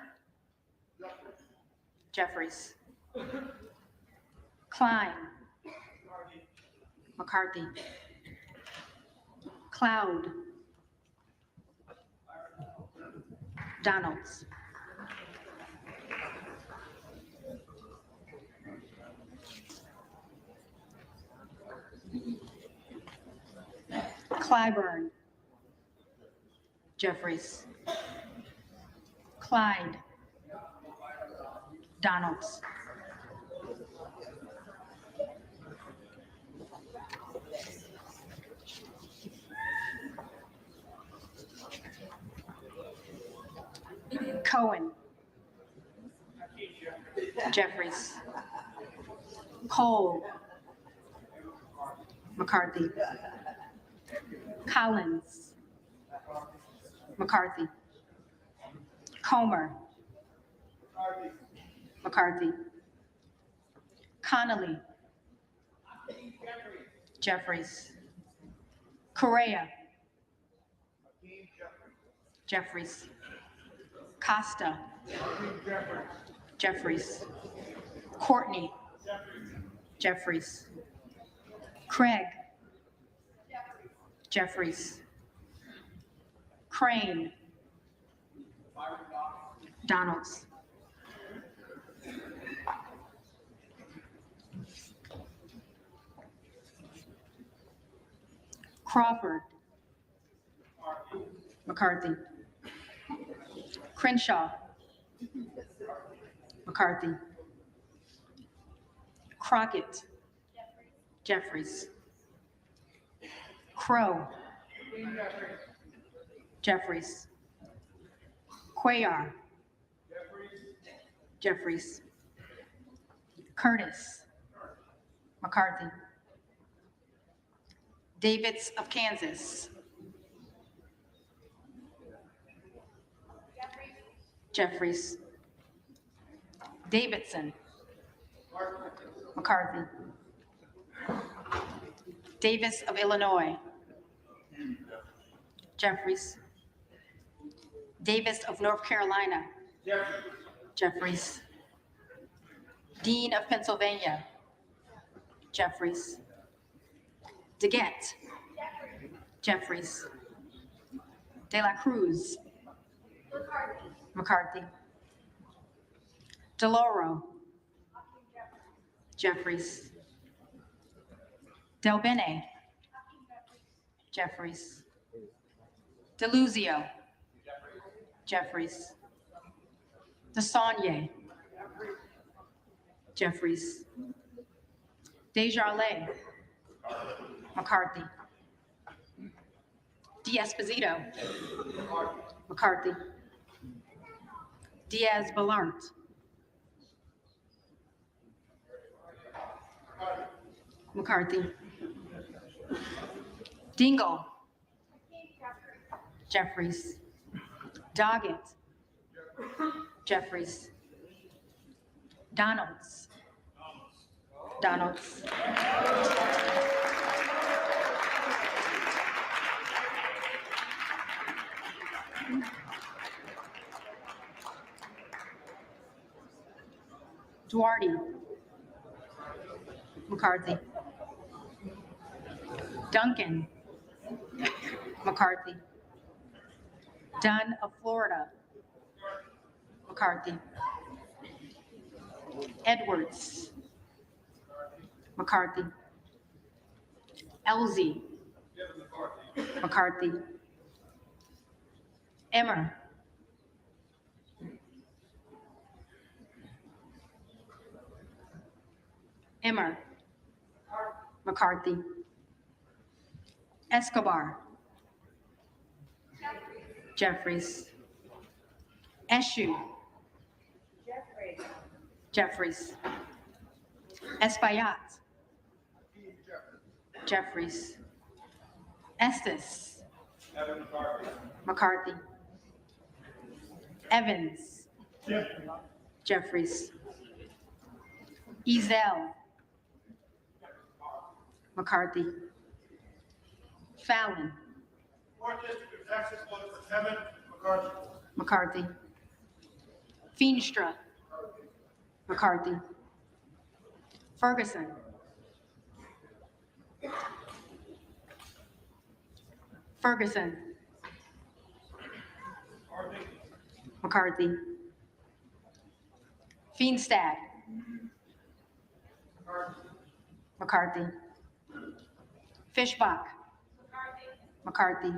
Jeffries. Klein. McCarthy. Cloud. Donalds. Clyburn. Jeffries. Clyde. Donalds. Cohen. Jeffries. Cole. McCarthy. Collins. McCarthy. Comer. McCarthy. Connolly. Jeffries. Correa. Jeffries. Costa. Jeffries. Courtney. Jeffries. Craig. Jeffries. Crane. Donalds. Crawford. McCarthy. Crenshaw. McCarthy. Crockett. Jeffries. Crow. Jeffries. Cuellar. Jeffries. Curtis. McCarthy. Davids of Kansas. Jeffries. Davidson. McCarthy. Davis of Illinois. Jeffries. Davis of North Carolina. Jeffries. Dean of Pennsylvania. Jeffries. DeGette. Jeffries. De La Cruz. McCarthy. DeLauro. Jeffries. Del Bene. Jeffries. DeLuzio. Jeffries. DeSaulnier. Jeffries. Desjardins. McCarthy. D'Esposito. McCarthy. Diaz-Balart. McCarthy. Dingle. Jeffries. Doggett. Jeffries. Donalds. Donalds. Duarte. McCarthy. Duncan. McCarthy. Dunn of Florida. McCarthy. Edwards. McCarthy. Elsie. McCarthy. Emmer. Emmer. McCarthy. Escobar. Jeffries. Eshu. Jeffries. Espaillat. Jeffries. Estes. McCarthy. Evans. Jeffries. Ezel. McCarthy. Fallon. Fourth District of Texas, vote for Kevin McCarthy. McCarthy. Feenstra. McCarthy. Ferguson. Ferguson. McCarthy. Feenstad. McCarthy. Fishbach. McCarthy.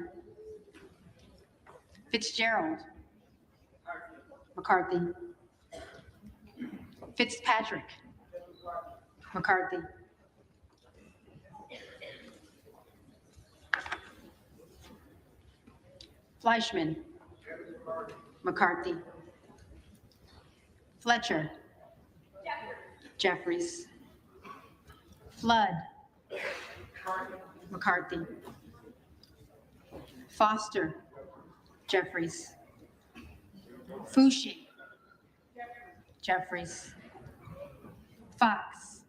Fitzgerald. McCarthy. Fitzpatrick. McCarthy. Fleischman. McCarthy. Fletcher. Jeffries. Flood. McCarthy. Foster. Jeffries. Fushi. Jeffries. Fox.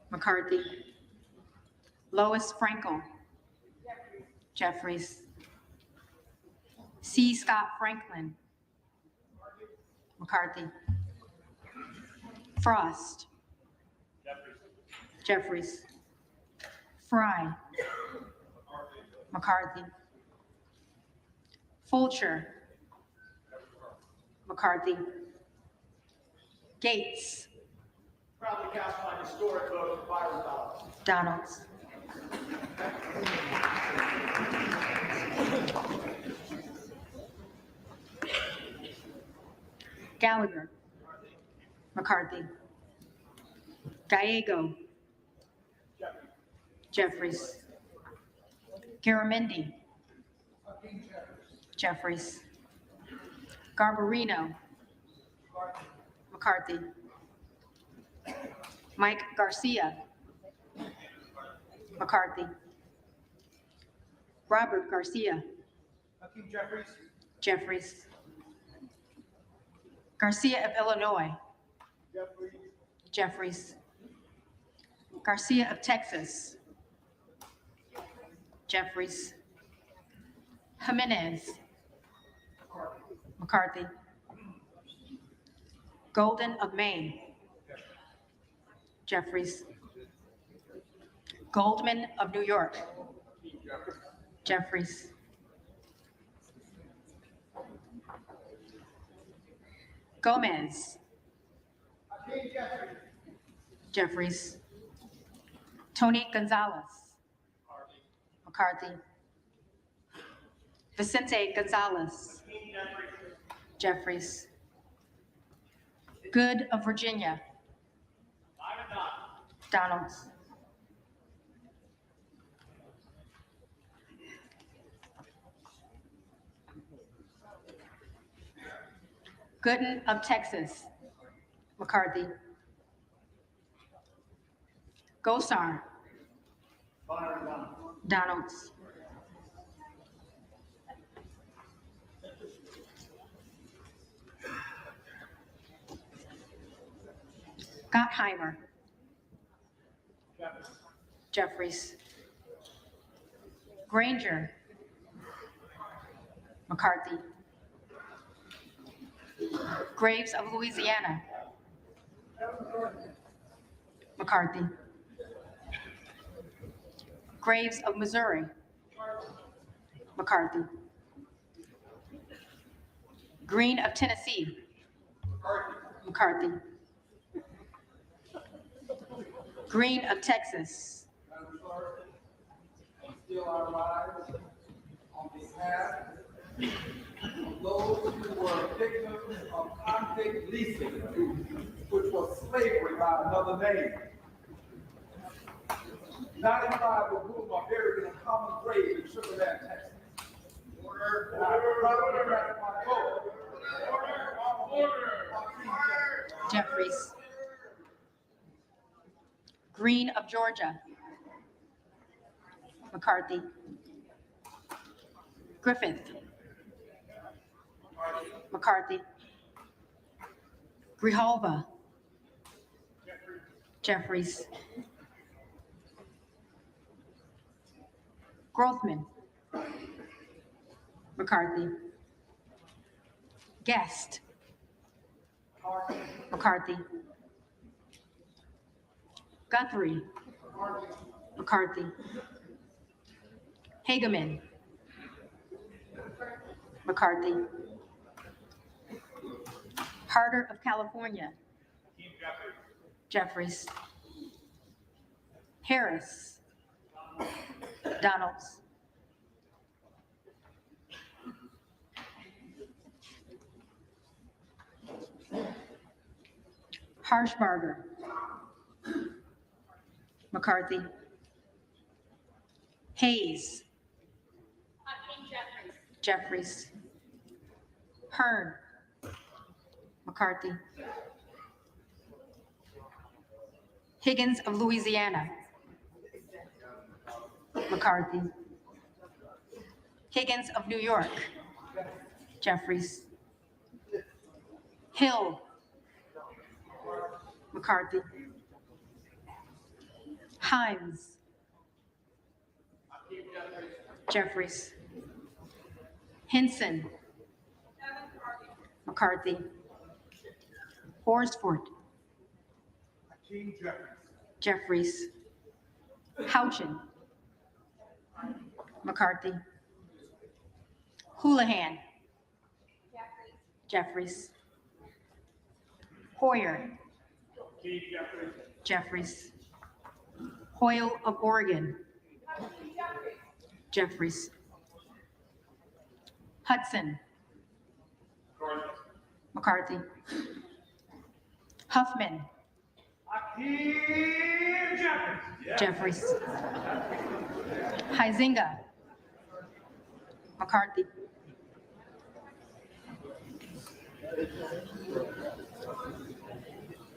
McCarthy. Lois Frankel. Jeffries. C. Scott Franklin. McCarthy. Frost. Jeffries. Fry. McCarthy. Fulcher. McCarthy. Gates. Proudly cast my historic vote for Byron Donalds. Donalds. Gallagher. McCarthy. Gallego. Jeffries. Garamendi. Jeffries. Garbarino. McCarthy. Mike Garcia. McCarthy. Robert Garcia. Hakeem Jeffries. Jeffries. Garcia of Illinois. Jeffries. Garcia of Texas. Jeffries. Jimenez. McCarthy. Golden of Maine. Jeffries. Goldman of New York. Jeffries. Gomez. Jeffries. Tony Gonzalez. McCarthy. Vicente Gonzalez. Jeffries. Good of Virginia. Donalds. Gooden of Texas. McCarthy. Gosar. Donalds. Gottheimer. Jeffries. Granger. McCarthy. Graves of Louisiana. McCarthy. Graves of Missouri. McCarthy. Green of Tennessee. McCarthy. Green of Texas. Still our lives on behalf of those who were victims of convict leasing, which was slavery by another name. 95 of whom are buried in a common grave in Sugar Land, Texas. And I proudly cast my vote. Jeffries. Green of Georgia. McCarthy. Griffith. McCarthy. Grijalva. Jeffries. Grothman. McCarthy. Guest. McCarthy. Guthrie. McCarthy. Hageman. McCarthy. Harder of California. Jeffries. Harris. Donalds. Harshbarger. McCarthy. Hayes. Jeffries. Hearn. McCarthy. Higgins of Louisiana. McCarthy. Higgins of New York. Jeffries. Hill. McCarthy. Himes. Jeffries. Hinson. McCarthy. Horsford. Jeffries. Houchin. McCarthy. Houlihan. Jeffries. Hoyer. Jeffries. Hoyle of Oregon. Jeffries. Hudson. McCarthy. Huffman. Jeffries. Huizinga. McCarthy.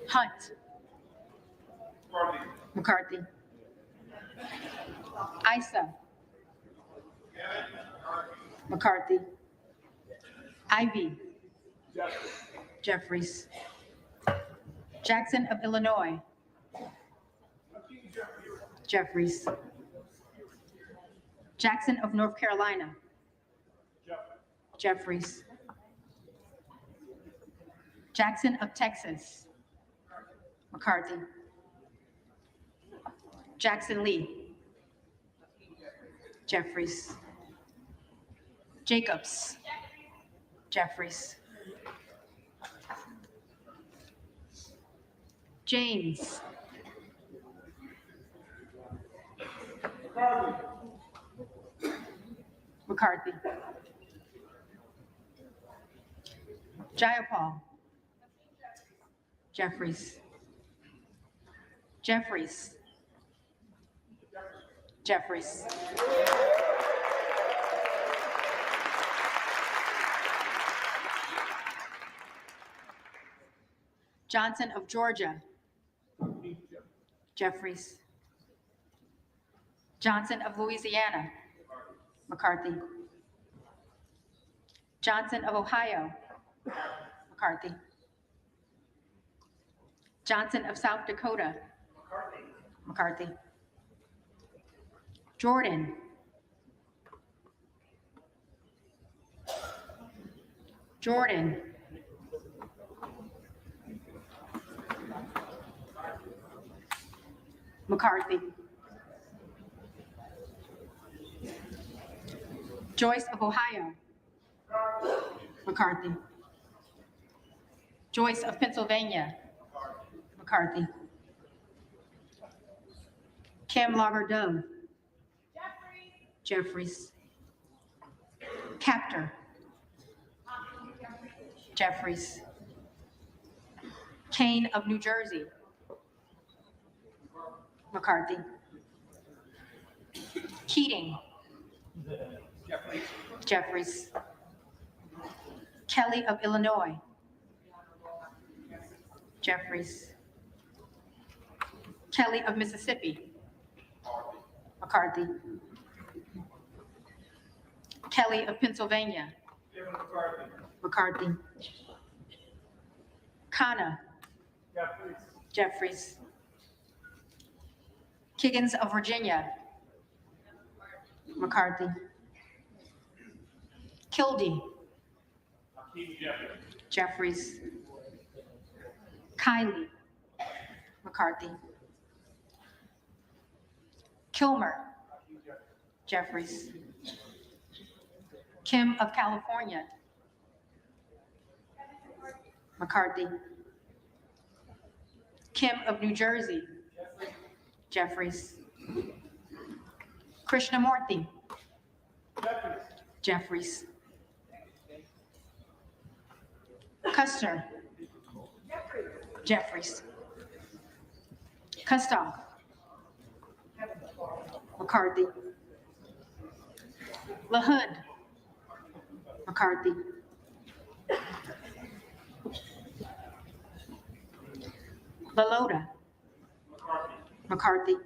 Hunt. McCarthy. Issa. McCarthy. Ivy. Jeffries. Jackson of Illinois. Jeffries. Jackson of North Carolina. Jeffries. Jackson of Texas. McCarthy. Jackson Lee. Jeffries. Jacobs. Jeffries. James. McCarthy. Jayapal. Jeffries. Jeffries. Jeffries. Johnson of Georgia. Jeffries. Johnson of Louisiana. McCarthy. Johnson of Ohio. McCarthy. Johnson of South Dakota. McCarthy. Jordan. Jordan. McCarthy. Joyce of Ohio. McCarthy. Joyce of Pennsylvania. McCarthy. Kim Laugardove. Jeffries. Captor. Jeffries. Kane of New Jersey. McCarthy. Keating. Jeffries. Kelly of Illinois. Jeffries. Kelly of Mississippi. McCarthy. Kelly of Pennsylvania. McCarthy. Khanna. Jeffries. Kiggins of Virginia. McCarthy. Kildee. Jeffries. Kiley. McCarthy. Kilmer. Jeffries. Kim of California. McCarthy. Kim of New Jersey. Jeffries. Krishnamurthy. Jeffries. Custer. Jeffries. Kustoff. McCarthy. LaHood. McCarthy. LaLota. McCarthy.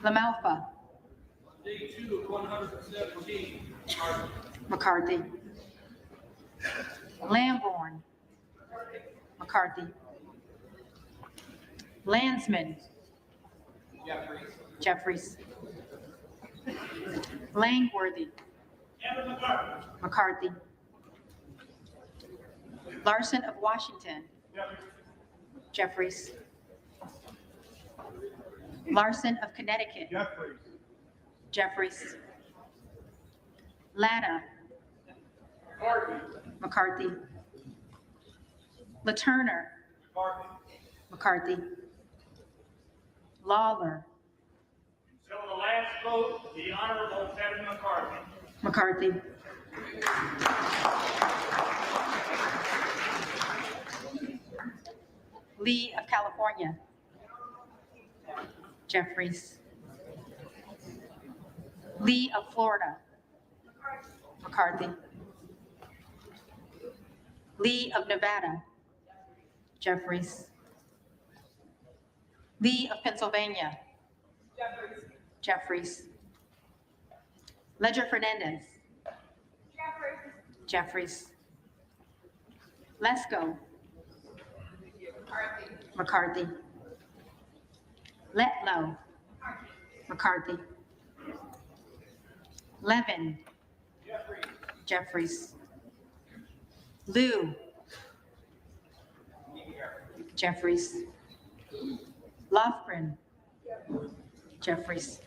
LaMalfa. Day 2 of 117. McCarthy. Lamborn. McCarthy. Landsman. Jeffries. Langworthy. McCarthy. Larson of Washington. Jeffries. Larson of Connecticut. Jeffries. Latta. McCarthy. LaTurner. McCarthy. Lawler. So the last vote, the Honorable Kevin McCarthy. McCarthy. Lee of California. Jeffries. Lee of Florida. McCarthy. Lee of Nevada. Jeffries. Lee of Pennsylvania. Jeffries. Ledger Fernandez. Jeffries. Lesko. McCarthy. Letlow. McCarthy. Levin. Jeffries. Liu. Jeffries. Lofgren. Jeffries.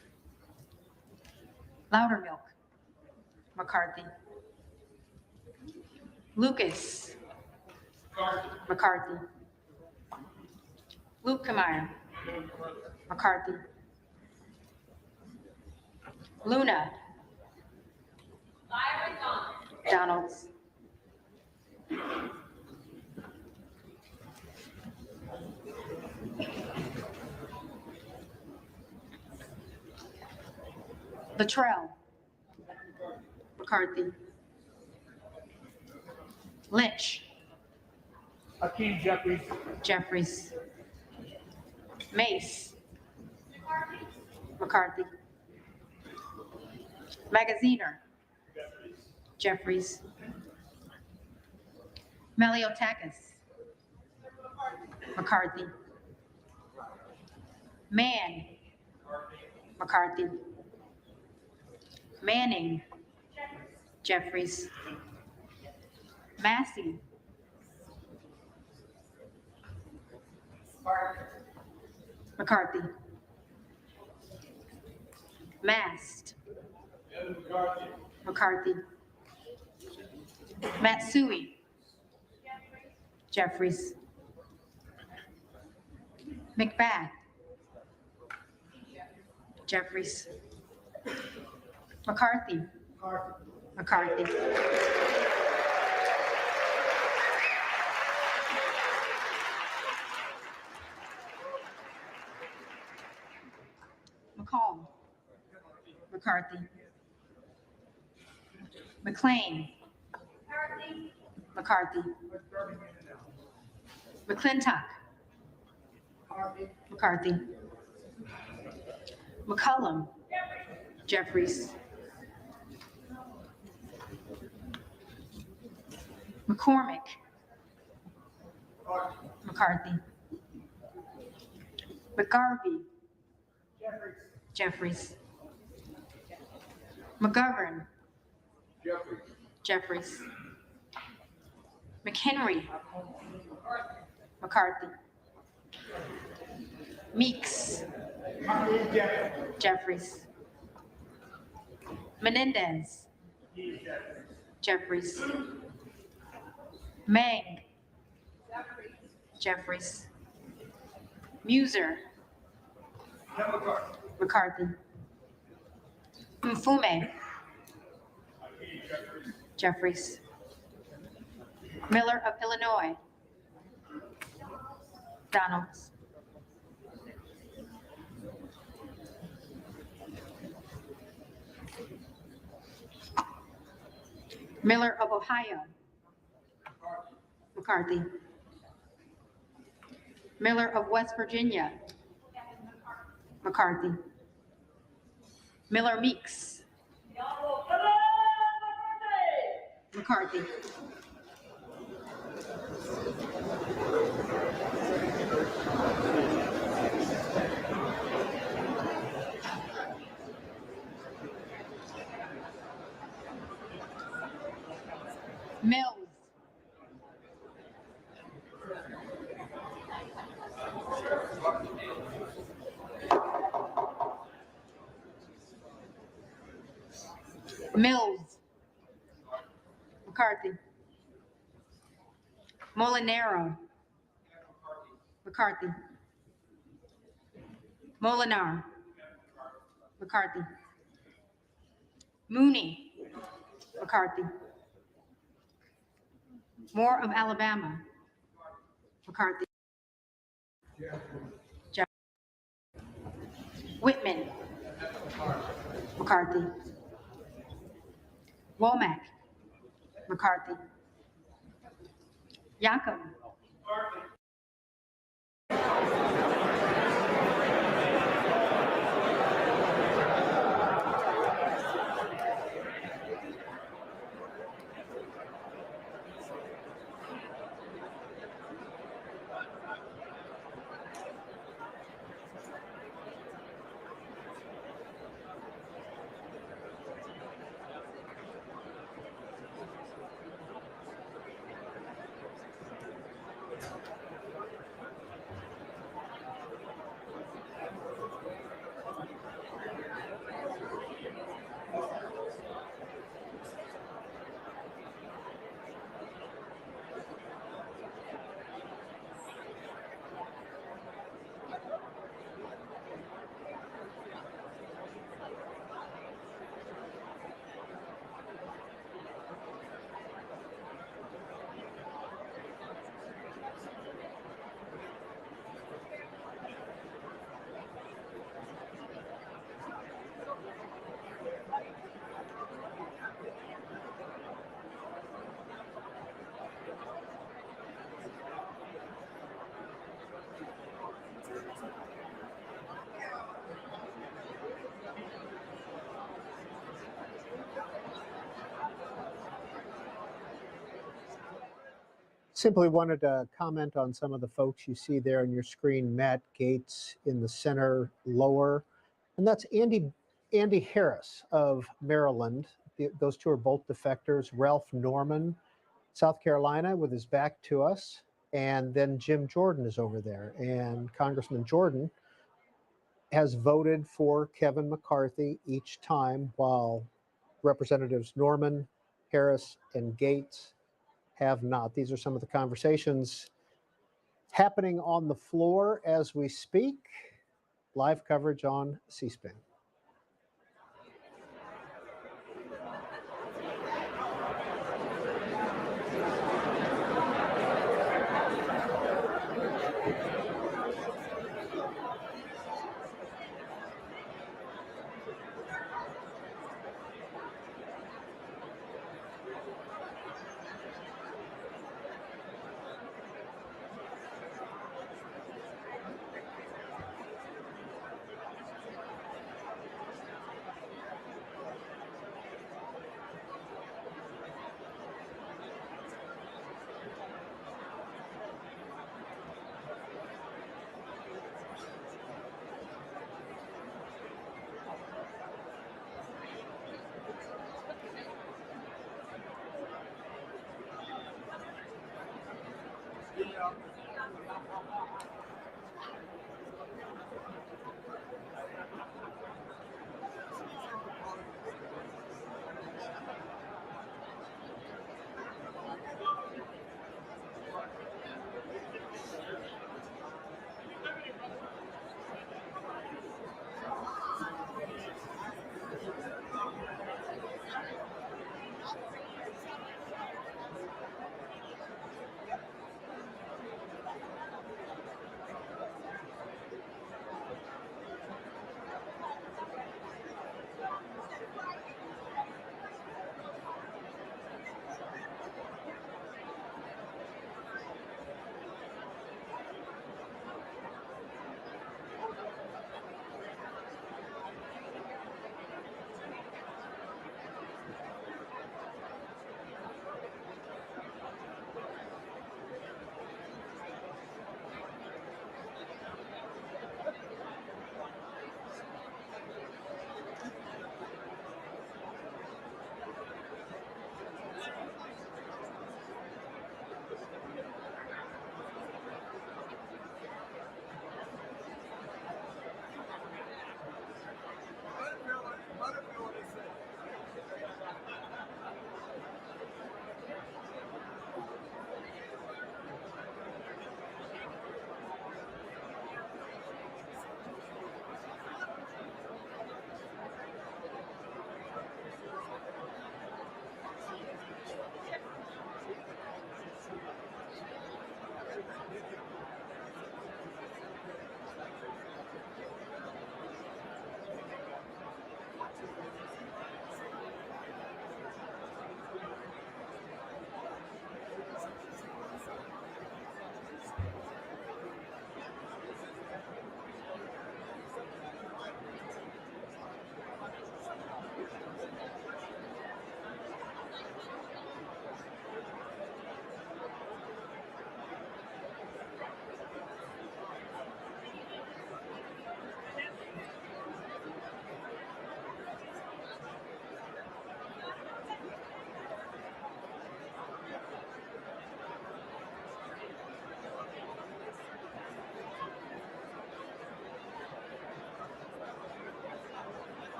Loudermilk. McCarthy. Lucas. McCarthy. Lukemeyer. McCarthy. Luna. Donalds. Luttrell. McCarthy. Lynch. Hakeem Jeffries. Jeffries. Mace. McCarthy. Magaziner. Jeffries. Maliotakis. McCarthy. Mann. McCarthy. Manning. Jeffries. Massey. McCarthy. Mast. McCarthy. Matsui. Jeffries. McBath. Jeffries. McCarthy. McCarthy. McCall. McCarthy. McLean. McCarthy. McClintock. McCarthy. McCullum. Jeffries. McCormick. McCarthy. McGarvey. Jeffries. McGovern. Jeffries. McHenry. McCarthy. Meeks. Jeffries. Menendez. Jeffries. Mang. Jeffries. Muser. McCarthy. Mfume. Jeffries. Miller of Illinois. Donalds. Miller of Ohio. McCarthy. Miller of West Virginia. McCarthy. Miller Meeks. McCarthy. Mills. Mills. McCarthy. Molinaro. McCarthy. Molinar. McCarthy. Mooney. McCarthy. Moore of Alabama. McCarthy. Jeff. Whitman. McCarthy. Womack. McCarthy. Yakum. Simply wanted to comment on some of the folks you see there on your screen. Matt Gates in the center lower, and that's Andy Harris of Maryland. Those two are both defectors. Ralph Norman, South Carolina, with his back to us, and then Jim Jordan is over there. And Congressman Jordan has voted for Kevin McCarthy each time, while Representatives Norman, Harris, and Gates have not. These are some of the conversations happening on the floor as we speak. Live coverage on C-SPAN.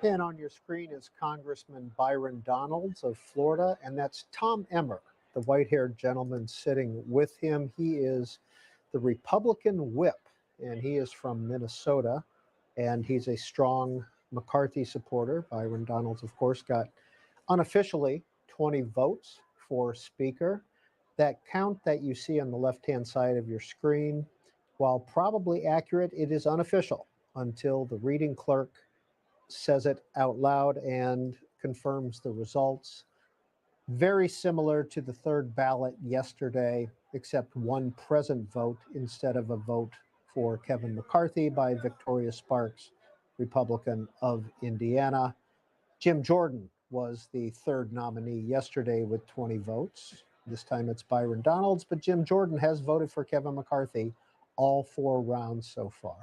And on your screen is Congressman Byron Donalds of Florida, and that's Tom Emmer, the white-haired gentleman sitting with him. He is the Republican whip, and he is from Minnesota, and he's a strong McCarthy supporter. Byron Donalds, of course, got unofficially 20 votes for Speaker. That count that you see on the left-hand side of your screen, while probably accurate, it is unofficial until the reading clerk says it out loud and confirms the results. Very similar to the third ballot yesterday, except one present vote instead of a vote for Kevin McCarthy by Victoria Sparks, Republican of Indiana. Jim Jordan was the third nominee yesterday with 20 votes. This time it's Byron Donalds, but Jim Jordan has voted for Kevin McCarthy all 4 rounds so far.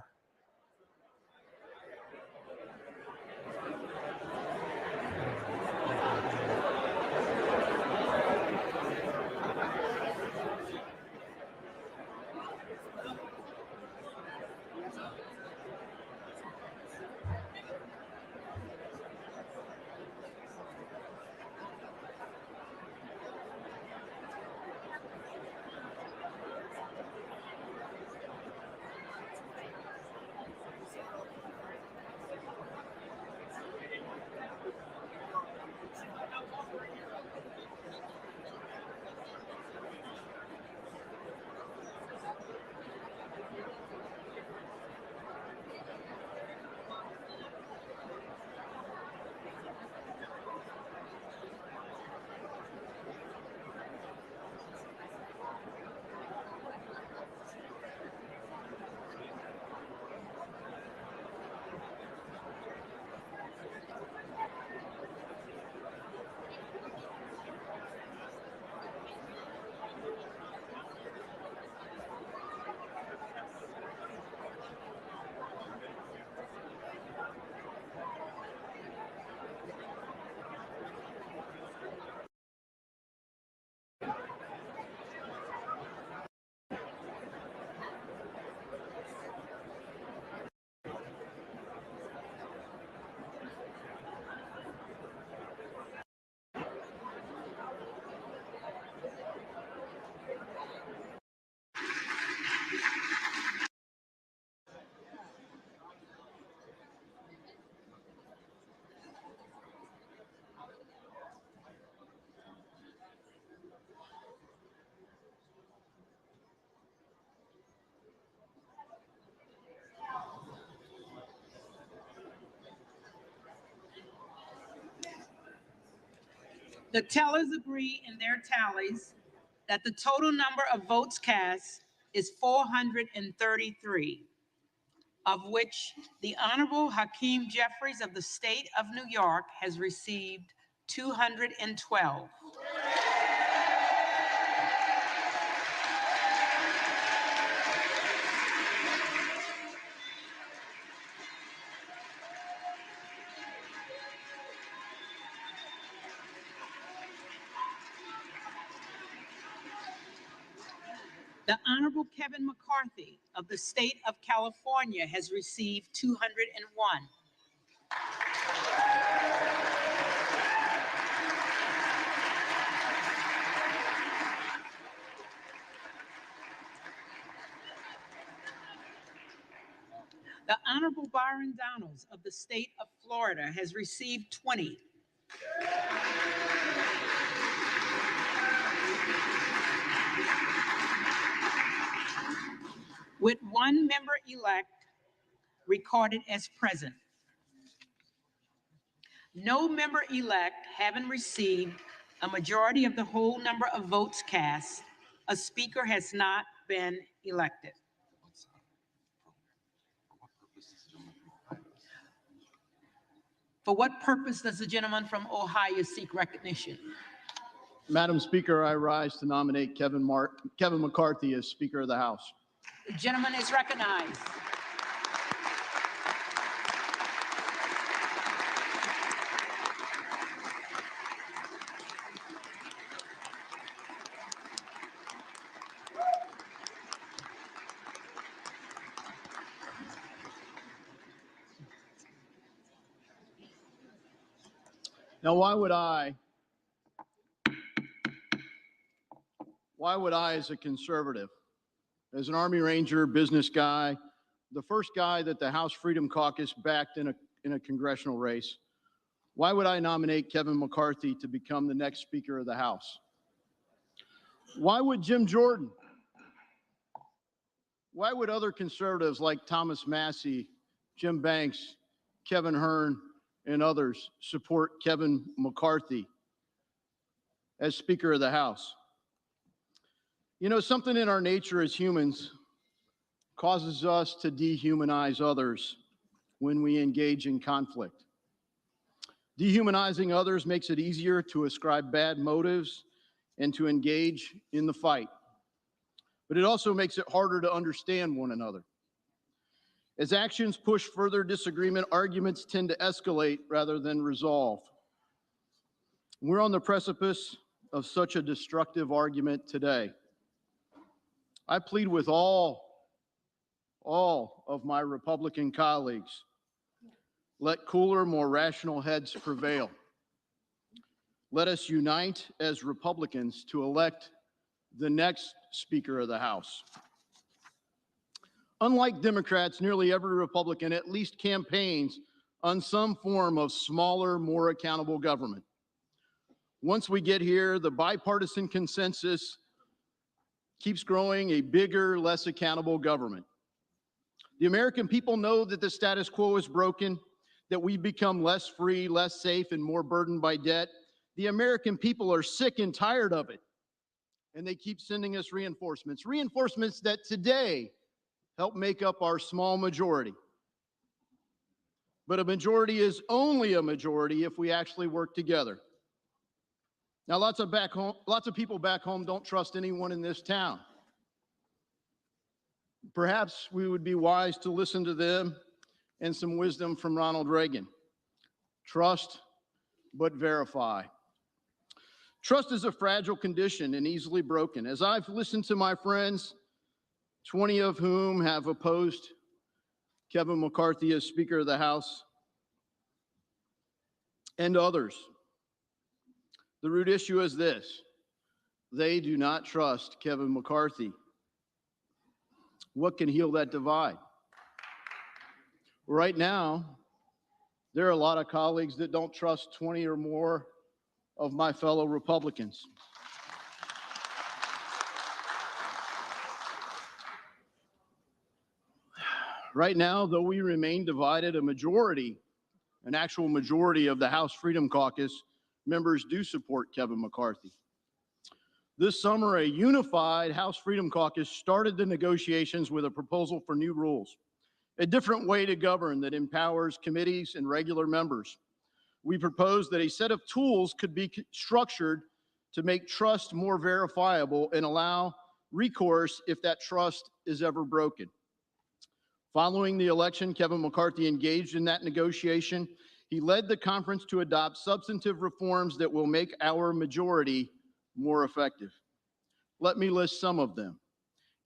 The tellers agree in their tallies that the total number of votes cast is 433, of which the Honorable Hakeem Jeffries of the state of New York has received 212. The Honorable Kevin McCarthy of the state of California has received 201. The Honorable Byron Donalds of the state of Florida has received 20. With one member-elect recorded as present. No member-elect having received a majority of the whole number of votes cast, a speaker has not been elected. For what purpose does the gentleman from Ohio seek recognition? Madam Speaker, I rise to nominate Kevin McCarthy as Speaker of the House. The gentleman is recognized. Now, why would I, as a conservative, as an Army Ranger, business guy, the first guy that the House Freedom Caucus backed in a congressional race, why would I nominate Kevin McCarthy to become the next Speaker of the House? Why would Jim Jordan? Why would other conservatives like Thomas Massie, Jim Banks, Kevin Hern, and others support Kevin McCarthy as Speaker of the House. You know, something in our nature as humans causes us to dehumanize others when we engage in conflict. Dehumanizing others makes it easier to ascribe bad motives and to engage in the fight. But it also makes it harder to understand one another. As actions push further disagreement, arguments tend to escalate rather than resolve. We're on the precipice of such a destructive argument today. I plead with all of my Republican colleagues, let cooler, more rational heads prevail. Let us unite as Republicans to elect the next Speaker of the House. Unlike Democrats, nearly every Republican at least campaigns on some form of smaller, more accountable government. Once we get here, the bipartisan consensus keeps growing a bigger, less accountable government. The American people know that the status quo is broken, that we've become less free, less safe, and more burdened by debt. The American people are sick and tired of it, and they keep sending us reinforcements. Reinforcements that today help make up our small majority. But a majority is only a majority if we actually work together. Now, lots of people back home don't trust anyone in this town. Perhaps we would be wise to listen to them and some wisdom from Ronald Reagan. Trust, but verify. Trust is a fragile condition and easily broken. As I've listened to my friends, 20 of whom have opposed Kevin McCarthy as Speaker of the House, and others, the root issue is this: they do not trust Kevin McCarthy. What can heal that divide? Right now, there are a lot of colleagues that don't trust 20 or more of my fellow Republicans. Right now, though we remain divided, an actual majority of the House Freedom Caucus members do support Kevin McCarthy. This summer, a unified House Freedom Caucus started the negotiations with a proposal for new rules, a different way to govern that empowers committees and regular members. We proposed that a set of tools could be structured to make trust more verifiable and allow recourse if that trust is ever broken. Following the election, Kevin McCarthy engaged in that negotiation. He led the conference to adopt substantive reforms that will make our majority more effective. Let me list some of them.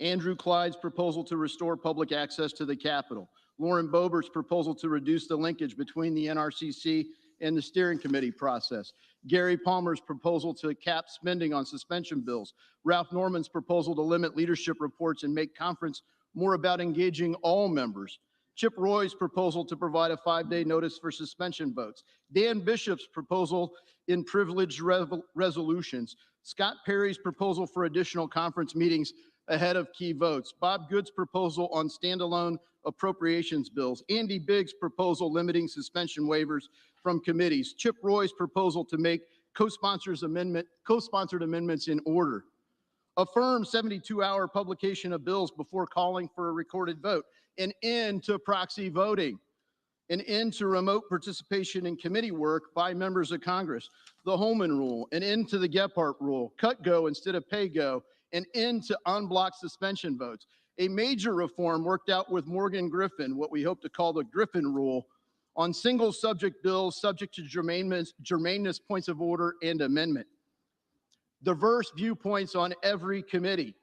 Andrew Clyde's proposal to restore public access to the Capitol. Lauren Boebert's proposal to reduce the linkage between the NRCC and the steering committee process. Gary Palmer's proposal to cap spending on suspension bills. Ralph Norman's proposal to limit leadership reports and make conference more about engaging all members. Chip Roy's proposal to provide a 5-day notice for suspension votes. Dan Bishop's proposal in privileged resolutions. Scott Perry's proposal for additional conference meetings ahead of key votes. Bob Good's proposal on standalone appropriations bills. Andy Biggs' proposal limiting suspension waivers from committees. Chip Roy's proposal to make co-sponsored amendments in order. Affirm 72-hour publication of bills before calling for a recorded vote. An end to proxy voting. An end to remote participation in committee work by members of Congress. The Holman Rule. An end to the Gephardt Rule. Cut go instead of pay go. An end to unblocked suspension votes. A major reform worked out with Morgan Griffin, what we hope to call the Griffin Rule, on single subject bills subject to germaneness points of order and amendment. Diverse viewpoints on every committee.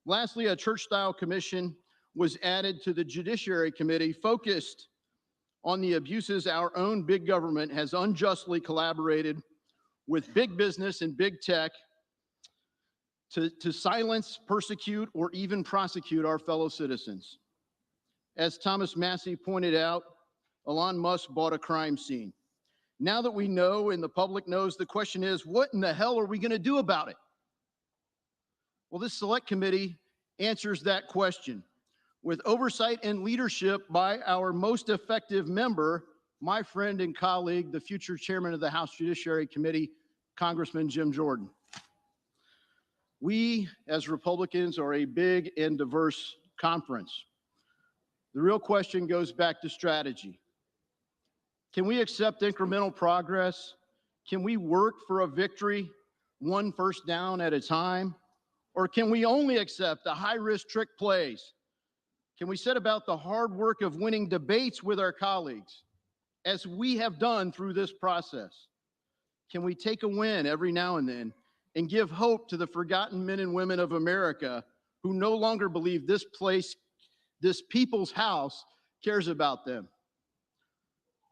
Lastly, a church-style commission was added to the Judiciary Committee focused on the abuses our own big government has unjustly collaborated with big business and big tech to silence, persecute, or even prosecute our fellow citizens. As Thomas Massey pointed out, Elon Musk bought a crime scene. Now that we know and the public knows, the question is, what in the hell are we going to do about it? Well, this select committee answers that question with oversight and leadership by our most effective member, my friend and colleague, the future chairman of the House Judiciary Committee, Congressman Jim Jordan. We, as Republicans, are a big and diverse conference. The real question goes back to strategy. Can we accept incremental progress? Can we work for a victory, one first down at a time? Or can we only accept the high-risk trick plays? Can we set about the hard work of winning debates with our colleagues, as we have done through this process? Can we take a win every now and then and give hope to the forgotten men and women of America who no longer believe this place, this people's house, cares about them?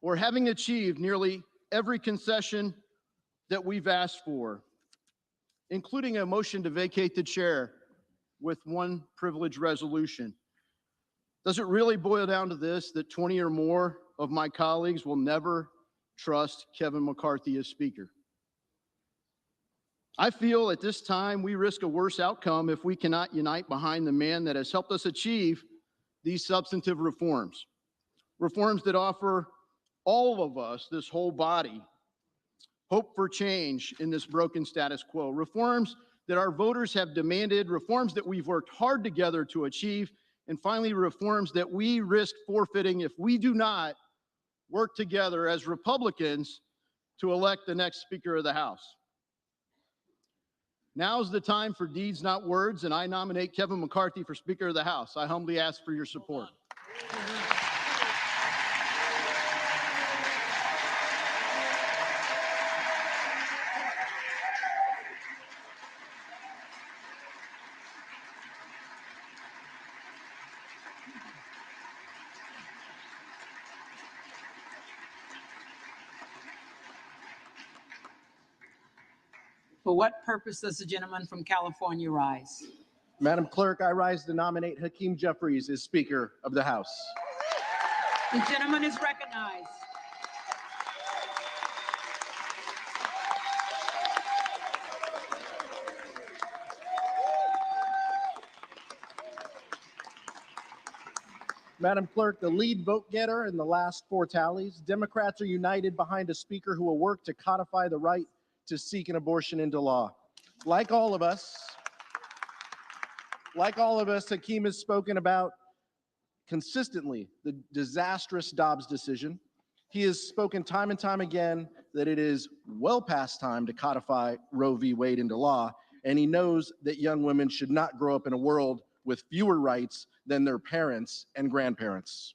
Or having achieved nearly every concession that we've asked for, including a motion to vacate the chair with one privilege resolution, does it really boil down to this, that 20 or more of my colleagues will never trust Kevin McCarthy as Speaker? I feel at this time we risk a worse outcome if we cannot unite behind the man that has helped us achieve these substantive reforms. Reforms that offer all of us, this whole body, hope for change in this broken status quo. Reforms that our voters have demanded, reforms that we've worked hard together to achieve, and finally, reforms that we risk forfeiting if we do not work together as Republicans to elect the next Speaker of the House. Now's the time for deeds, not words, and I nominate Kevin McCarthy for Speaker of the House. I humbly ask for your support. For what purpose does the gentleman from California rise? Madam Clerk, I rise to nominate Hakeem Jeffries as Speaker of the House. The gentleman is recognized. Madam Clerk, the lead vote getter in the last 4 tallies, Democrats are united behind a Speaker who will work to codify the right to seek an abortion into law. Like all of us, Hakeem has spoken about consistently the disastrous Dobbs decision. He has spoken time and time again that it is well past time to codify Roe v. Wade into law, and he knows that young women should not grow up in a world with fewer rights than their parents and grandparents.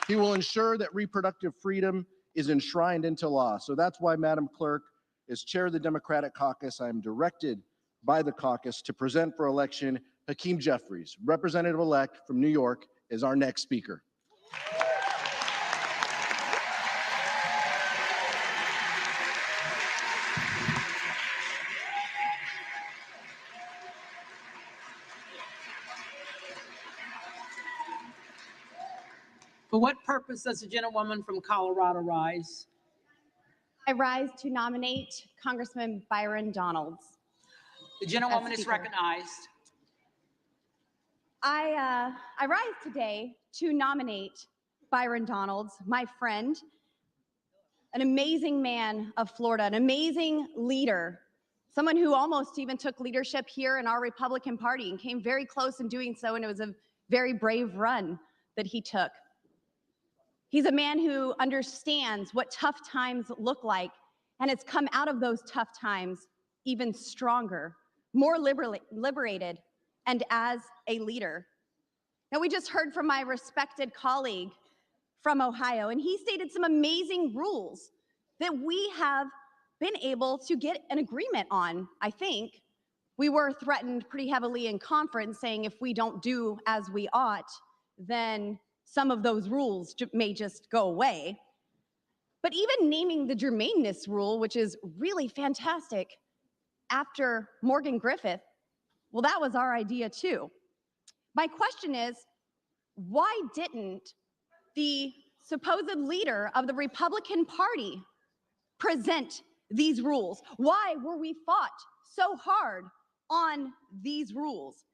He will ensure that reproductive freedom is enshrined into law. So that's why, Madam Clerk, as chair of the Democratic caucus, I am directed by the caucus to present for election Hakeem Jeffries, Representative-elect from New York, as our next Speaker. For what purpose does the gentlewoman from Colorado rise? I rise to nominate Congressman Byron Donalds. The gentlewoman is Speaker. recognized. I rise today to nominate Byron Donalds, my friend, an amazing man of Florida, an amazing leader, someone who almost even took leadership here in our Republican Party and came very close in doing so, and it was a very brave run that he took. He's a man who understands what tough times look like, and has come out of those tough times even stronger, more liberated, and as a leader. Now, we just heard from my respected colleague from Ohio, and he stated some amazing rules that we have been able to get an agreement on, I think. We were threatened pretty heavily in conference, saying if we don't do as we ought, then some of those rules may just go away. But even naming the germaneness rule, which is really fantastic, after Morgan Griffith, well, that was our idea too. My question is, why didn't the supposed leader of the Republican Party present these rules? Why were we fought so hard on these rules?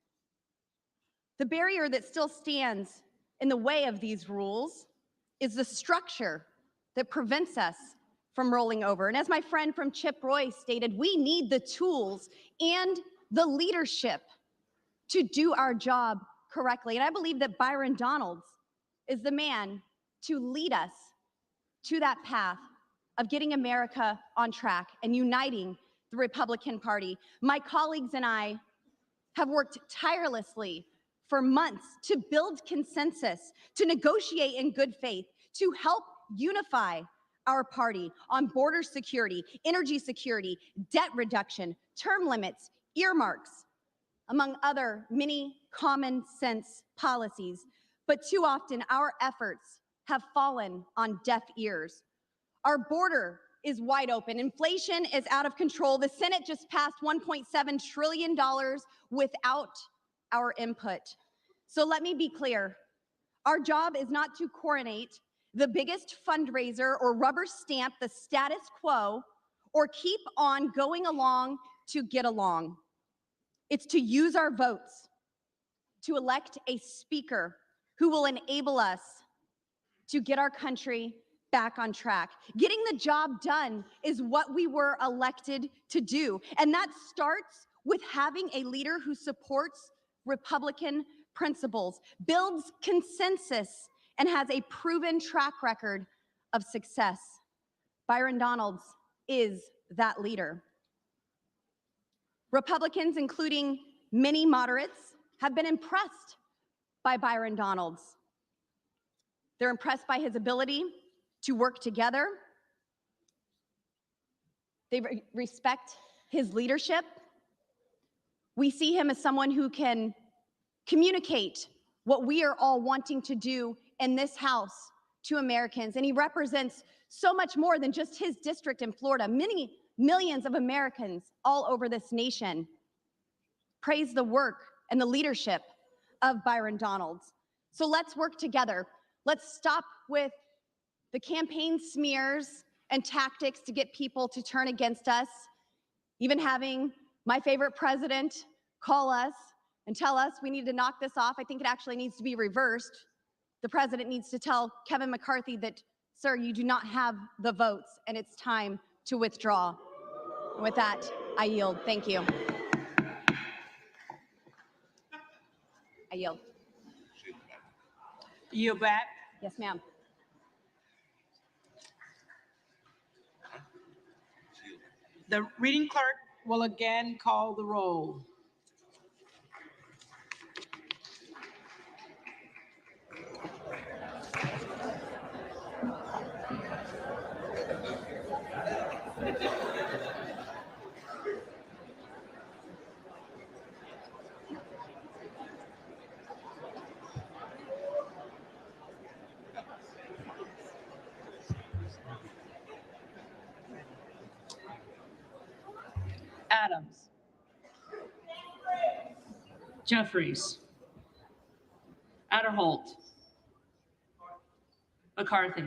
The barrier that still stands in the way of these rules is the structure that prevents us from rolling over. And as my friend from Chip Roy stated, we need the tools and the leadership to do our job correctly. And I believe that Byron Donalds is the man to lead us to that path of getting America on track and uniting the Republican Party. My colleagues and I have worked tirelessly for months to build consensus, to negotiate in good faith, to help unify our party on border security, energy security, debt reduction, term limits, earmarks, among other many common sense policies. But too often our efforts have fallen on deaf ears. Our border is wide open. Inflation is out of control. The Senate just passed $1.7 trillion without our input. So let me be clear. Our job is not to coronate the biggest fundraiser or rubber stamp the status quo or keep on going along to get along. It's to use our votes to elect a speaker who will enable us to get our country back on track. Getting the job done is what we were elected to do. And that starts with having a leader who supports Republican principles, builds consensus, and has a proven track record of success. Byron Donalds is that leader. Republicans, including many moderates, have been impressed by Byron Donalds. They're impressed by his ability to work together. They respect his leadership. We see him as someone who can communicate what we are all wanting to do in this House to Americans. And he represents so much more than just his district in Florida. Many millions of Americans all over this nation praise the work and the leadership of Byron Donalds. So let's work together. Let's stop with the campaign smears and tactics to get people to turn against us. Even having my favorite president call us and tell us we need to knock this off. I think it actually needs to be reversed. The president needs to tell Kevin McCarthy that, sir, you do not have the votes and it's time to withdraw. And with that, I yield. Thank you. I yield. Yield back. Yes, ma'am. The reading clerk will again call the roll. Adams. Jeffries. Adderholt. McCarthy.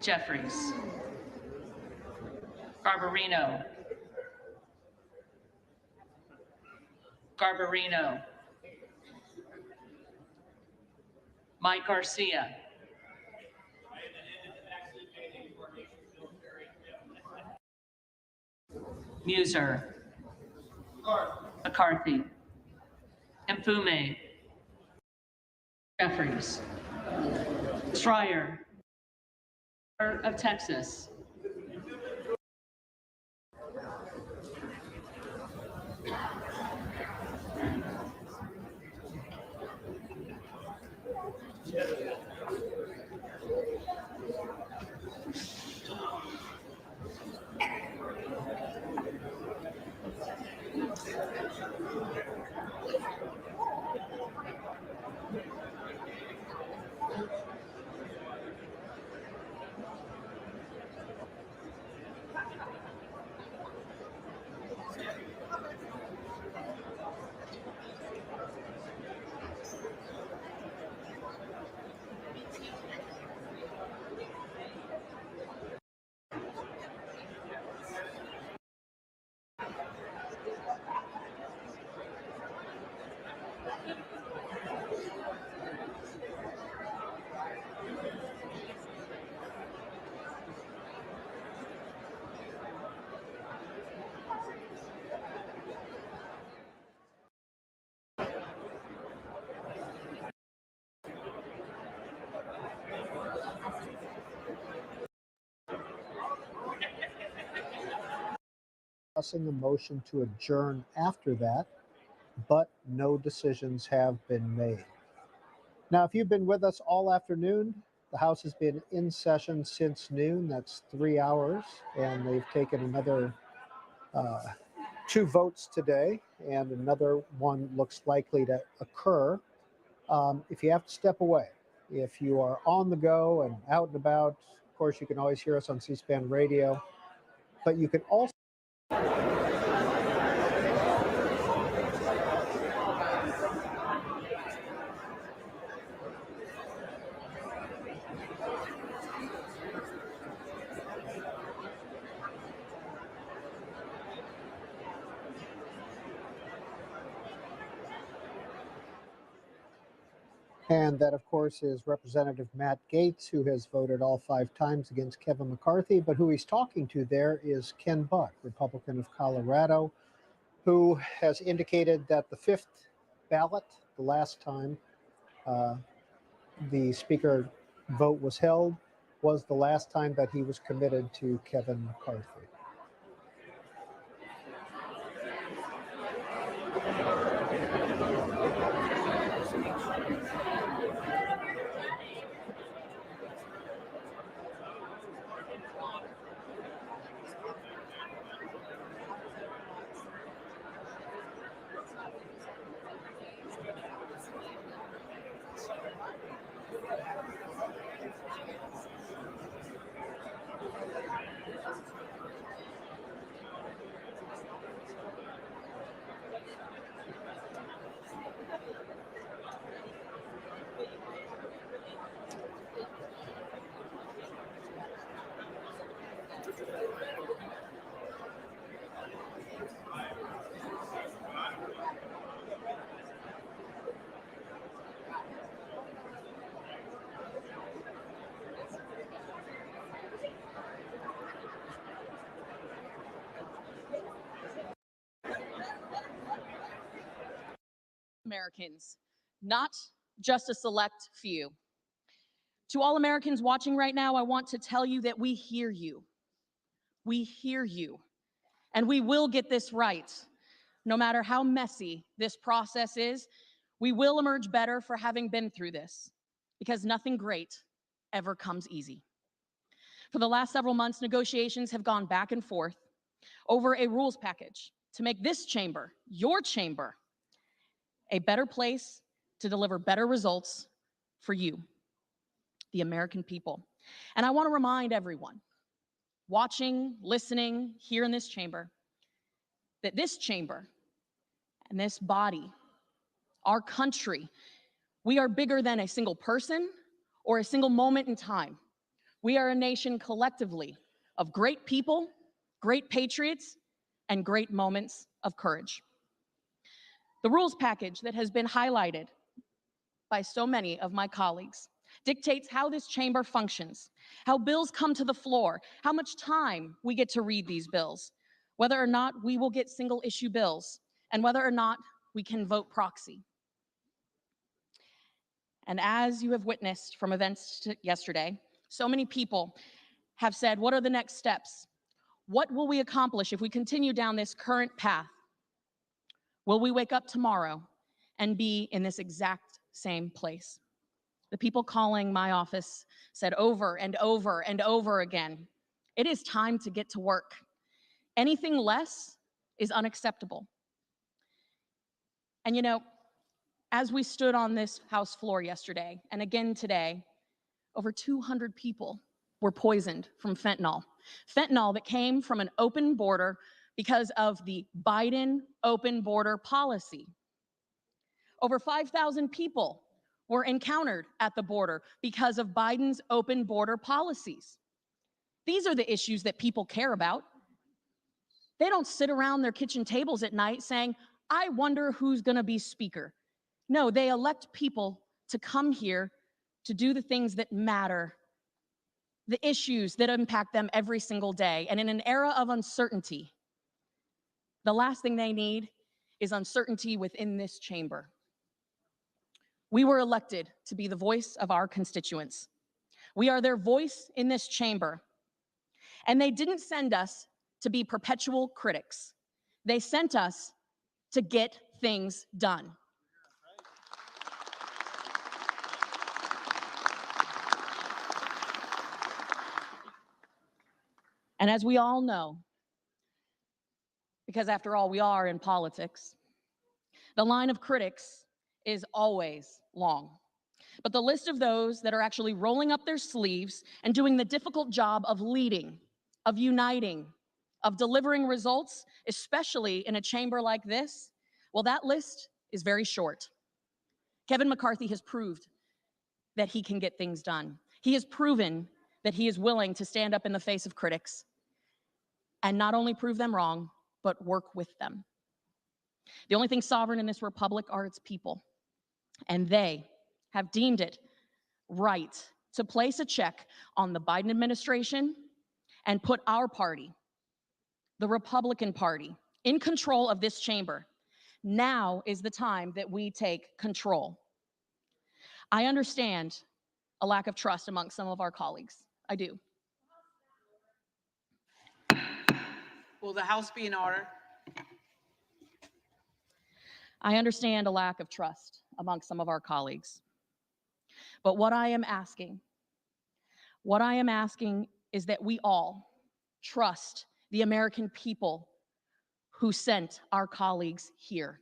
Jeffries. Garbarino. Garbarino. Mike Garcia. Muser. McCarthy. Mfume. Jeffries. Schreier of Texas. discussing a motion to adjourn after that, but no decisions have been made. Now, if you've been with us all afternoon, the House has been in session since noon. That's 3 hours, and they've taken another 2 votes today, and another one looks likely to occur. If you have to step away, if you are on the go and out and about, of course, you can always hear us on C-SPAN radio, but you can also And that, of course, is Representative Matt Gaetz, who has voted all 5 times against Kevin McCarthy. But who he's talking to there is Ken Buck, Republican of Colorado, who has indicated that the 5th ballot, the last time the Speaker vote was held, was the last time that he was committed to Kevin McCarthy. Americans, not just a select few. To all Americans watching right now, I want to tell you that we hear you. We hear you, and we will get this right. No matter how messy this process is, we will emerge better for having been through this, because nothing great ever comes easy. For the last several months, negotiations have gone back and forth over a rules package to make this chamber, your chamber, a better place to deliver better results for you, the American people. And I want to remind everyone watching, listening here in this chamber, that this chamber and this body, our country, we are bigger than a single person or a single moment in time. We are a nation collectively of great people, great patriots, and great moments of courage. The rules package that has been highlighted by so many of my colleagues dictates how this chamber functions, how bills come to the floor, how much time we get to read these bills, whether or not we will get single issue bills, and whether or not we can vote proxy. And as you have witnessed from events yesterday, so many people have said, what are the next steps? What will we accomplish if we continue down this current path? Will we wake up tomorrow and be in this exact same place? The people calling my office said over and over and over again, it is time to get to work. Anything less is unacceptable. And you know, as we stood on this House floor yesterday, and again today, over 200 people were poisoned from fentanyl. Fentanyl that came from an open border because of the Biden open border policy. Over 5,000 people were encountered at the border because of Biden's open border policies. These are the issues that people care about. They don't sit around their kitchen tables at night saying, I wonder who's going to be speaker. No, they elect people to come here to do the things that matter, the issues that impact them every single day. And in an era of uncertainty, the last thing they need is uncertainty within this chamber. We were elected to be the voice of our constituents. We are their voice in this chamber. And they didn't send us to be perpetual critics. They sent us to get things done. And as we all know, because after all, we are in politics, the line of critics is always long. But the list of those that are actually rolling up their sleeves and doing the difficult job of leading, of uniting, of delivering results, especially in a chamber like this, well, that list is very short. Kevin McCarthy has proved that he can get things done. He has proven that he is willing to stand up in the face of critics and not only prove them wrong, but work with them. The only thing sovereign in this republic are its people, and they have deemed it right to place a check on the Biden administration and put our party, the Republican Party, in control of this chamber. Now is the time that we take control. I understand a lack of trust among some of our colleagues. I do. Will the House be in order? I understand a lack of trust among some of our colleagues. But what I am asking is that we all trust the American people who sent our colleagues here.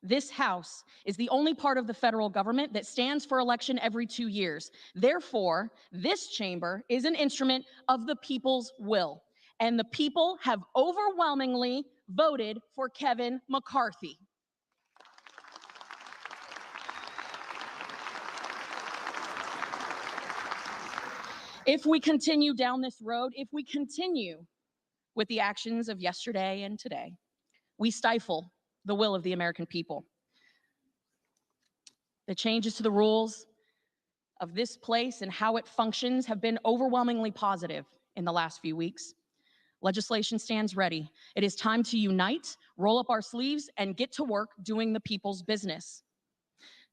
This House is the only part of the federal government that stands for election every 2 years. Therefore, this chamber is an instrument of the people's will. And the people have overwhelmingly voted for Kevin McCarthy. If we continue down this road, if we continue with the actions of yesterday and today, we stifle the will of the American people. The changes to the rules of this place and how it functions have been overwhelmingly positive in the last few weeks. Legislation stands ready. It is time to unite, roll up our sleeves, and get to work doing the people's business.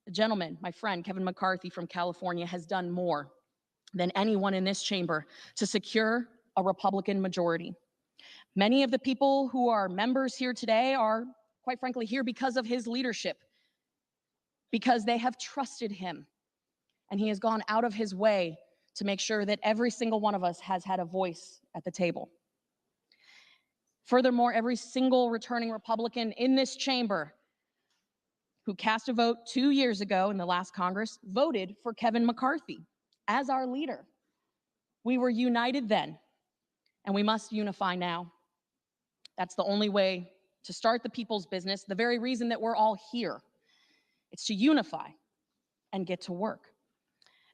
The gentleman, my friend, Kevin McCarthy from California, has done more than anyone in this chamber to secure a Republican majority. Many of the people who are members here today are, quite frankly, here because of his leadership, because they have trusted him, and he has gone out of his way to make sure that every single one of us has had a voice at the table. Furthermore, every single returning Republican in this chamber who cast a vote 2 years ago in the last Congress voted for Kevin McCarthy as our leader. We were united then, and we must unify now. That's the only way to start the people's business, the very reason that we're all here. It's to unify and get to work.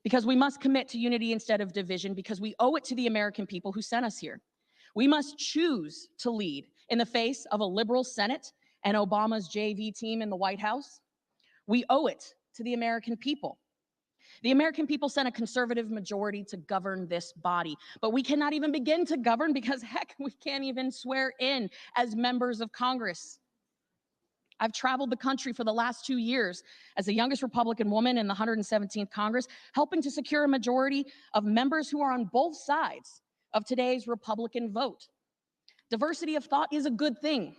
Because we must commit to unity instead of division, because we owe it to the American people who sent us here. We must choose to lead in the face of a liberal Senate and Obama's JV team in the White House. We owe it to the American people. The American people sent a conservative majority to govern this body, but we cannot even begin to govern because, heck, we can't even swear in as members of Congress. I've traveled the country for the last 2 years as the youngest Republican woman in the 117th Congress, helping to secure a majority of members who are on both sides of today's Republican vote. Diversity of thought is a good thing.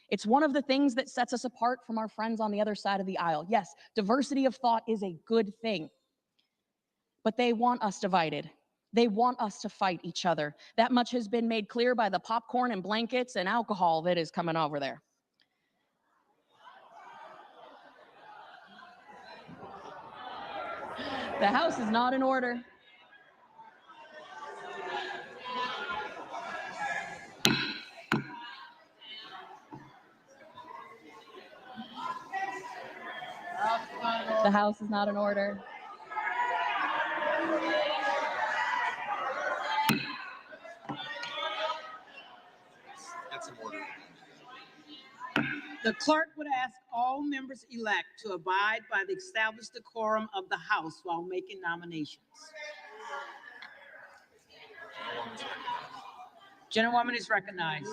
It's one of the things that sets us apart from our friends on the other side of the aisle. Yes, diversity of thought is a good thing. But they want us divided. They want us to fight each other. That much has been made clear by the popcorn and blankets and alcohol that is coming over there. The House is not in order. The House is not in order. That's in order. The clerk would ask all members-elect to abide by the established decorum of the House while making nominations. Gentlewoman is recognized.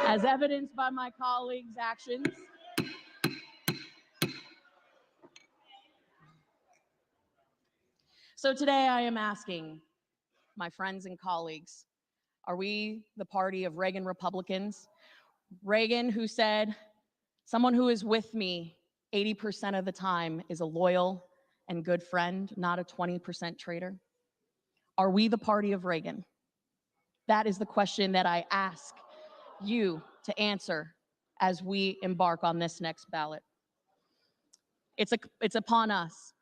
As evidenced by my colleagues' actions, So today I am asking my friends and colleagues, are we the party of Reagan Republicans? Reagan, who said, someone who is with me 80% of the time is a loyal and good friend, not a 20% traitor? Are we the party of Reagan? That is the question that I ask you to answer as we embark on this next ballot. It's upon us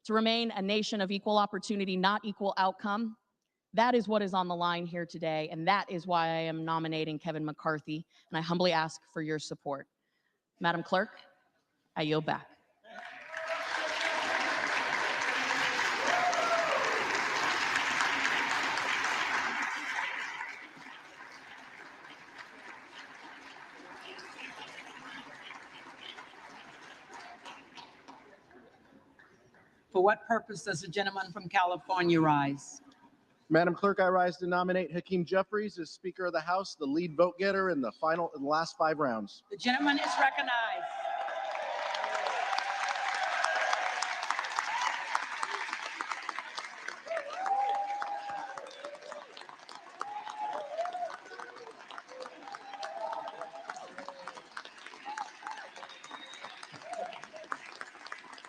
to remain a nation of equal opportunity, not equal outcome. That is what is on the line here today, and that is why I am nominating Kevin McCarthy, and I humbly ask for your support. Madam Clerk, I yield back. For what purpose does the gentleman from California rise? Madam Clerk, I rise to nominate Hakeem Jeffries as Speaker of the House, the lead vote getter in the last 5 rounds. The gentleman is recognized.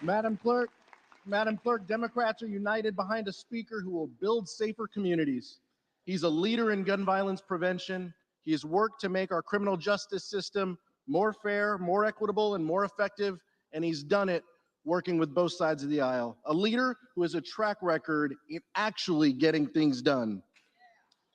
Madam Clerk, Democrats are united behind a speaker who will build safer communities. He's a leader in gun violence prevention. He has worked to make our criminal justice system more fair, more equitable, and more effective, and he's done it working with both sides of the aisle. A leader who has a track record in actually getting things done.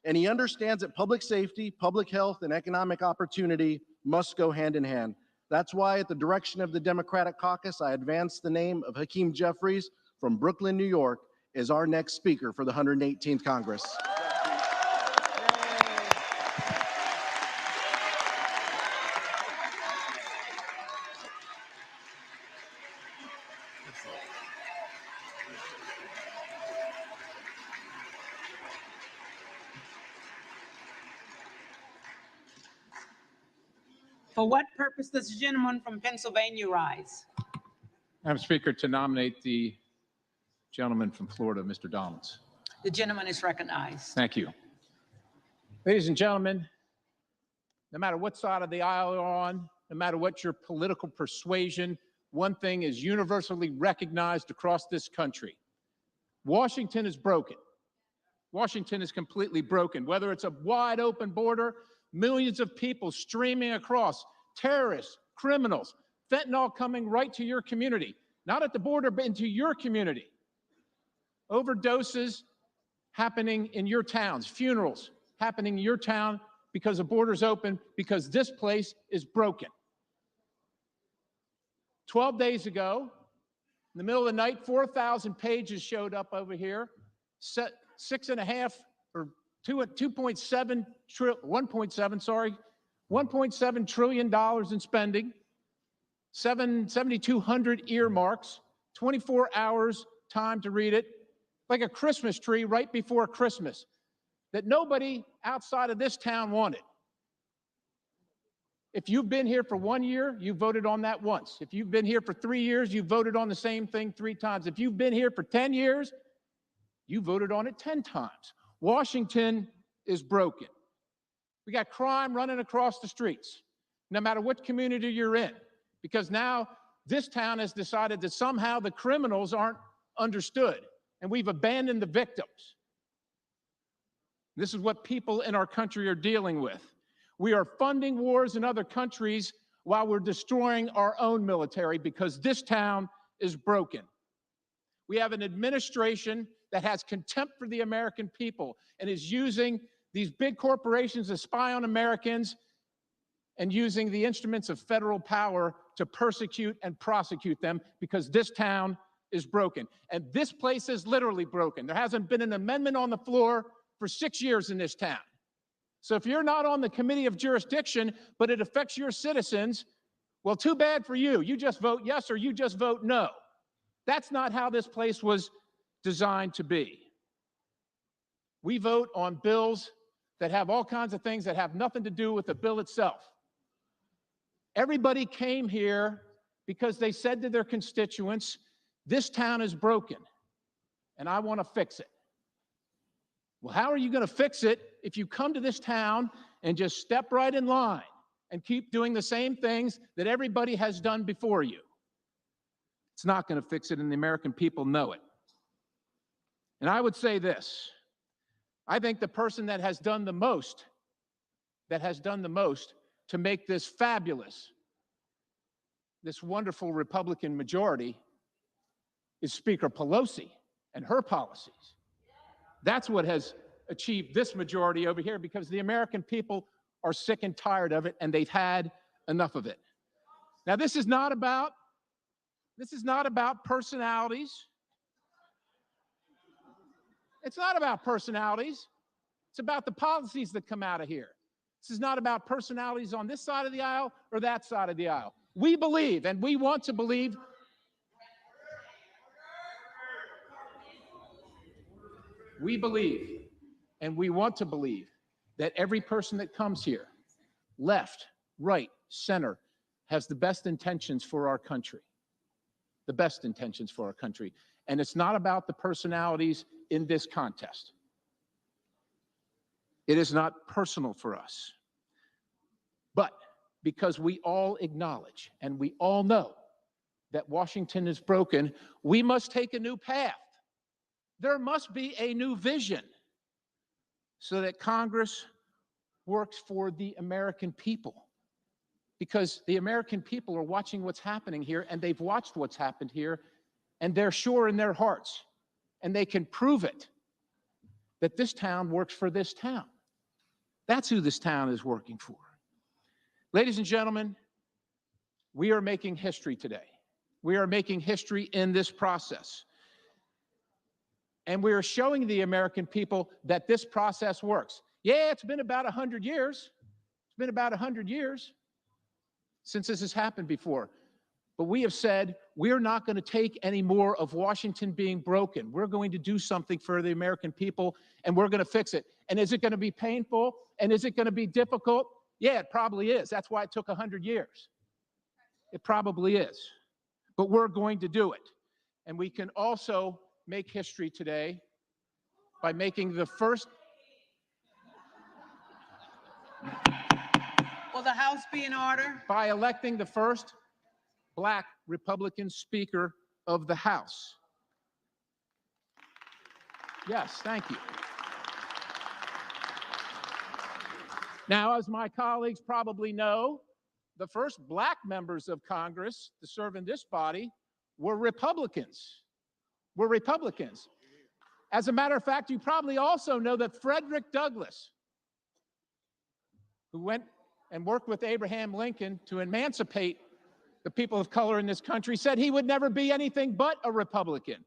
And he understands that public safety, public health, and economic opportunity must go hand in hand. That's why, at the direction of the Democratic caucus, I advance the name of Hakeem Jeffries from Brooklyn, New York, as our next Speaker for the 118th Congress. For what purpose does the gentleman from Pennsylvania rise? Madam Speaker, to nominate the gentleman from Florida, Mr. Donalds. The gentleman is recognized. Thank you. Ladies and gentlemen, no matter what side of the aisle you're on, no matter what your political persuasion, one thing is universally recognized across this country. Washington is broken. Washington is completely broken. Whether it's a wide open border, millions of people streaming across, terrorists, criminals, fentanyl coming right to your community, not at the border, but into your community. Overdoses happening in your towns, funerals happening in your town because the border's open, because this place is broken. 12 days ago, in the middle of the night, 4,000 pages showed up over here, 1.7 trillion dollars in spending, 7,200 earmarks, 24 hours time to read it, like a Christmas tree right before Christmas that nobody outside of this town wanted. If you've been here for 1 year, you voted on that once. If you've been here for 3 years, you voted on the same thing 3 times. If you've been here for 10 years, you voted on it 10 times. Washington is broken. We got crime running across the streets, no matter what community you're in, because now this town has decided that somehow the criminals aren't understood, and we've abandoned the victims. This is what people in our country are dealing with. We are funding wars in other countries while we're destroying our own military because this town is broken. We have an administration that has contempt for the American people and is using these big corporations to spy on Americans and using the instruments of federal power to persecute and prosecute them because this town is broken. And this place is literally broken. There hasn't been an amendment on the floor for 6 years in this town. So if you're not on the committee of jurisdiction, but it affects your citizens, well, too bad for you. You just vote yes or you just vote no. That's not how this place was designed to be. We vote on bills that have all kinds of things that have nothing to do with the bill itself. Everybody came here because they said to their constituents, this town is broken. and I want to fix it. Well, how are you going to fix it if you come to this town and just step right in line and keep doing the same things that everybody has done before you? It's not going to fix it, and the American people know it. And I would say this. I think the person that has done the most to make this fabulous, this wonderful Republican majority is Speaker Pelosi and her policies. That's what has achieved this majority over here, because the American people are sick and tired of it, and they've had enough of it. Now, this is not about personalities. It's not about personalities. It's about the policies that come out of here. This is not about personalities on this side of the aisle or that side of the aisle. We believe, and we want to believe, and we want to believe that every person that comes here, left, right, center, has the best intentions for our country. The best intentions for our country. And it's not about the personalities in this contest. It is not personal for us. But because we all acknowledge and we all know that Washington is broken, we must take a new path. There must be a new vision so that Congress works for the American people. Because the American people are watching what's happening here, and they've watched what's happened here, and they're sure in their hearts, and they can prove it, that this town works for this town. That's who this town is working for. Ladies and gentlemen, we are making history today. We are making history in this process. And we are showing the American people that this process works. Yeah, it's been about 100 years. It's been about 100 years since this has happened before. But we have said we're not going to take any more of Washington being broken. We're going to do something for the American people, and we're going to fix it. And is it going to be painful? And is it going to be difficult? Yeah, it probably is. That's why it took 100 years. It probably is. But we're going to do it. And we can also make history today by making the first... Will the House be in order? By electing the first Black Republican Speaker of the House. Yes, thank you. Now, as my colleagues probably know, the first Black members of Congress to serve in this body were Republicans. As a matter of fact, you probably also know that Frederick Douglass, who went and worked with Abraham Lincoln to emancipate the people of color in this country, said he would never be anything but a Republican,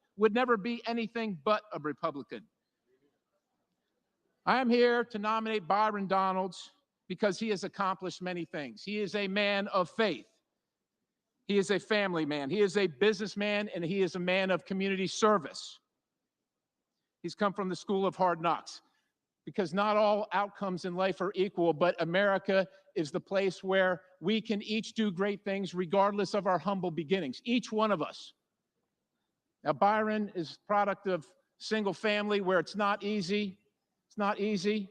I am here to nominate Byron Donalds because he has accomplished many things. He is a man of faith. He is a family man. He is a businessman, and he is a man of community service. He's come from the school of hard knocks, because not all outcomes in life are equal, but America is the place where we can each do great things regardless of our humble beginnings, each one of us. Now, Byron is a product of single family where it's not easy. It's not easy.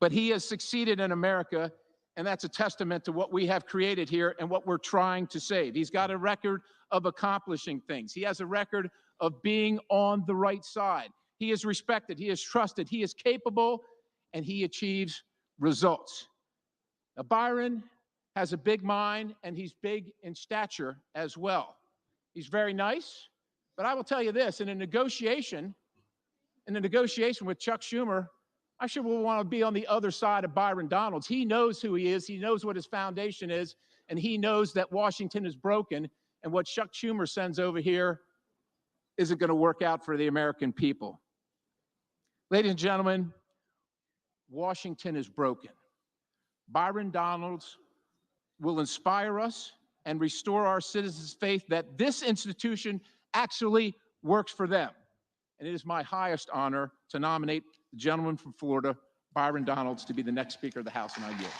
But he has succeeded in America, and that's a testament to what we have created here and what we're trying to save. He's got a record of accomplishing things. He has a record of being on the right side. He is respected, he is trusted, he is capable, and he achieves results. Now, Byron has a big mind, and he's big in stature as well. He's very nice, but I will tell you this, in a negotiation with Chuck Schumer, I sure will want to be on the other side of Byron Donalds. He knows who he is, he knows what his foundation is, and he knows that Washington is broken, and what Chuck Schumer sends over here isn't going to work out for the American people. Ladies and gentlemen, Washington is broken. Byron Donalds will inspire us and restore our citizens' faith that this institution actually works for them. And it is my highest honor to nominate the gentleman from Florida, Byron Donalds, to be the next Speaker of the House, and I yield.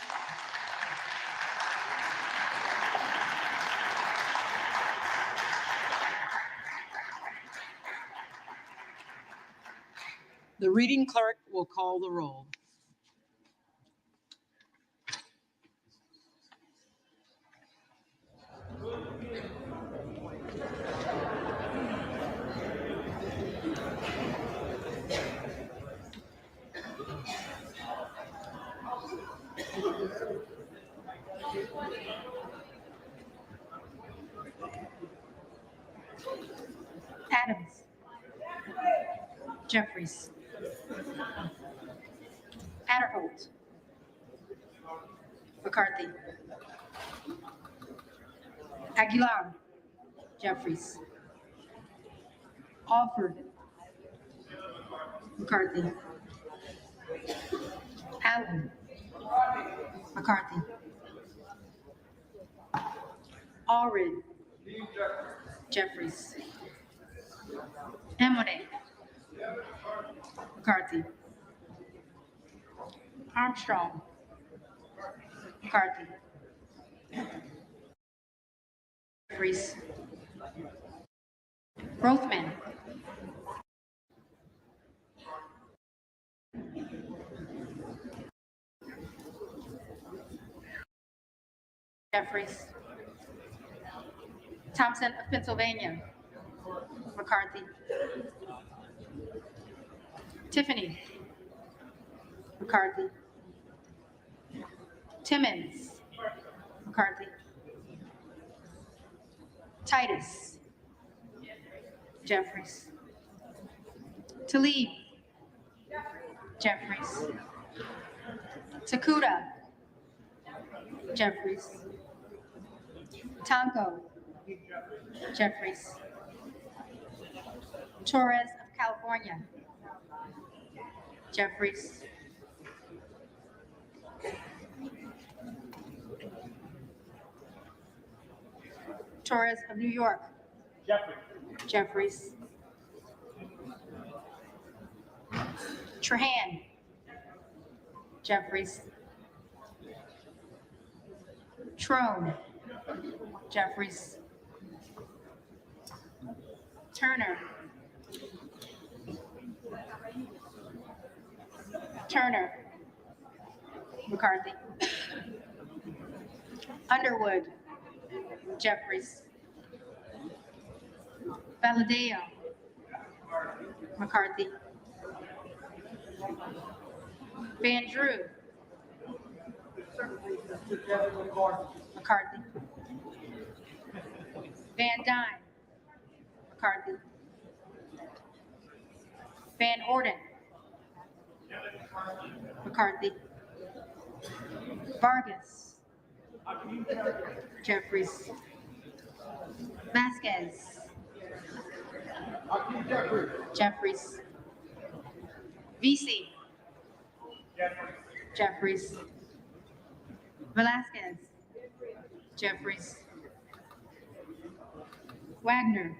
The reading clerk will call the roll. Adams. Jeffries. Adderholt. McCarthy. Aguilar. Jeffries. Alford. McCarthy. Allen. McCarthy. Allred. Jeffries. Emily. McCarthy. Armstrong. McCarthy. Jeffries. Rothman. Jeffries. Thompson of Pennsylvania. McCarthy. Tiffany. McCarthy. Timmons. McCarthy. Titus. Jeffries. Tlaib. Jeffries. Takuda. Jeffries. Tonko. Jeffries. Torres of California. Jeffries. Torres of New York. Jeffries. Trahan. Jeffries. Trone. Jeffries. Turner. Turner. McCarthy. Underwood. Jeffries. Valadeo. McCarthy. Van Drew. McCarthy. Van Dyne. McCarthy. Van Orden. McCarthy. Vargas. Jeffries. Vasquez. Jeffries. VC. Jeffries. Velasquez. Jeffries. Wagner.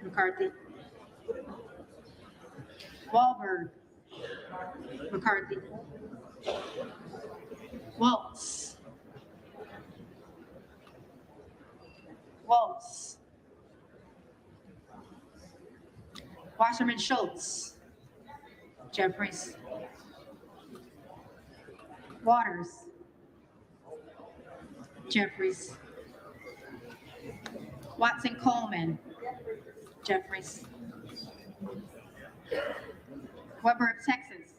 McCarthy. Wahlberg. McCarthy. Waltz. Waltz. Wasserman Schultz. Jeffries. Waters. Jeffries. Watson Coleman. Jeffries. Weber of Texas.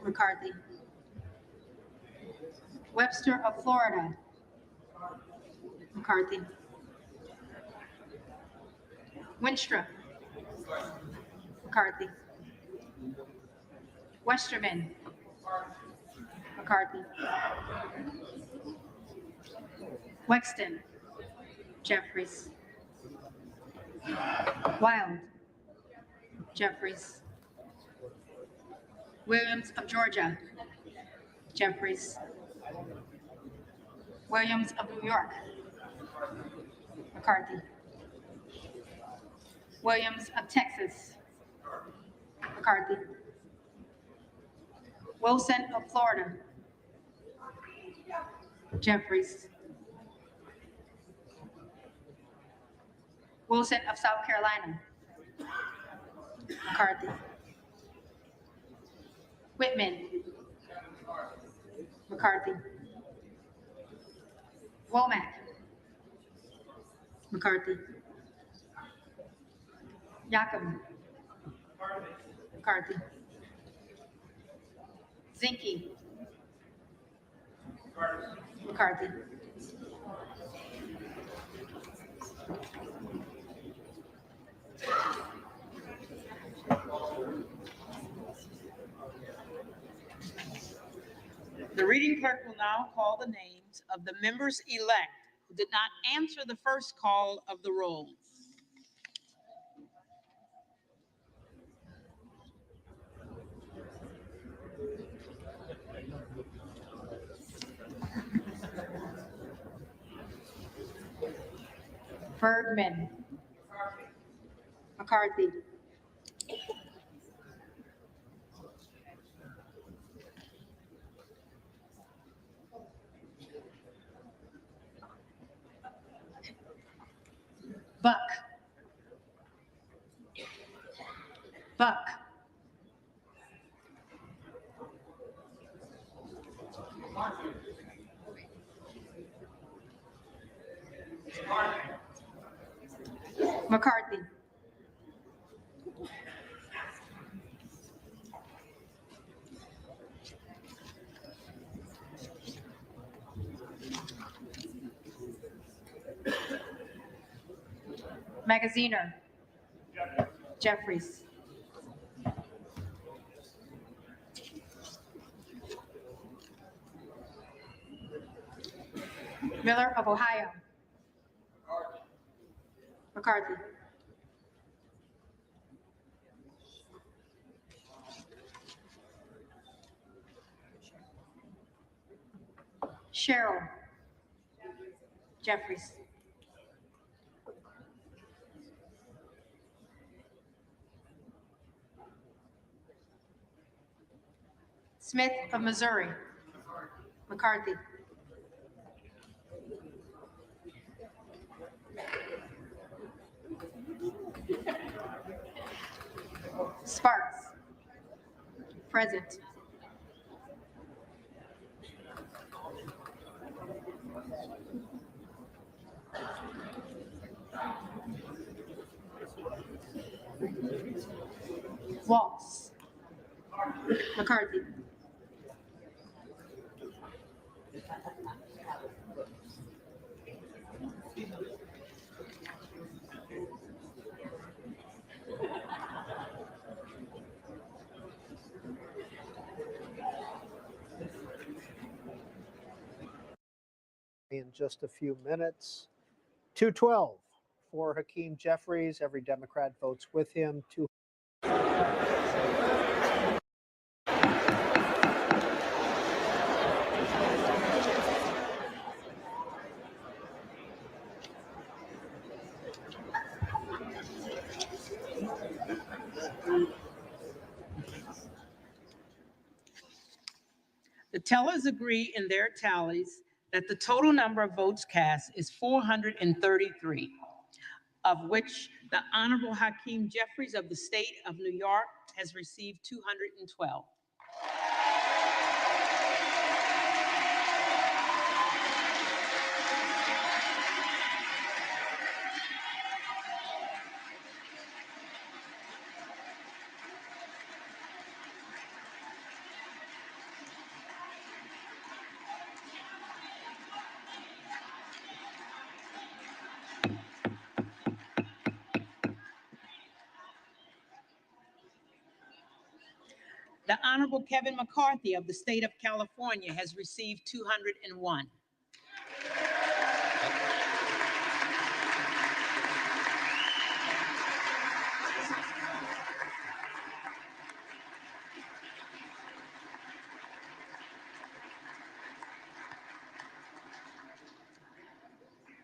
McCarthy. Webster of Florida. McCarthy. Winstrup. McCarthy. Westerman. McCarthy. Wexton. Jeffries. Wild. Jeffries. Williams of Georgia. Jeffries. Williams of New York. McCarthy. Williams of Texas. McCarthy. Wilson of Florida. Jeffries. Wilson of South Carolina. McCarthy. Whitman. McCarthy. Womack. McCarthy. Yakum. McCarthy. Zinke. McCarthy. The reading clerk will now call the names of the members-elect who did not answer the first call of the roll. Bergman. McCarthy. Buck. Buck. McCarthy. Magaziner. Jeffries. Miller of Ohio. McCarthy. Sherrill. Jeffries. Smith of Missouri. McCarthy. Sparks. Present. Waltz. McCarthy. In just a few minutes. 212 for Hakeem Jeffries. Every Democrat votes with him. The tellers agree in their tallies that the total number of votes cast is 433, of which the Honorable Hakeem Jeffries of the state of New York has received 212. The Honorable Kevin McCarthy of the state of California has received 201.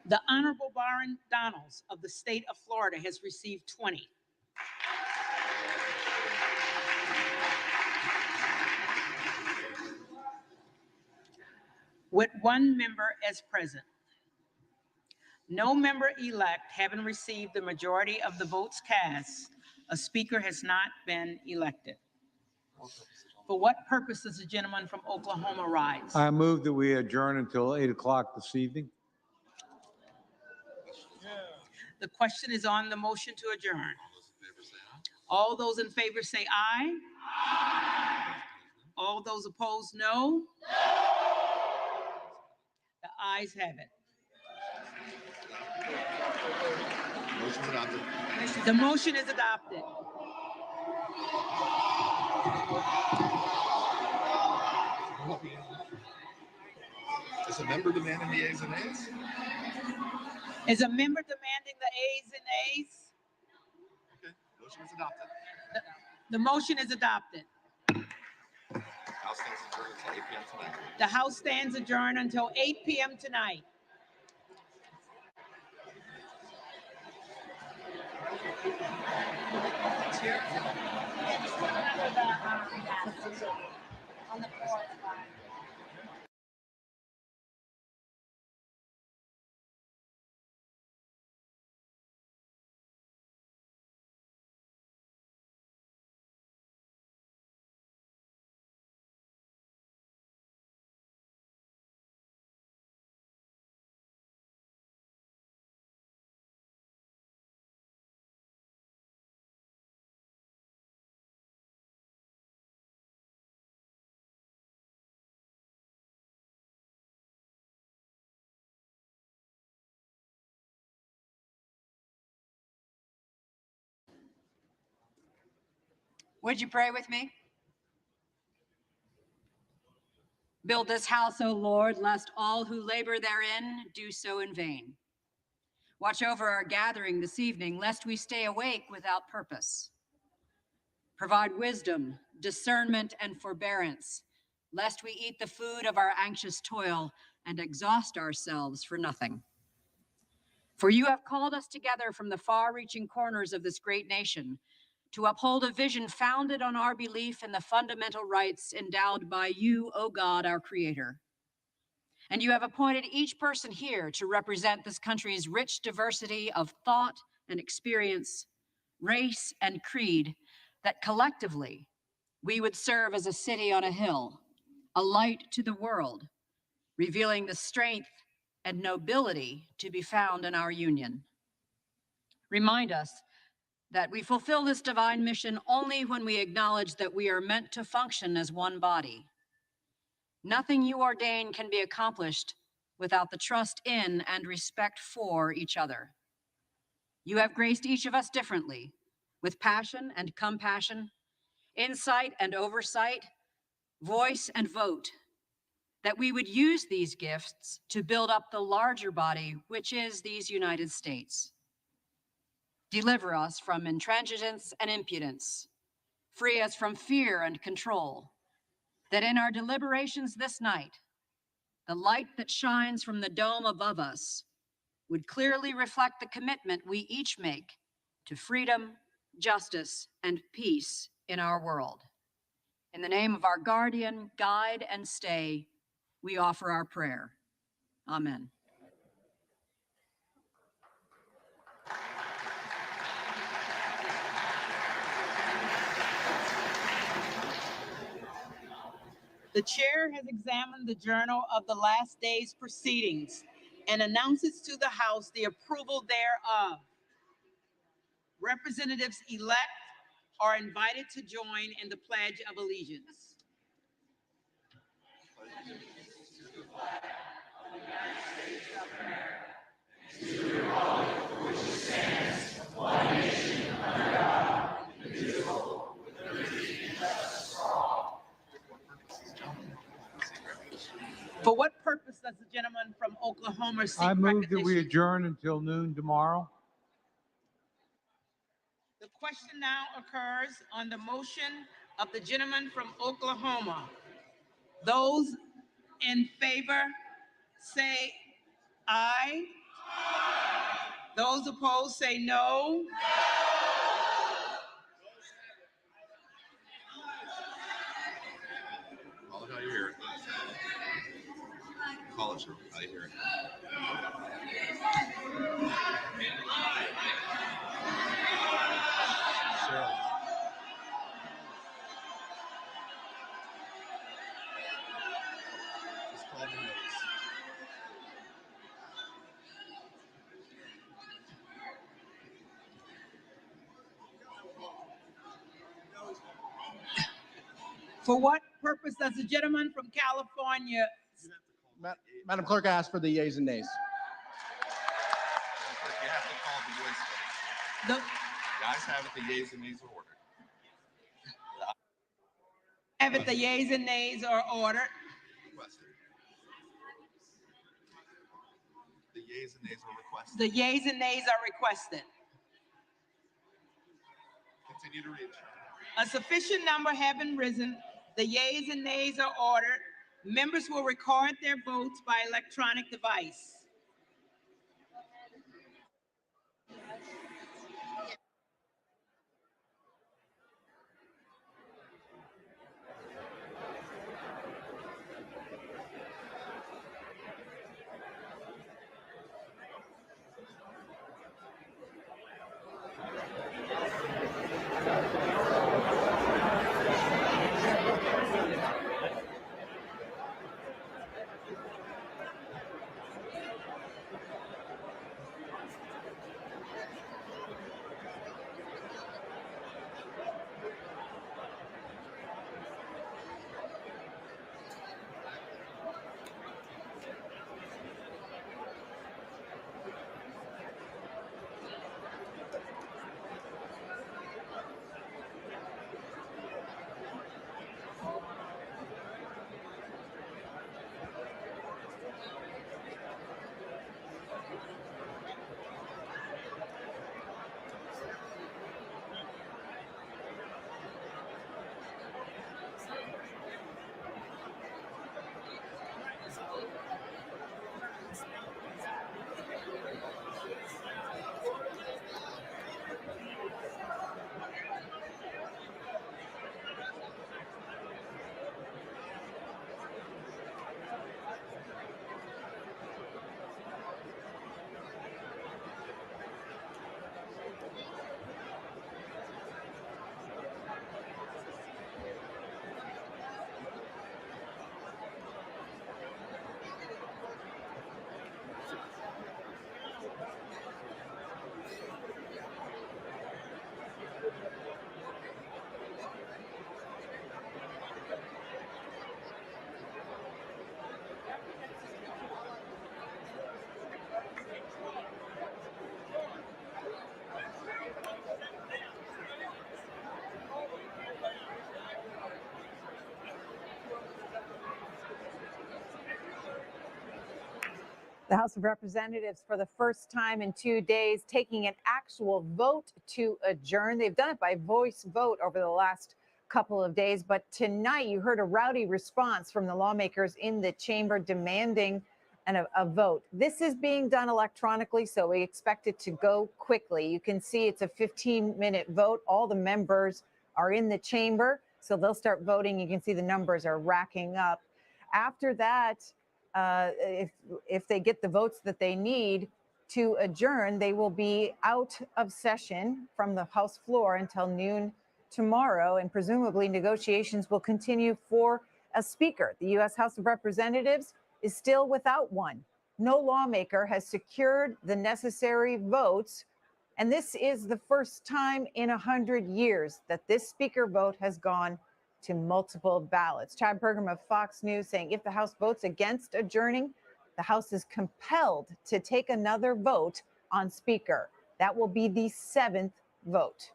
The Honorable Byron Donalds of the state of Florida has received 20. With one member as present. No member-elect having received the majority of the votes cast, A speaker has not been elected. For what purpose does the gentleman from Oklahoma rise? I move that we adjourn until 8 o'clock this evening. The question is on the motion to adjourn. All those in favor say aye. Aye. All those opposed, no. The ayes have it. Motion's adopted. The motion is adopted. Is a member demanding the ayes and nays? Is a member demanding the ayes and nays? Okay, motion is adopted. The motion is adopted. House stands adjourned until 8 p.m. tonight. The House stands adjourned until 8 p.m. tonight. On the floor, it's fine. Would you pray with me? Build this house, O Lord, lest all who labor therein do so in vain. Watch over our gathering this evening, lest we stay awake without purpose. Provide wisdom, discernment, and forbearance, lest we eat the food of our anxious toil and exhaust ourselves for nothing. For you have called us together from the far-reaching corners of this great nation to uphold a vision founded on our belief in the fundamental rights endowed by you, O God, our Creator. And you have appointed each person here to represent this country's rich diversity of thought and experience, race and creed, that collectively we would serve as a city on a hill, a light to the world, revealing the strength and nobility to be found in our union. Remind us that we fulfill this divine mission only when we acknowledge that we are meant to function as one body. Nothing you ordain can be accomplished without the trust in and respect for each other. You have graced each of us differently, with passion and compassion, insight and oversight, voice and vote, that we would use these gifts to build up the larger body, which is these United States. Deliver us from intransigence and impudence. Free us from fear and control, that in our deliberations this night, the light that shines from the dome above us would clearly reflect the commitment we each make to freedom, justice, and peace in our world. In the name of our guardian, guide, and stay, we offer our prayer. Amen. The chair has examined the journal of the last day's proceedings and announces to the House the approval thereof. Representatives-elect are invited to join in the Pledge of Allegiance. For what purpose does the gentleman from Oklahoma seek I move that recognition? we adjourn until noon tomorrow. The question now occurs on the motion of the gentleman from Oklahoma. Those in favor say aye. Those opposed say no. Call it how you hear it. Call it how you hear it. So For what purpose does the gentleman from California? Madam Clerk, I ask for the yeas and nays. You have to call the voice vote. The, Guys have it, the yeas and nays are ordered. have it, the yeas and nays are ordered. Requested. The yeas and nays are requested. The yeas and nays are requested. Continue to read. A sufficient number having risen, the yeas and nays are ordered. Members will record their votes by electronic device. The House of Representatives, for the first time in 2 days, taking an actual vote to adjourn. They've done it by voice vote over the last couple of days, but tonight you heard a rowdy response from the lawmakers in the chamber demanding a vote. This is being done electronically, so we expect it to go quickly. You can see it's a 15-minute vote. All the members are in the chamber, so they'll start voting. You can see the numbers are racking up. After that, if they get the votes that they need to adjourn, they will be out of session from the House floor until noon tomorrow, and presumably negotiations will continue for a speaker. The U.S. House of Representatives is still without one. No lawmaker has secured the necessary votes, and this is the first time in 100 years that this speaker vote has gone to multiple ballots. Chad Pergram of Fox News saying if the House votes against adjourning, the House is compelled to take another vote on Speaker. That will be the 7th vote.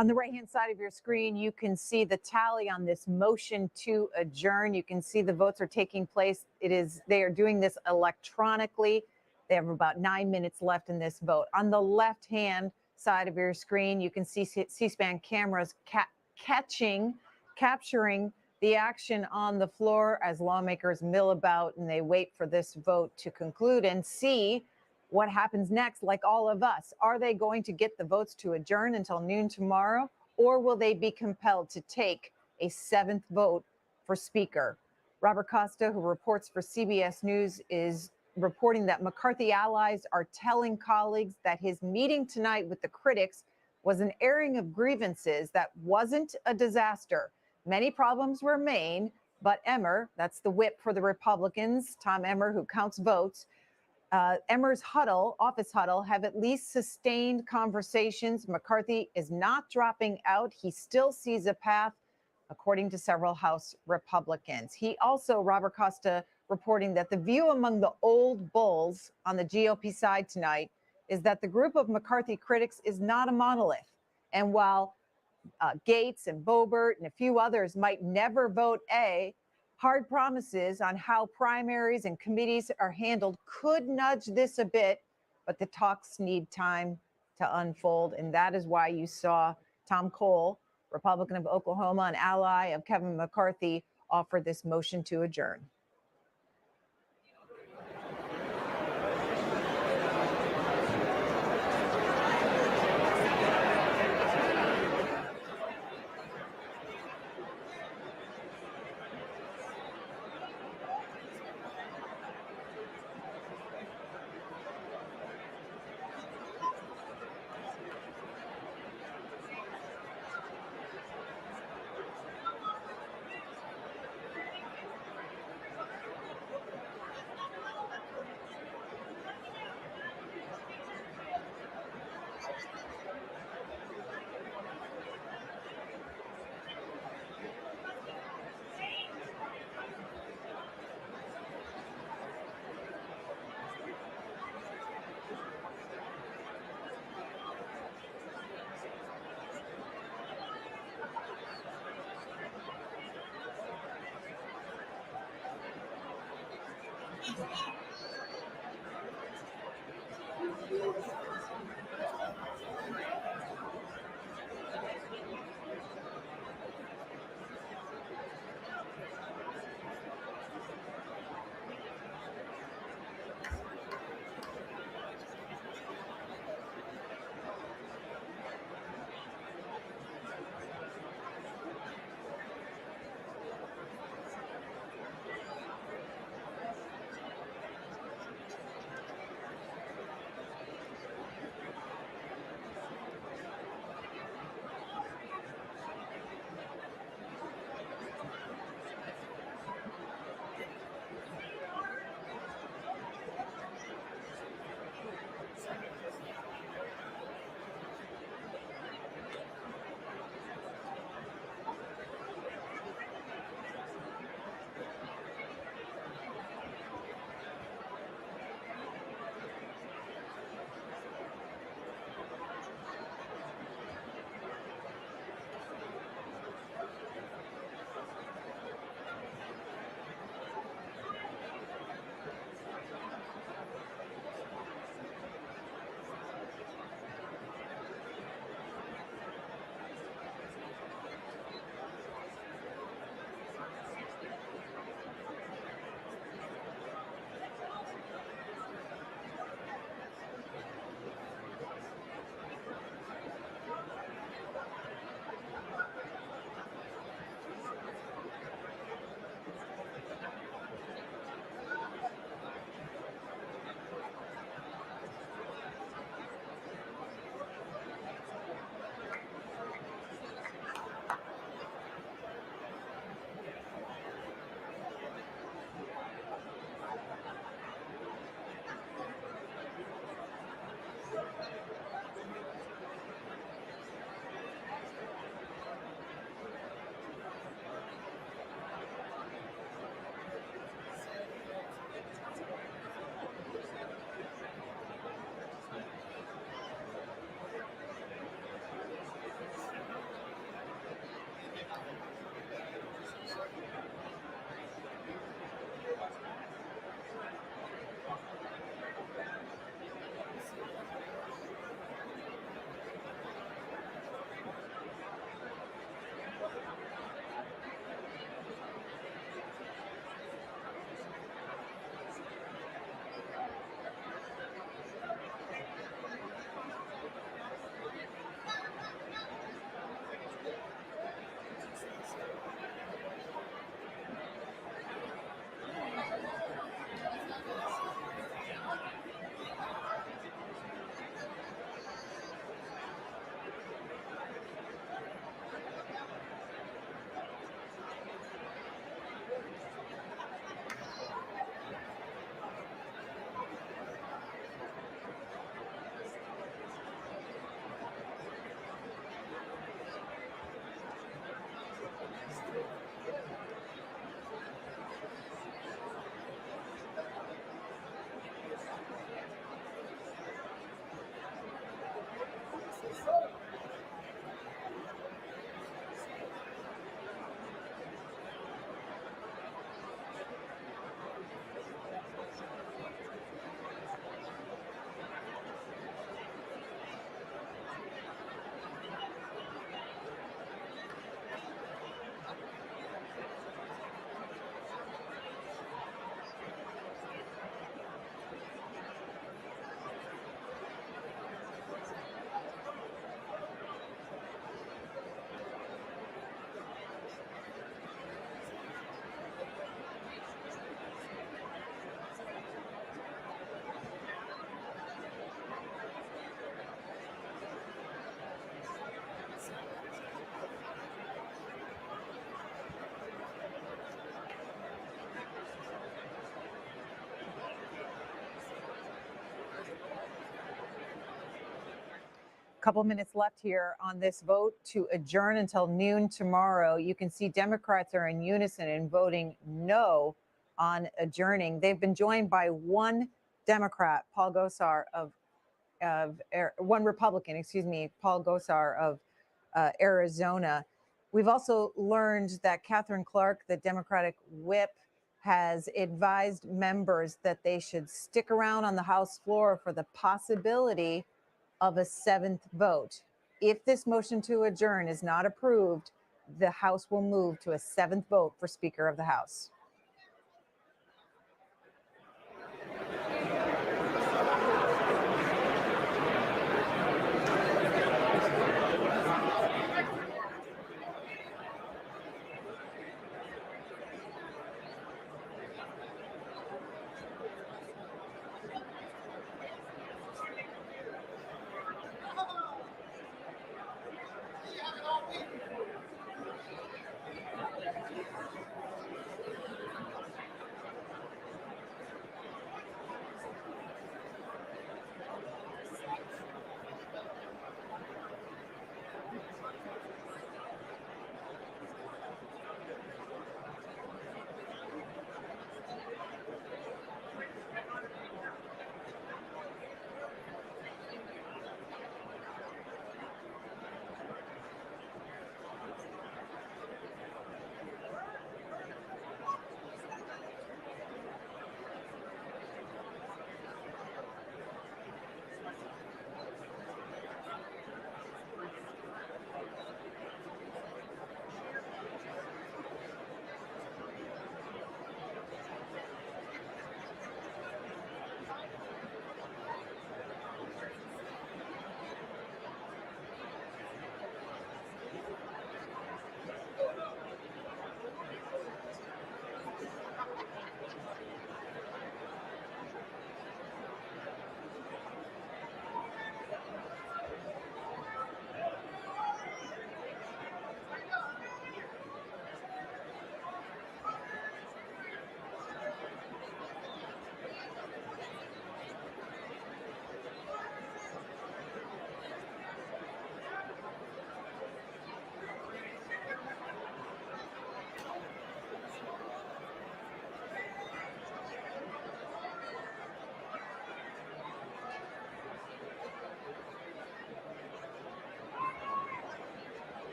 On the right-hand side of your screen, you can see the tally on this motion to adjourn. You can see the votes are taking place. They are doing this electronically. They have about 9 minutes left in this vote. On the left-hand side of your screen, you can see C-SPAN cameras capturing the action on the floor as lawmakers mill about and they wait for this vote to conclude and see what happens next. Like all of us, are they going to get the votes to adjourn until noon tomorrow, or will they be compelled to take a 7th vote for Speaker? Robert Costa, who reports for CBS News, is reporting that McCarthy allies are telling colleagues that his meeting tonight with the critics was an airing of grievances that wasn't a disaster. Many problems remain, but Emmer, that's the whip for the Republicans, Tom Emmer, who counts votes, Emmer's office huddle, have at least sustained conversations. McCarthy is not dropping out. He still sees a path, according to several House Republicans. He also, Robert Costa, reporting that the view among the old bulls on the GOP side tonight is that the group of McCarthy critics is not a monolith. And while Gates and Boebert and a few others might never vote A, hard promises on how primaries and committees are handled could nudge this a bit, but the talks need time to unfold. And that is why you saw Tom Cole, Republican of Oklahoma, an ally of Kevin McCarthy, offer this motion to adjourn. Couple minutes left here on this vote to adjourn until noon tomorrow. You can see Democrats are in unison in voting no on adjourning. They've been joined by one Democrat, Paul Gosar one Republican, excuse me, Paul Gosar of Arizona. We've also learned that Catherine Clark, the Democratic whip, has advised members that they should stick around on the House floor for the possibility of a seventh vote. If this motion to adjourn is not approved, the House will move to a seventh vote for Speaker of the House.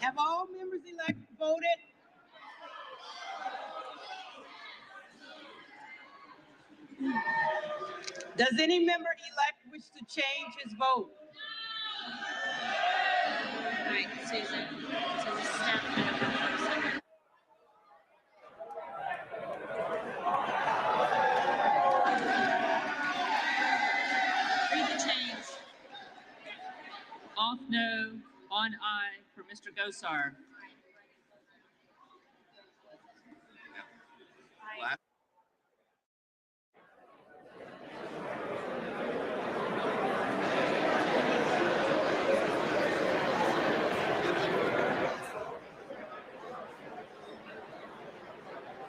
Have all members-elect voted? Does any member-elect wish to change his vote? All right, Susan, so step over for a second. Read the change. Off no, on aye for Mr. Gosar.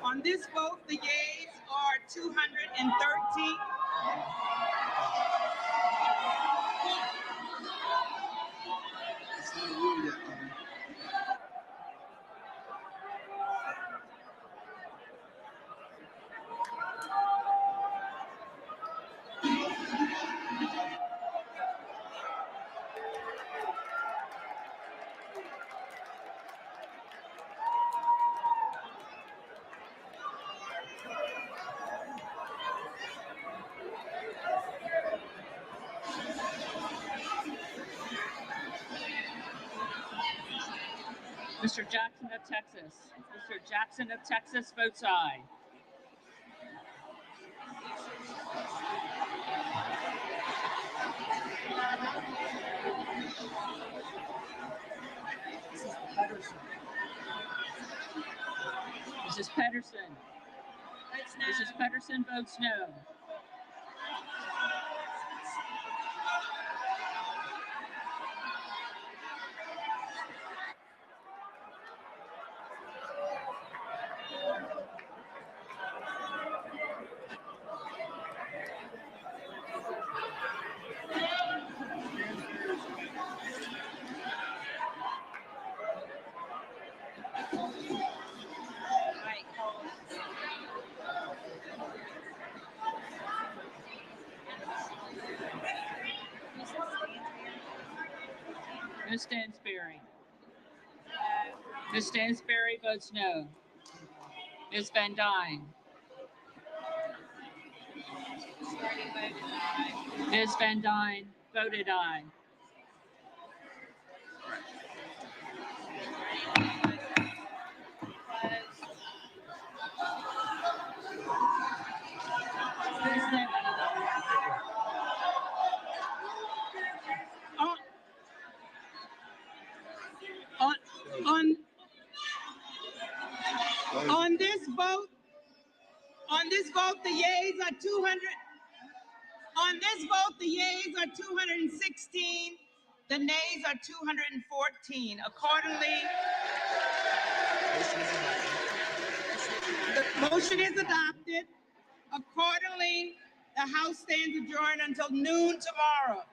On this vote, the yeas are 213. Mr. Jackson of Texas. Mr. Jackson of Texas votes aye. Mrs. Pedersen. Mrs. Pedersen votes no. Ms. Stansberry. Ms. Stansberry votes no. Ms. Van Dyne. Ms. Van Dyne voted aye. On this vote, the yeas are 200. On this vote, the yeas are 216. The nays are 214. Accordingly, the motion is adopted. Accordingly, the House stands adjourned until noon tomorrow.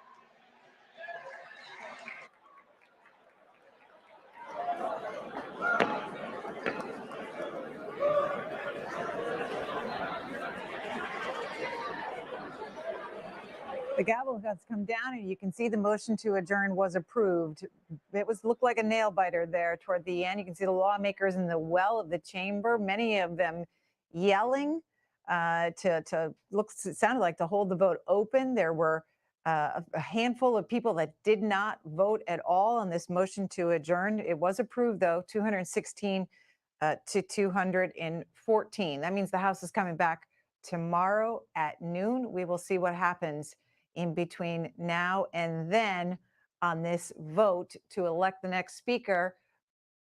The gavel has come down, and you can see the motion to adjourn was approved. It looked like a nail biter there toward the end. You can see the lawmakers in the well of the chamber, many of them yelling it sounded like to hold the vote open. There were a handful of people that did not vote at all on this motion to adjourn. It was approved, though, 216 to 214. That means the House is coming back tomorrow at noon. We will see what happens in between now and then on this vote to elect the next speaker.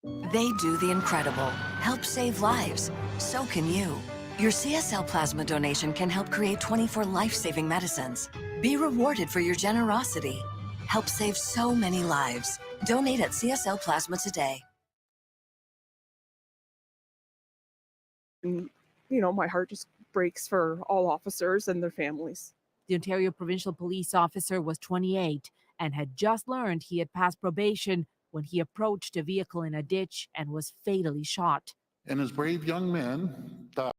They do the incredible, help save lives. So can you. Your CSL plasma donation can help create 24 life-saving medicines. Be rewarded for your generosity. Help save so many lives. Donate at CSL Plasma today. My heart just breaks for all officers and their families. The Ontario Provincial Police officer was 28 and had just learned he had passed probation when he approached a vehicle in a ditch and was fatally shot. And as brave young men died.